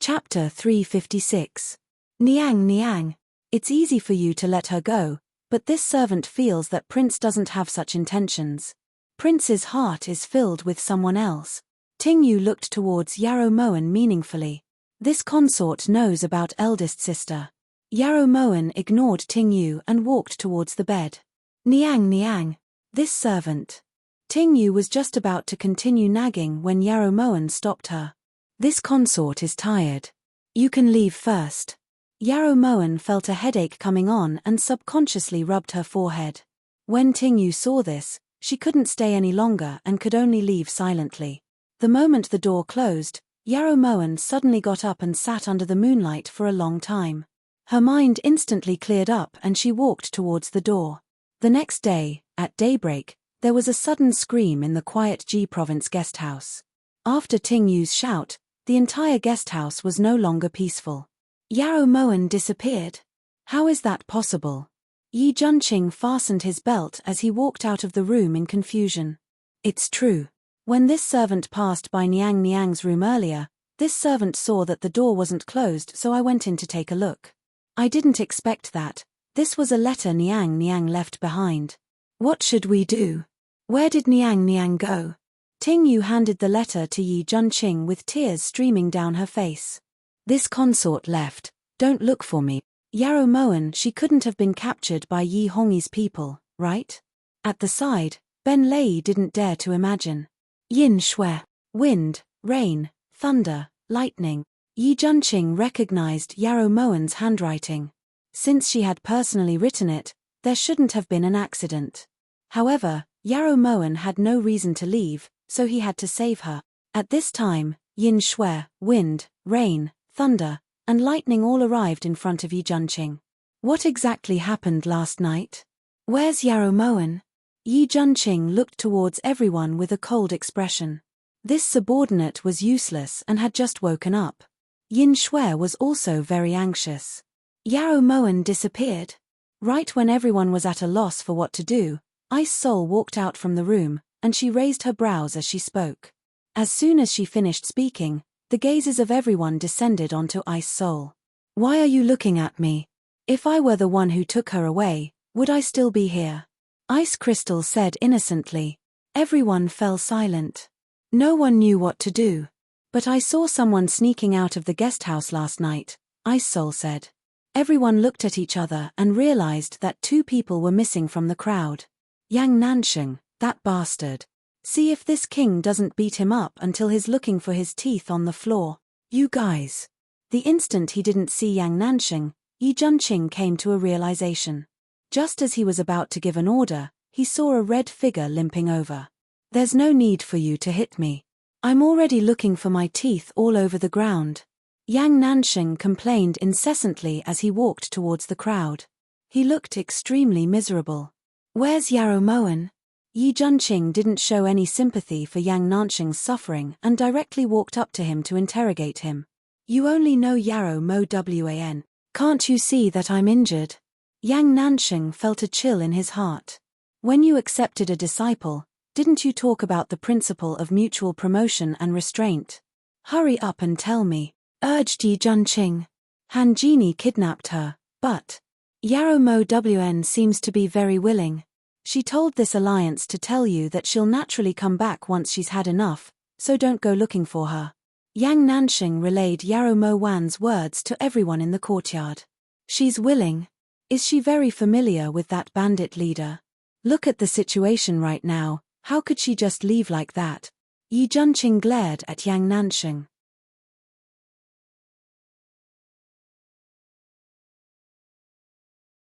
Chapter 356. Niang Niang. It's easy for you to let her go, but this servant feels that Prince doesn't have such intentions. Prince's heart is filled with someone else. Tingyu looked towards Yarrow Moen meaningfully. This consort knows about eldest sister. Yarrow Moen ignored Tingyu and walked towards the bed. "Niang Niang. This servant." Tingyu was just about to continue nagging when Yarrow Moen stopped her. "This consort is tired. You can leave first." Yarrow Moen felt a headache coming on and subconsciously rubbed her forehead. When Tingyu saw this, she couldn't stay any longer and could only leave silently. The moment the door closed, Yarrow Moen suddenly got up and sat under the moonlight for a long time. Her mind instantly cleared up and she walked towards the door. The next day, at daybreak, there was a sudden scream in the quiet Ji Province guest house. After Tingyu's shout, the entire guest house was no longer peaceful. Yarrow Moen disappeared. How is that possible? Yi Juanqing fastened his belt as he walked out of the room in confusion. It's true. When this servant passed by Niang Niang's room earlier, this servant saw that the door wasn't closed, so I went in to take a look. I didn't expect that. This was a letter Niang Niang left behind. What should we do? Where did Niang Niang go? Ting Yu handed the letter to Yi Junqing with tears streaming down her face. This consort left. Don't look for me. Yarrow Moen, she couldn't have been captured by Yi Hongyi's people, right? At the side, Ben Lei didn't dare to imagine. Yin Shui. Wind, rain, thunder, lightning. Yi Junqing recognized Yarrow Moen's handwriting. Since she had personally written it, there shouldn't have been an accident. However, Yarrow Moen had no reason to leave, so he had to save her. At this time, yin shui, wind, rain, thunder, and lightning all arrived in front of Yi Junqing. What exactly happened last night? Where's Yarrow Moen? Yi Junqing looked towards everyone with a cold expression. This subordinate was useless and had just woken up. Yin Shui was also very anxious. Yarrow Moen disappeared. Right when everyone was at a loss for what to do, Ice Soul walked out from the room, and she raised her brows as she spoke. As soon as she finished speaking, the gazes of everyone descended onto Ice Soul. Why are you looking at me? If I were the one who took her away, would I still be here? Ice Crystal said innocently. Everyone fell silent. No one knew what to do. But I saw someone sneaking out of the guest house last night, Ice Soul said. Everyone looked at each other and realized that 2 people were missing from the crowd. Yang Nansheng, that bastard. See if this king doesn't beat him up until he's looking for his teeth on the floor. You guys. The instant he didn't see Yang Nansheng, Yi Junqing came to a realization. Just as he was about to give an order, he saw a red figure limping over. There's no need for you to hit me. I'm already looking for my teeth all over the ground. Yang Nansheng complained incessantly as he walked towards the crowd. He looked extremely miserable. Where's Yarrow Moen? Yi Junqing didn't show any sympathy for Yang Nansheng's suffering and directly walked up to him to interrogate him. You only know Yarrow Moen. Can't you see that I'm injured? Yang Nansheng felt a chill in his heart. When you accepted a disciple, didn't you talk about the principle of mutual promotion and restraint? Hurry up and tell me, urged Yi Junqing. Han Genie kidnapped her, but Yarrow Moen seems to be very willing. She told this alliance to tell you that she'll naturally come back once she's had enough, so don't go looking for her. Yang Nansheng relayed Yarrow Moen's words to everyone in the courtyard. She's willing. Is she very familiar with that bandit leader? Look at the situation right now, how could she just leave like that? Yi Junqing glared at Yang Nansheng.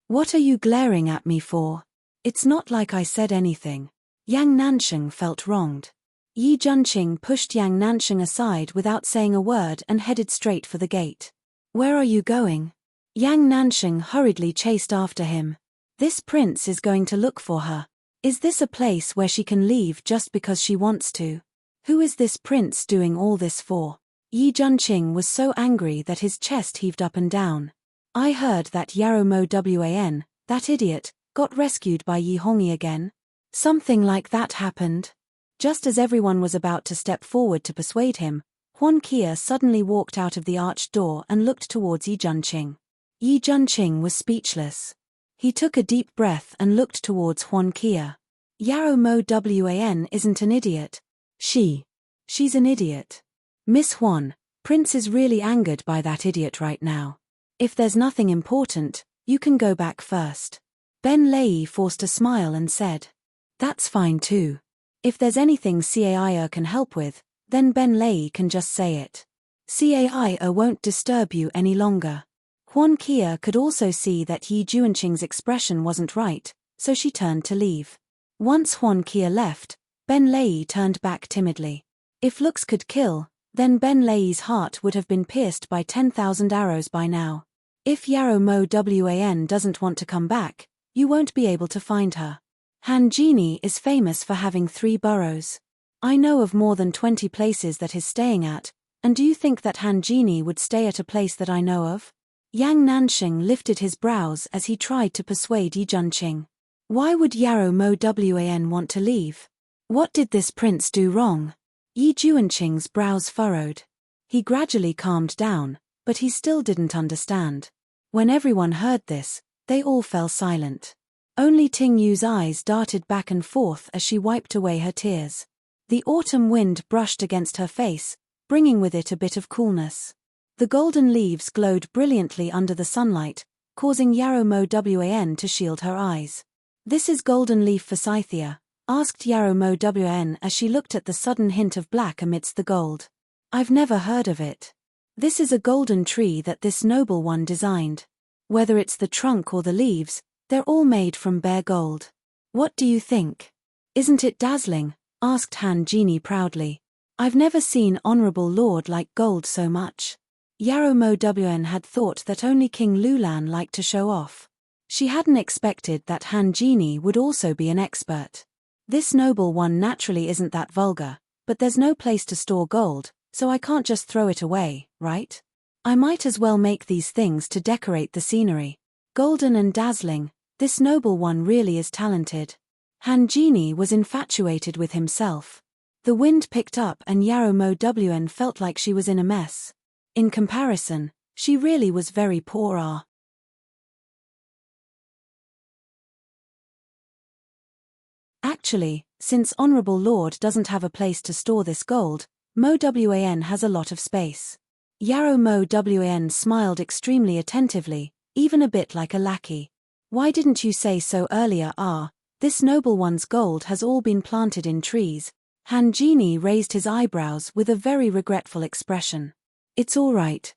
What are you glaring at me for? It's not like I said anything. Yang Nansheng felt wronged. Yi Junqing pushed Yang Nansheng aside without saying a word and headed straight for the gate. Where are you going? Yang Nansheng hurriedly chased after him. This prince is going to look for her. Is this a place where she can leave just because she wants to? Who is this prince doing all this for? Yi Junqing was so angry that his chest heaved up and down. I heard that Yarrow Moen, that idiot, got rescued by Yi Hongyi again. Something like that happened. Just as everyone was about to step forward to persuade him, Huan Kia suddenly walked out of the arched door and looked towards Yi Junqing. Yi Junqing was speechless. He took a deep breath and looked towards Huan Kia. Yarrow Moen isn't an idiot. She's an idiot. Miss Huan, Prince is really angered by that idiot right now. If there's nothing important, you can go back first. Ben Lei forced a smile and said. That's fine too. If there's anything Caia can help with, then Ben Lei can just say it. Caia won't disturb you any longer. Huan Kia could also see that Yi Junqing's expression wasn't right, so she turned to leave. Once Huan Kia left, Ben Lei turned back timidly. If looks could kill, then Ben Lei's heart would have been pierced by 10,000 arrows by now. If Yarrow Moen doesn't want to come back, you won't be able to find her. Han Genie is famous for having 3 burrows. I know of more than 20 places that he's staying at, and do you think that Han Genie would stay at a place that I know of? Yang Nansheng lifted his brows as he tried to persuade Yi Junqing. Why would Yarrow Moen want to leave? What did this prince do wrong? Yi Juanqing's brows furrowed. He gradually calmed down, but he still didn't understand. When everyone heard this, they all fell silent. Only Ting Yu's eyes darted back and forth as she wiped away her tears. The autumn wind brushed against her face, bringing with it a bit of coolness. The golden leaves glowed brilliantly under the sunlight, causing Yarrow Mo Wan to shield her eyes. "This is golden leaf forsythia?" asked Yarrow Mo Wan as she looked at the sudden hint of black amidst the gold. "I've never heard of it." "This is a golden tree that this noble one designed. Whether it's the trunk or the leaves, they're all made from bare gold. What do you think? Isn't it dazzling?" asked Han Genie proudly. "I've never seen Honorable Lord like gold so much." Yarrow Mo Wan had thought that only King Lulan liked to show off. She hadn't expected that Han Genie would also be an expert. "This noble one naturally isn't that vulgar, but there's no place to store gold, so I can't just throw it away, right? I might as well make these things to decorate the scenery. Golden and dazzling, this noble one really is talented." Han Genie was infatuated with himself. The wind picked up and Yarrow Mo Wan felt like she was in a mess. In comparison, she really was very poor. Actually, since Honorable Lord doesn't have a place to store this gold, Mo Wan has a lot of space. Yarrow Mo Wan smiled extremely attentively, even a bit like a lackey. "Why didn't you say so earlier? This noble one's gold has all been planted in trees." Han Genie raised his eyebrows with a very regretful expression. It's all right.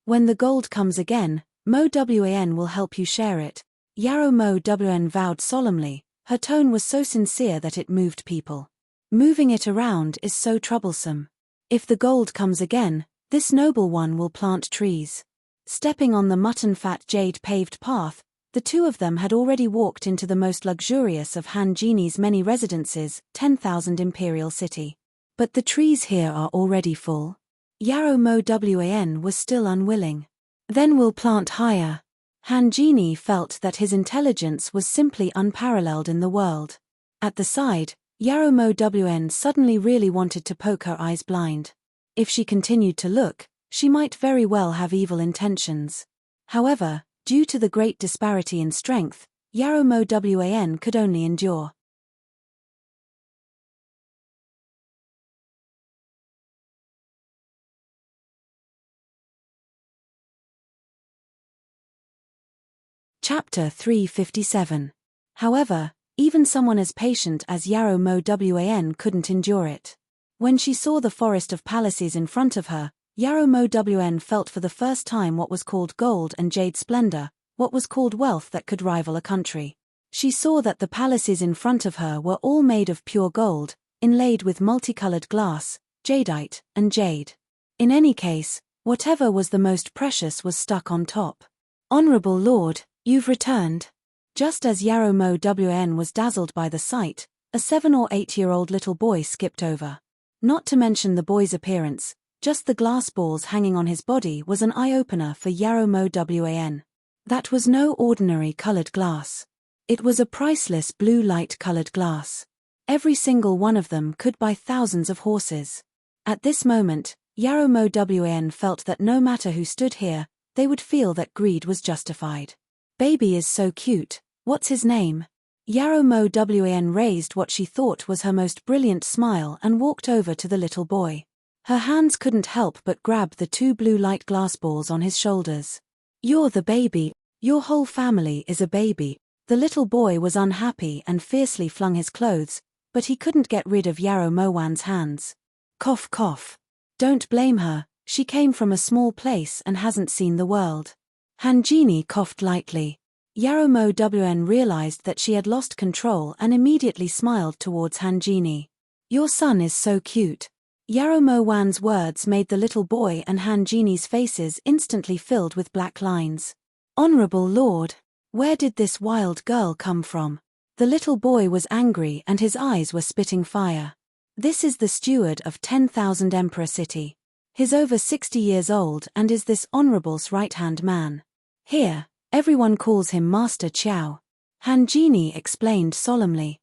When the gold comes again, Mo Wan will help you share it." Yarrow Mo Wan vowed solemnly. Her tone was so sincere that it moved people. "Moving it around is so troublesome. If the gold comes again, this noble one will plant trees." Stepping on the mutton-fat jade-paved path, the two of them had already walked into the most luxurious of Han Genie's many residences, 10,000 Imperial City. "But the trees here are already full." Yarrow Mo Wan was still unwilling. "Then we'll plant higher." Han Genie felt that his intelligence was simply unparalleled in the world. At the side, Yarrow Mo Wan suddenly really wanted to poke her eyes blind. If she continued to look, she might very well have evil intentions. However, due to the great disparity in strength, Yarrow Mo Wan could only endure. Chapter 357. However, even someone as patient as Yarrow Mo Wan couldn't endure it. When she saw the forest of palaces in front of her, Yarrow Mo Wan felt for the first time what was called gold and jade splendor, what was called wealth that could rival a country. She saw that the palaces in front of her were all made of pure gold, inlaid with multicolored glass, jadeite, and jade. In any case, whatever was the most precious was stuck on top. "Honorable Lord, you've returned." Just as Yarrow Mo Wan was dazzled by the sight, a 7 or 8-year-old little boy skipped over. Not to mention the boy's appearance, just the glass balls hanging on his body was an eye-opener for Yarrow Mo Wan. That was no ordinary colored glass. It was a priceless blue light-colored glass. Every single one of them could buy thousands of horses. At this moment, Yarrow Mo Wan felt that no matter who stood here, they would feel that greed was justified. "Baby is so cute, what's his name?" Yarrow Mo Wan raised what she thought was her most brilliant smile and walked over to the little boy. Her hands couldn't help but grab the 2 blue light glass balls on his shoulders. "You're the baby. Your whole family is a baby." The little boy was unhappy and fiercely flung his clothes, but he couldn't get rid of Yarrow Mo Wan's hands. Cough cough. "Don't blame her, she came from a small place and hasn't seen the world." Han Genie coughed lightly. Yarrow Mo Wan realized that she had lost control and immediately smiled towards Han Genie. "Your son is so cute." Yarrow Mo Wan's words made the little boy and Han Genie's faces instantly filled with black lines. "Honorable Lord, where did this wild girl come from?" The little boy was angry and his eyes were spitting fire. "This is the steward of 10,000 Emperor City. He's over 60 years old and is this honorable's right-hand man. Here, everyone calls him Master Chiao." Han Genie explained solemnly.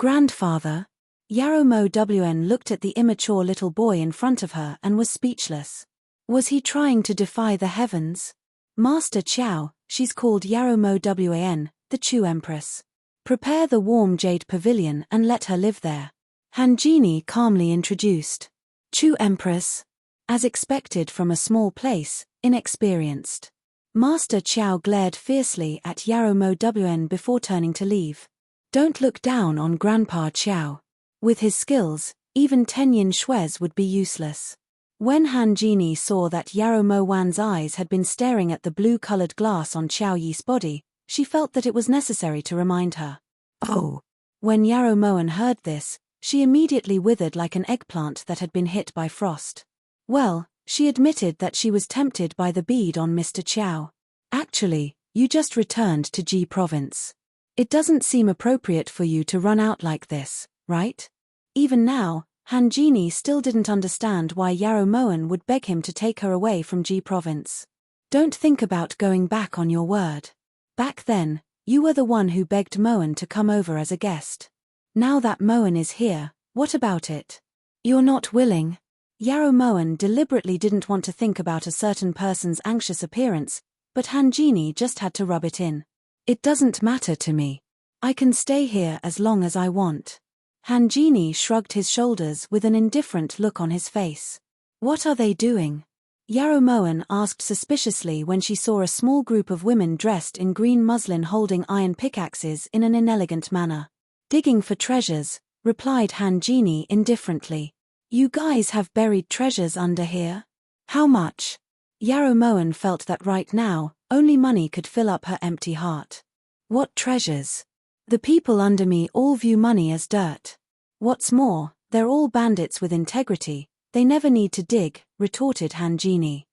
Grandfather? Yarrow Mo Wn looked at the immature little boy in front of her and was speechless. Was he trying to defy the heavens? Master Qiao, she's called Yarrow Mo Wan, the Chu Empress. Prepare the warm jade pavilion and let her live there. Han Genie calmly introduced. Chu Empress? As expected from a small place, inexperienced. Master Qiao glared fiercely at Yarrow Mo Wn before turning to leave. Don't look down on Grandpa Qiao. With his skills, even 10 yin shues would be useless. When Han Genie saw that Yarrow Mo Wan's eyes had been staring at the blue-colored glass on Qiao Yi's body, she felt that it was necessary to remind her. Oh! When Yarrow Moan heard this, she immediately withered like an eggplant that had been hit by frost. Well, she admitted that she was tempted by the bead on Mr. Qiao. Actually, you just returned to Ji Province. It doesn't seem appropriate for you to run out like this, right? Even now, Han Genie still didn't understand why Yarrow Moan would beg him to take her away from Ji Province. Don't think about going back on your word. Back then, you were the one who begged Moan to come over as a guest. Now that Moan is here, what about it? You're not willing? Yarrow Moan deliberately didn't want to think about a certain person's anxious appearance, but Han Genie just had to rub it in. It doesn't matter to me. I can stay here as long as I want. Han Genie shrugged his shoulders with an indifferent look on his face. What are they doing? Yarrow Moan asked suspiciously when she saw a small group of women dressed in green muslin holding iron pickaxes in an inelegant manner. Digging for treasures, replied Han Genie indifferently. You guys have buried treasures under here? How much? Yarrow Moan felt that right now, only money could fill up her empty heart. What treasures? The people under me all view money as dirt. What's more, they're all bandits with integrity, they never need to dig, retorted Han Genie.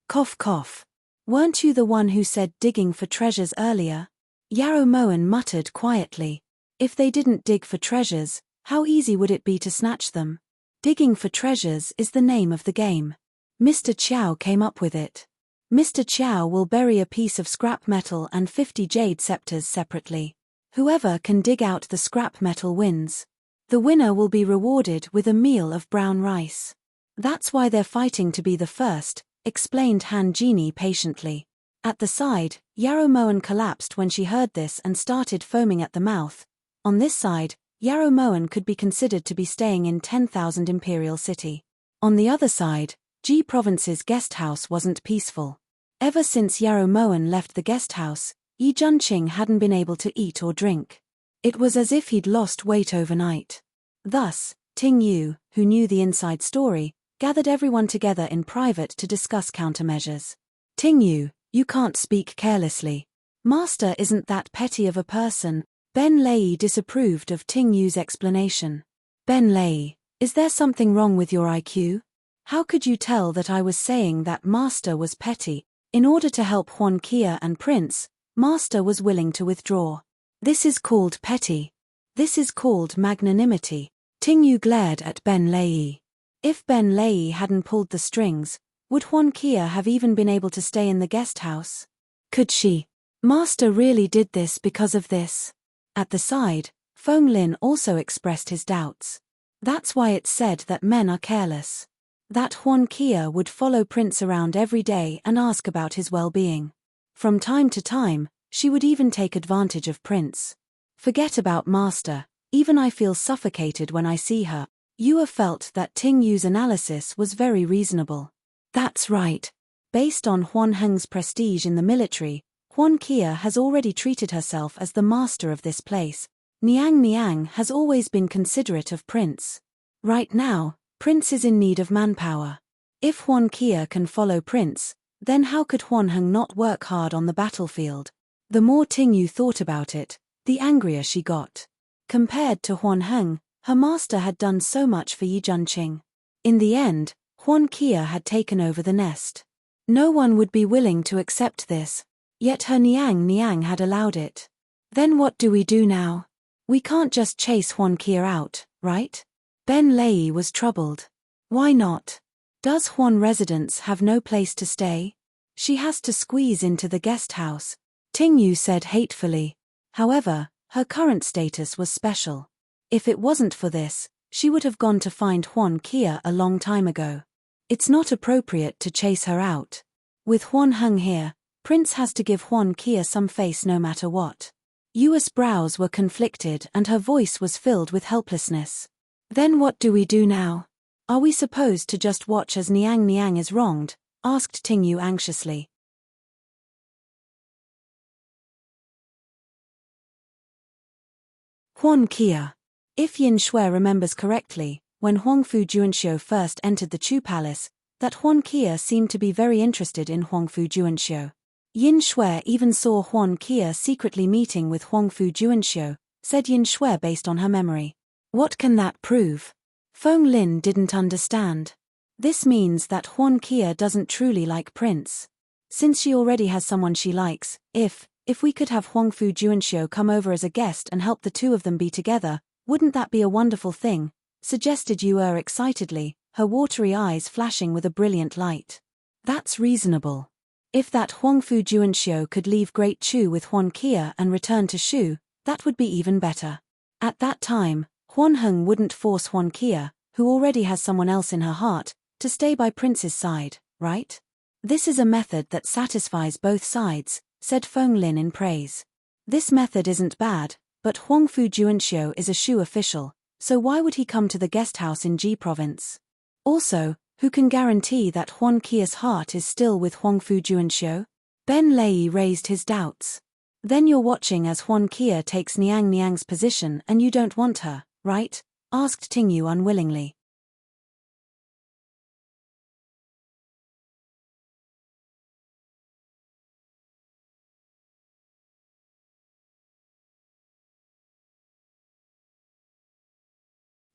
Cough cough. Weren't you the one who said digging for treasures earlier? Yarrow Moan muttered quietly. If they didn't dig for treasures, how easy would it be to snatch them? Digging for treasures is the name of the game. Mr. Qiao came up with it. Mr. Qiao will bury a piece of scrap metal and 50 jade scepters separately. Whoever can dig out the scrap metal wins. The winner will be rewarded with a meal of brown rice. That's why they're fighting to be the first, explained Han Genie patiently. At the side, Yarrow Moan collapsed when she heard this and started foaming at the mouth. On this side, Yarrow Moan could be considered to be staying in 10,000 Imperial City. On the other side, Ji Province's guest house wasn't peaceful. Ever since Yarrow Moan left the guest house, Yi Junqing hadn't been able to eat or drink. It was as if he'd lost weight overnight. Thus, Ting Yu, who knew the inside story, gathered everyone together in private to discuss countermeasures. Ting Yu, you can't speak carelessly. Master isn't that petty of a person. Ben Lei disapproved of Ting Yu's explanation. Ben Lei, is there something wrong with your IQ? How could you tell that I was saying that Master was petty? In order to help Huan Kia and Prince, Master was willing to withdraw. This is called petty. This is called magnanimity. Ting Yu glared at Ben Lei. If Ben Lei hadn't pulled the strings, would Huan Kia have even been able to stay in the guest house? Could she? Master really did this because of this. At the side, Feng Lin also expressed his doubts. That's why it's said that men are careless. That Huan Kia would follow Prince around every day and ask about his well-being. From time to time, she would even take advantage of Prince. Forget about Master, even I feel suffocated when I see her. Yua felt that Ting Yu's analysis was very reasonable. That's right. Based on Huan Heng's prestige in the military, Huan Kia has already treated herself as the master of this place. Niang Niang has always been considerate of Prince. Right now, Prince is in need of manpower. If Huan Kia can follow Prince, then how could Huan Heng not work hard on the battlefield? The more Ting Yu thought about it, the angrier she got. Compared to Huan Heng, her master had done so much for Yi Junqing. In the end, Huan Kia had taken over the nest. No one would be willing to accept this. Yet her Niang Niang had allowed it. Then what do we do now? We can't just chase Huan Kia out, right? Ben Lei was troubled. Why not? Does Huan residents have no place to stay? She has to squeeze into the guest house, Ting Yu said hatefully. However, her current status was special. If it wasn't for this, she would have gone to find Huan Kia a long time ago. It's not appropriate to chase her out. With Huan Heng here, Prince has to give Huan Kia some face no matter what. Yu's brows were conflicted and her voice was filled with helplessness. Then what do we do now? Are we supposed to just watch as Niang Niang is wronged? Asked Ting Yu anxiously. Huan Kia. If Yin Shui remembers correctly, when Huangfu Juanxiu first entered the Chu Palace, that Huan Kia seemed to be very interested in Huangfu Juanxiu. Yin Shui even saw Huan Kia secretly meeting with Huangfu Juanxiu, said Yin Shui based on her memory. What can that prove? Feng Lin didn't understand. This means that Huan Kia doesn't truly like Prince. Since she already has someone she likes, if we could have Huangfu Juanxiu come over as a guest and help the two of them be together, wouldn't that be a wonderful thing? Suggested Yu excitedly, her watery eyes flashing with a brilliant light. That's reasonable. If that Huangfu Juanxiu could leave Great Chu with Huan Kia and return to Shu, that would be even better. At that time, Huan Heng wouldn't force Huan Kia, who already has someone else in her heart, to stay by Prince's side, right? This is a method that satisfies both sides, said Feng Lin in praise. This method isn't bad, but Huangfu Juanxiu is a Shu official, so why would he come to the guest house in Ji province? Also, who can guarantee that Huan Kia's heart is still with Huangfu Juanxiu? Ben Lei raised his doubts. Then you're watching as Huan Kia takes Niang Niang's position and you don't want her, right? Asked Ting Yu unwillingly.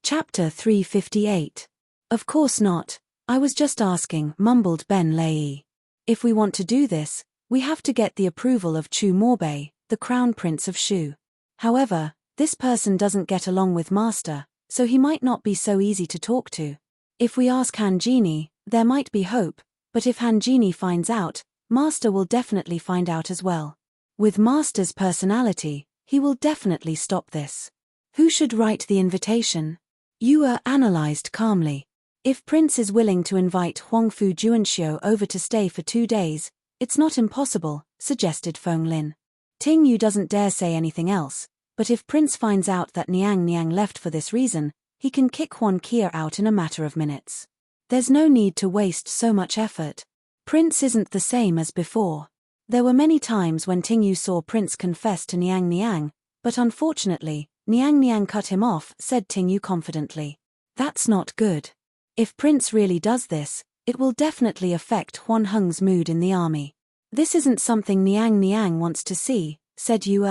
Chapter 358. Of course not. I was just asking, mumbled Ben Lei. If we want to do this, we have to get the approval of Chu Morbei, the Crown Prince of Shu. However, this person doesn't get along with Master, so he might not be so easy to talk to. If we ask Han Genie, there might be hope, but if Han Genie finds out, Master will definitely find out as well. With Master's personality, he will definitely stop this. Who should write the invitation? Yu analyzed calmly. If Prince is willing to invite Huangfu Juanxiu over to stay for 2 days, it's not impossible, suggested Feng Lin. Ting Yu doesn't dare say anything else, but if Prince finds out that Niang Niang left for this reason, he can kick Huan Kia out in a matter of minutes. There's no need to waste so much effort. Prince isn't the same as before. There were many times when Ting Yu saw Prince confess to Niang Niang, but unfortunately, Niang Niang cut him off, said Ting Yu confidently. That's not good. If Prince really does this, it will definitely affect Huan Heng's mood in the army. This isn't something Niang Niang wants to see, said Yu.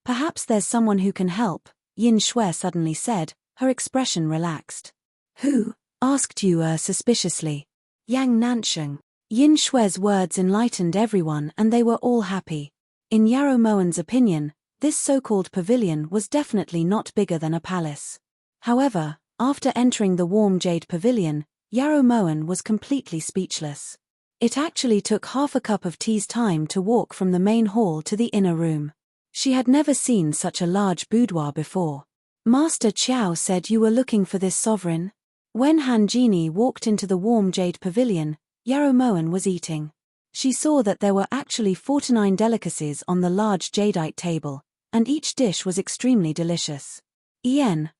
Perhaps there's someone who can help, Yin Shui suddenly said, her expression relaxed. Who? Asked Yu suspiciously. Yang Nansheng. Yin Shui's words enlightened everyone and they were all happy. In Yarrow Moen's opinion, this so-called pavilion was definitely not bigger than a palace. However, after entering the warm jade pavilion, Yarrow Moen was completely speechless. It actually took half a cup of tea's time to walk from the main hall to the inner room. She had never seen such a large boudoir before. Master Chiao said you were looking for this sovereign. When Han Genie walked into the warm jade pavilion, Yarrow Moen was eating. She saw that there were actually 49 delicacies on the large jadeite table, and each dish was extremely delicious.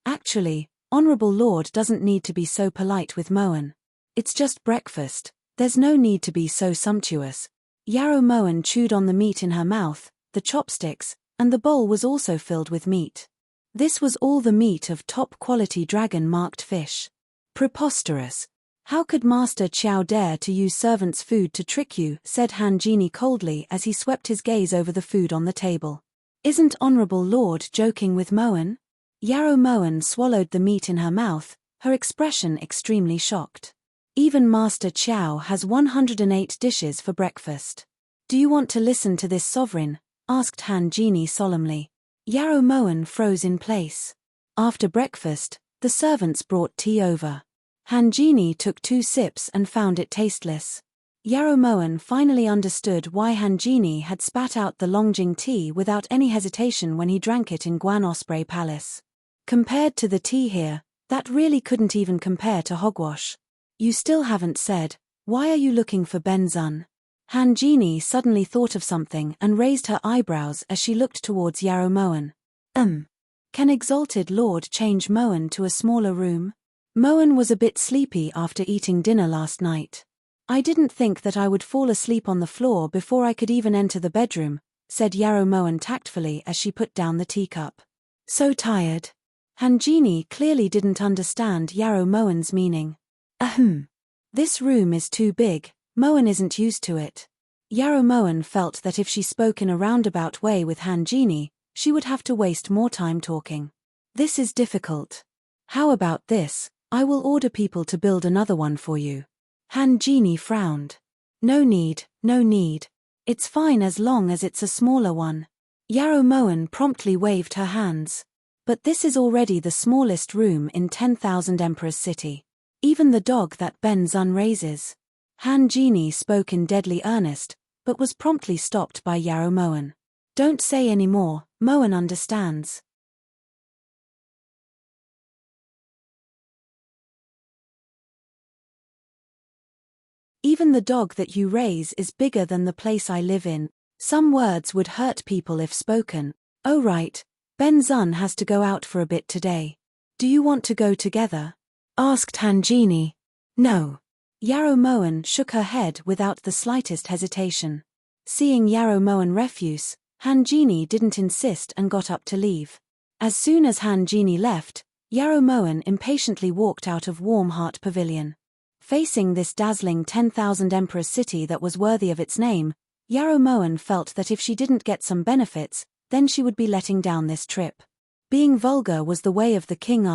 Actually, Honorable Lord doesn't need to be so polite with Moen. It's just breakfast, there's no need to be so sumptuous. Yarrow Moen chewed on the meat in her mouth, the chopsticks, and the bowl was also filled with meat. This was all the meat of top-quality dragon-marked fish. Preposterous. How could Master Chiao dare to use servants' food to trick you, said Han Genie coldly as he swept his gaze over the food on the table. Isn't Honorable Lord joking with Moen? Yarrow Moen swallowed the meat in her mouth, her expression extremely shocked. Even Master Chiao has 108 dishes for breakfast. Do you want to listen to this sovereign? Asked Han Genie solemnly. Yarrow Moen froze in place. After breakfast, the servants brought tea over. Han Genie took 2 sips and found it tasteless. Yarrow Moen finally understood why Han Genie had spat out the Longjing tea without any hesitation when he drank it in Guan Osprey Palace. Compared to the tea here, that really couldn't even compare to hogwash. You still haven't said, why are you looking for Ben Zun? Han Genie suddenly thought of something and raised her eyebrows as she looked towards Yarrow Moen. Can Exalted Lord change Moen to a smaller room? Moen was a bit sleepy after eating dinner last night. I didn't think that I would fall asleep on the floor before I could even enter the bedroom, said Yarrow Moen tactfully as she put down the teacup. So tired. Han Genie clearly didn't understand Yarrow Moen's meaning. This room is too big, Moen isn't used to it. Yarrow Moen felt that if she spoke in a roundabout way with Han Genie, she would have to waste more time talking. This is difficult. How about this, I will order people to build another one for you. Han Genie frowned. No need, no need. It's fine as long as it's a smaller one. Yarrow Moen promptly waved her hands. But this is already the smallest room in 10,000 Emperor's City. Even the dog that Ben Zun raises. Han Genie spoke in deadly earnest, but was promptly stopped by Yarrow Moen. Don't say any more, Moen understands. Even the dog that you raise is bigger than the place I live in. Some words would hurt people if spoken. Oh right, Ben Zun has to go out for a bit today. Do you want to go together? Asked Han Genie. No. Yarrow Moen shook her head without the slightest hesitation. Seeing Yarrow Moen refuse, Han Genie didn't insist and got up to leave. As soon as Han Genie left, Yarrow Moen impatiently walked out of Warm Heart Pavilion. Facing this dazzling 10,000 Emperor's City that was worthy of its name, Yarrow Moen felt that if she didn't get some benefits, then she would be letting down this trip. Being vulgar was the way of the king.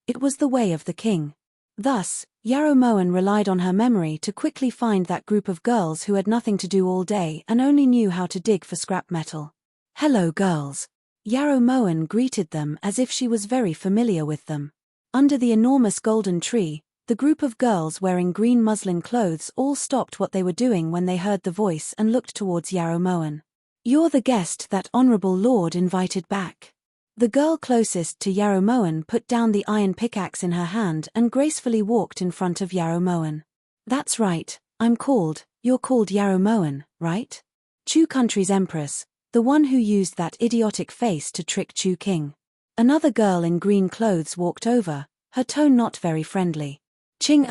It was the way of the king. Thus, Yarrow Moen relied on her memory to quickly find that group of girls who had nothing to do all day and only knew how to dig for scrap metal. Hello girls. Yarrow Moen greeted them as if she was very familiar with them. Under the enormous golden tree, the group of girls wearing green muslin clothes all stopped what they were doing when they heard the voice and looked towards Yarrow Moen. You're the guest that Honorable Lord invited back. The girl closest to Yarrow Moen put down the iron pickaxe in her hand and gracefully walked in front of Yarrow Moen. That's right, you're called Yarrow Moen, right? Chu Country's Empress, the one who used that idiotic face to trick Chu King. Another girl in green clothes walked over, her tone not very friendly. Ching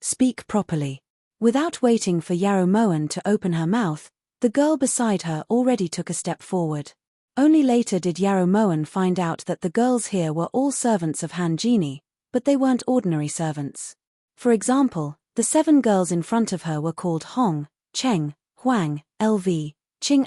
speak properly. Without waiting for Yarrow Moen to open her mouth, the girl beside her already took a step forward. Only later did Yarrow Moen find out that the girls here were all servants of Han Genie, but they weren't ordinary servants. For example, the 7 girls in front of her were called Hong, Cheng, Huang, LV, Ching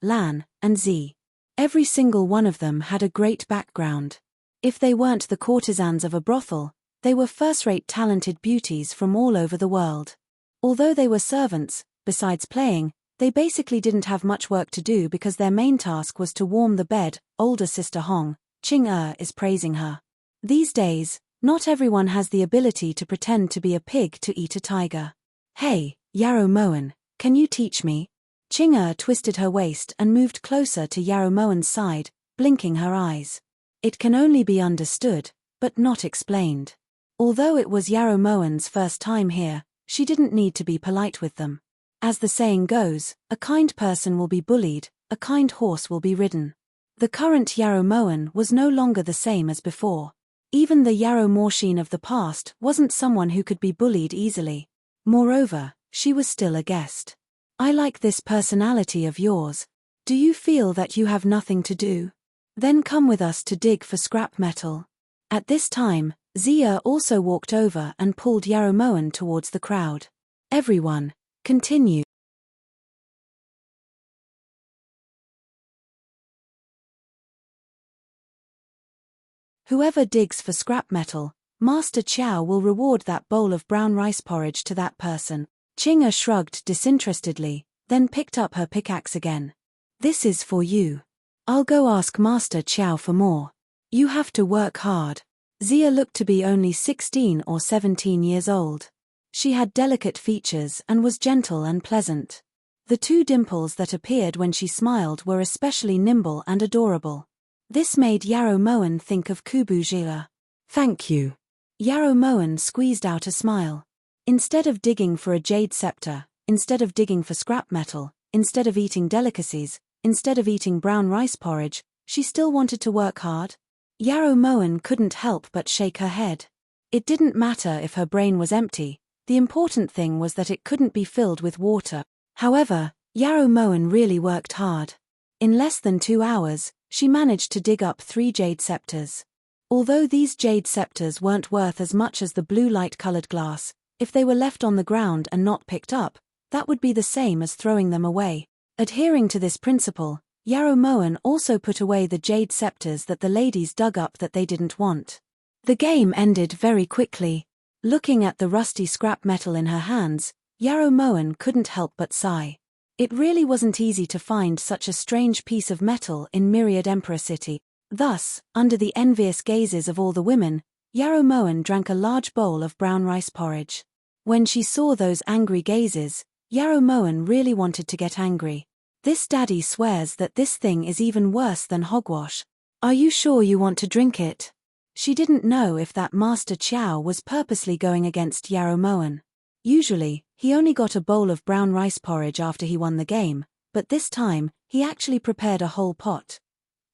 Lan, and Zi. Every single one of them had a great background. If they weren't the courtesans of a brothel, they were first-rate talented beauties from all over the world. Although they were servants, besides playing, they basically didn't have much work to do because their main task was to warm the bed. Older sister Hong, Ching is praising her. These days, not everyone has the ability to pretend to be a pig to eat a tiger. Hey, Yarrow Moen, can you teach me? Ching twisted her waist and moved closer to Yarrow Moen's side, blinking her eyes. It can only be understood, but not explained. Although it was Yarrow Moen's first time here, she didn't need to be polite with them. As the saying goes, a kind person will be bullied, a kind horse will be ridden. The current Yarrow Moen was no longer the same as before. Even the Yarrow Morshin of the past wasn't someone who could be bullied easily. Moreover, she was still a guest. I like this personality of yours. Do you feel that you have nothing to do? Then come with us to dig for scrap metal. At this time, Zia also walked over and pulled Yarrow Moen towards the crowd. Everyone, continue. Whoever digs for scrap metal, Master Chow will reward that bowl of brown rice porridge to that person. Ching shrugged disinterestedly, then picked up her pickaxe again. This is for you. I'll go ask Master Chow for more. You have to work hard. Zia looked to be only 16 or 17 years old. She had delicate features and was gentle and pleasant. The two dimples that appeared when she smiled were especially nimble and adorable. This made Yarrow Moen think of Kubujira. "Thank you." Yarrow Moen squeezed out a smile. Instead of digging for a jade scepter, instead of digging for scrap metal, instead of eating delicacies, instead of eating brown rice porridge, she still wanted to work hard. Yarrow Moen couldn't help but shake her head. It didn't matter if her brain was empty, the important thing was that it couldn't be filled with water. However, Yarrow Moen really worked hard. In less than 2 hours, she managed to dig up 3 jade scepters. Although these jade scepters weren't worth as much as the blue light-colored glass, if they were left on the ground and not picked up, that would be the same as throwing them away. Adhering to this principle, Yarrow Moen also put away the jade scepters that the ladies dug up that they didn't want. The game ended very quickly. Looking at the rusty scrap metal in her hands, Yarrow Moen couldn't help but sigh. It really wasn't easy to find such a strange piece of metal in Myriad Emperor City. Thus, under the envious gazes of all the women, Yarrow Moen drank a large bowl of brown rice porridge. When she saw those angry gazes, Yarrow Moen really wanted to get angry. "This daddy swears that this thing is even worse than hogwash. Are you sure you want to drink it?" She didn't know if that Master Chow was purposely going against Yarrow Moen. Usually, he only got a bowl of brown rice porridge after he won the game, but this time, he actually prepared a whole pot.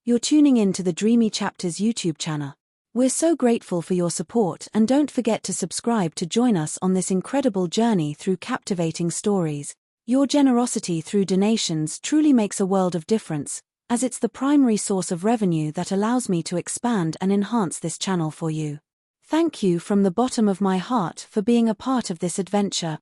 You're tuning in to the Dreamy Chapters YouTube channel. We're so grateful for your support, and don't forget to subscribe to join us on this incredible journey through captivating stories. Your generosity through donations truly makes a world of difference, as it's the primary source of revenue that allows me to expand and enhance this channel for you. Thank you from the bottom of my heart for being a part of this adventure.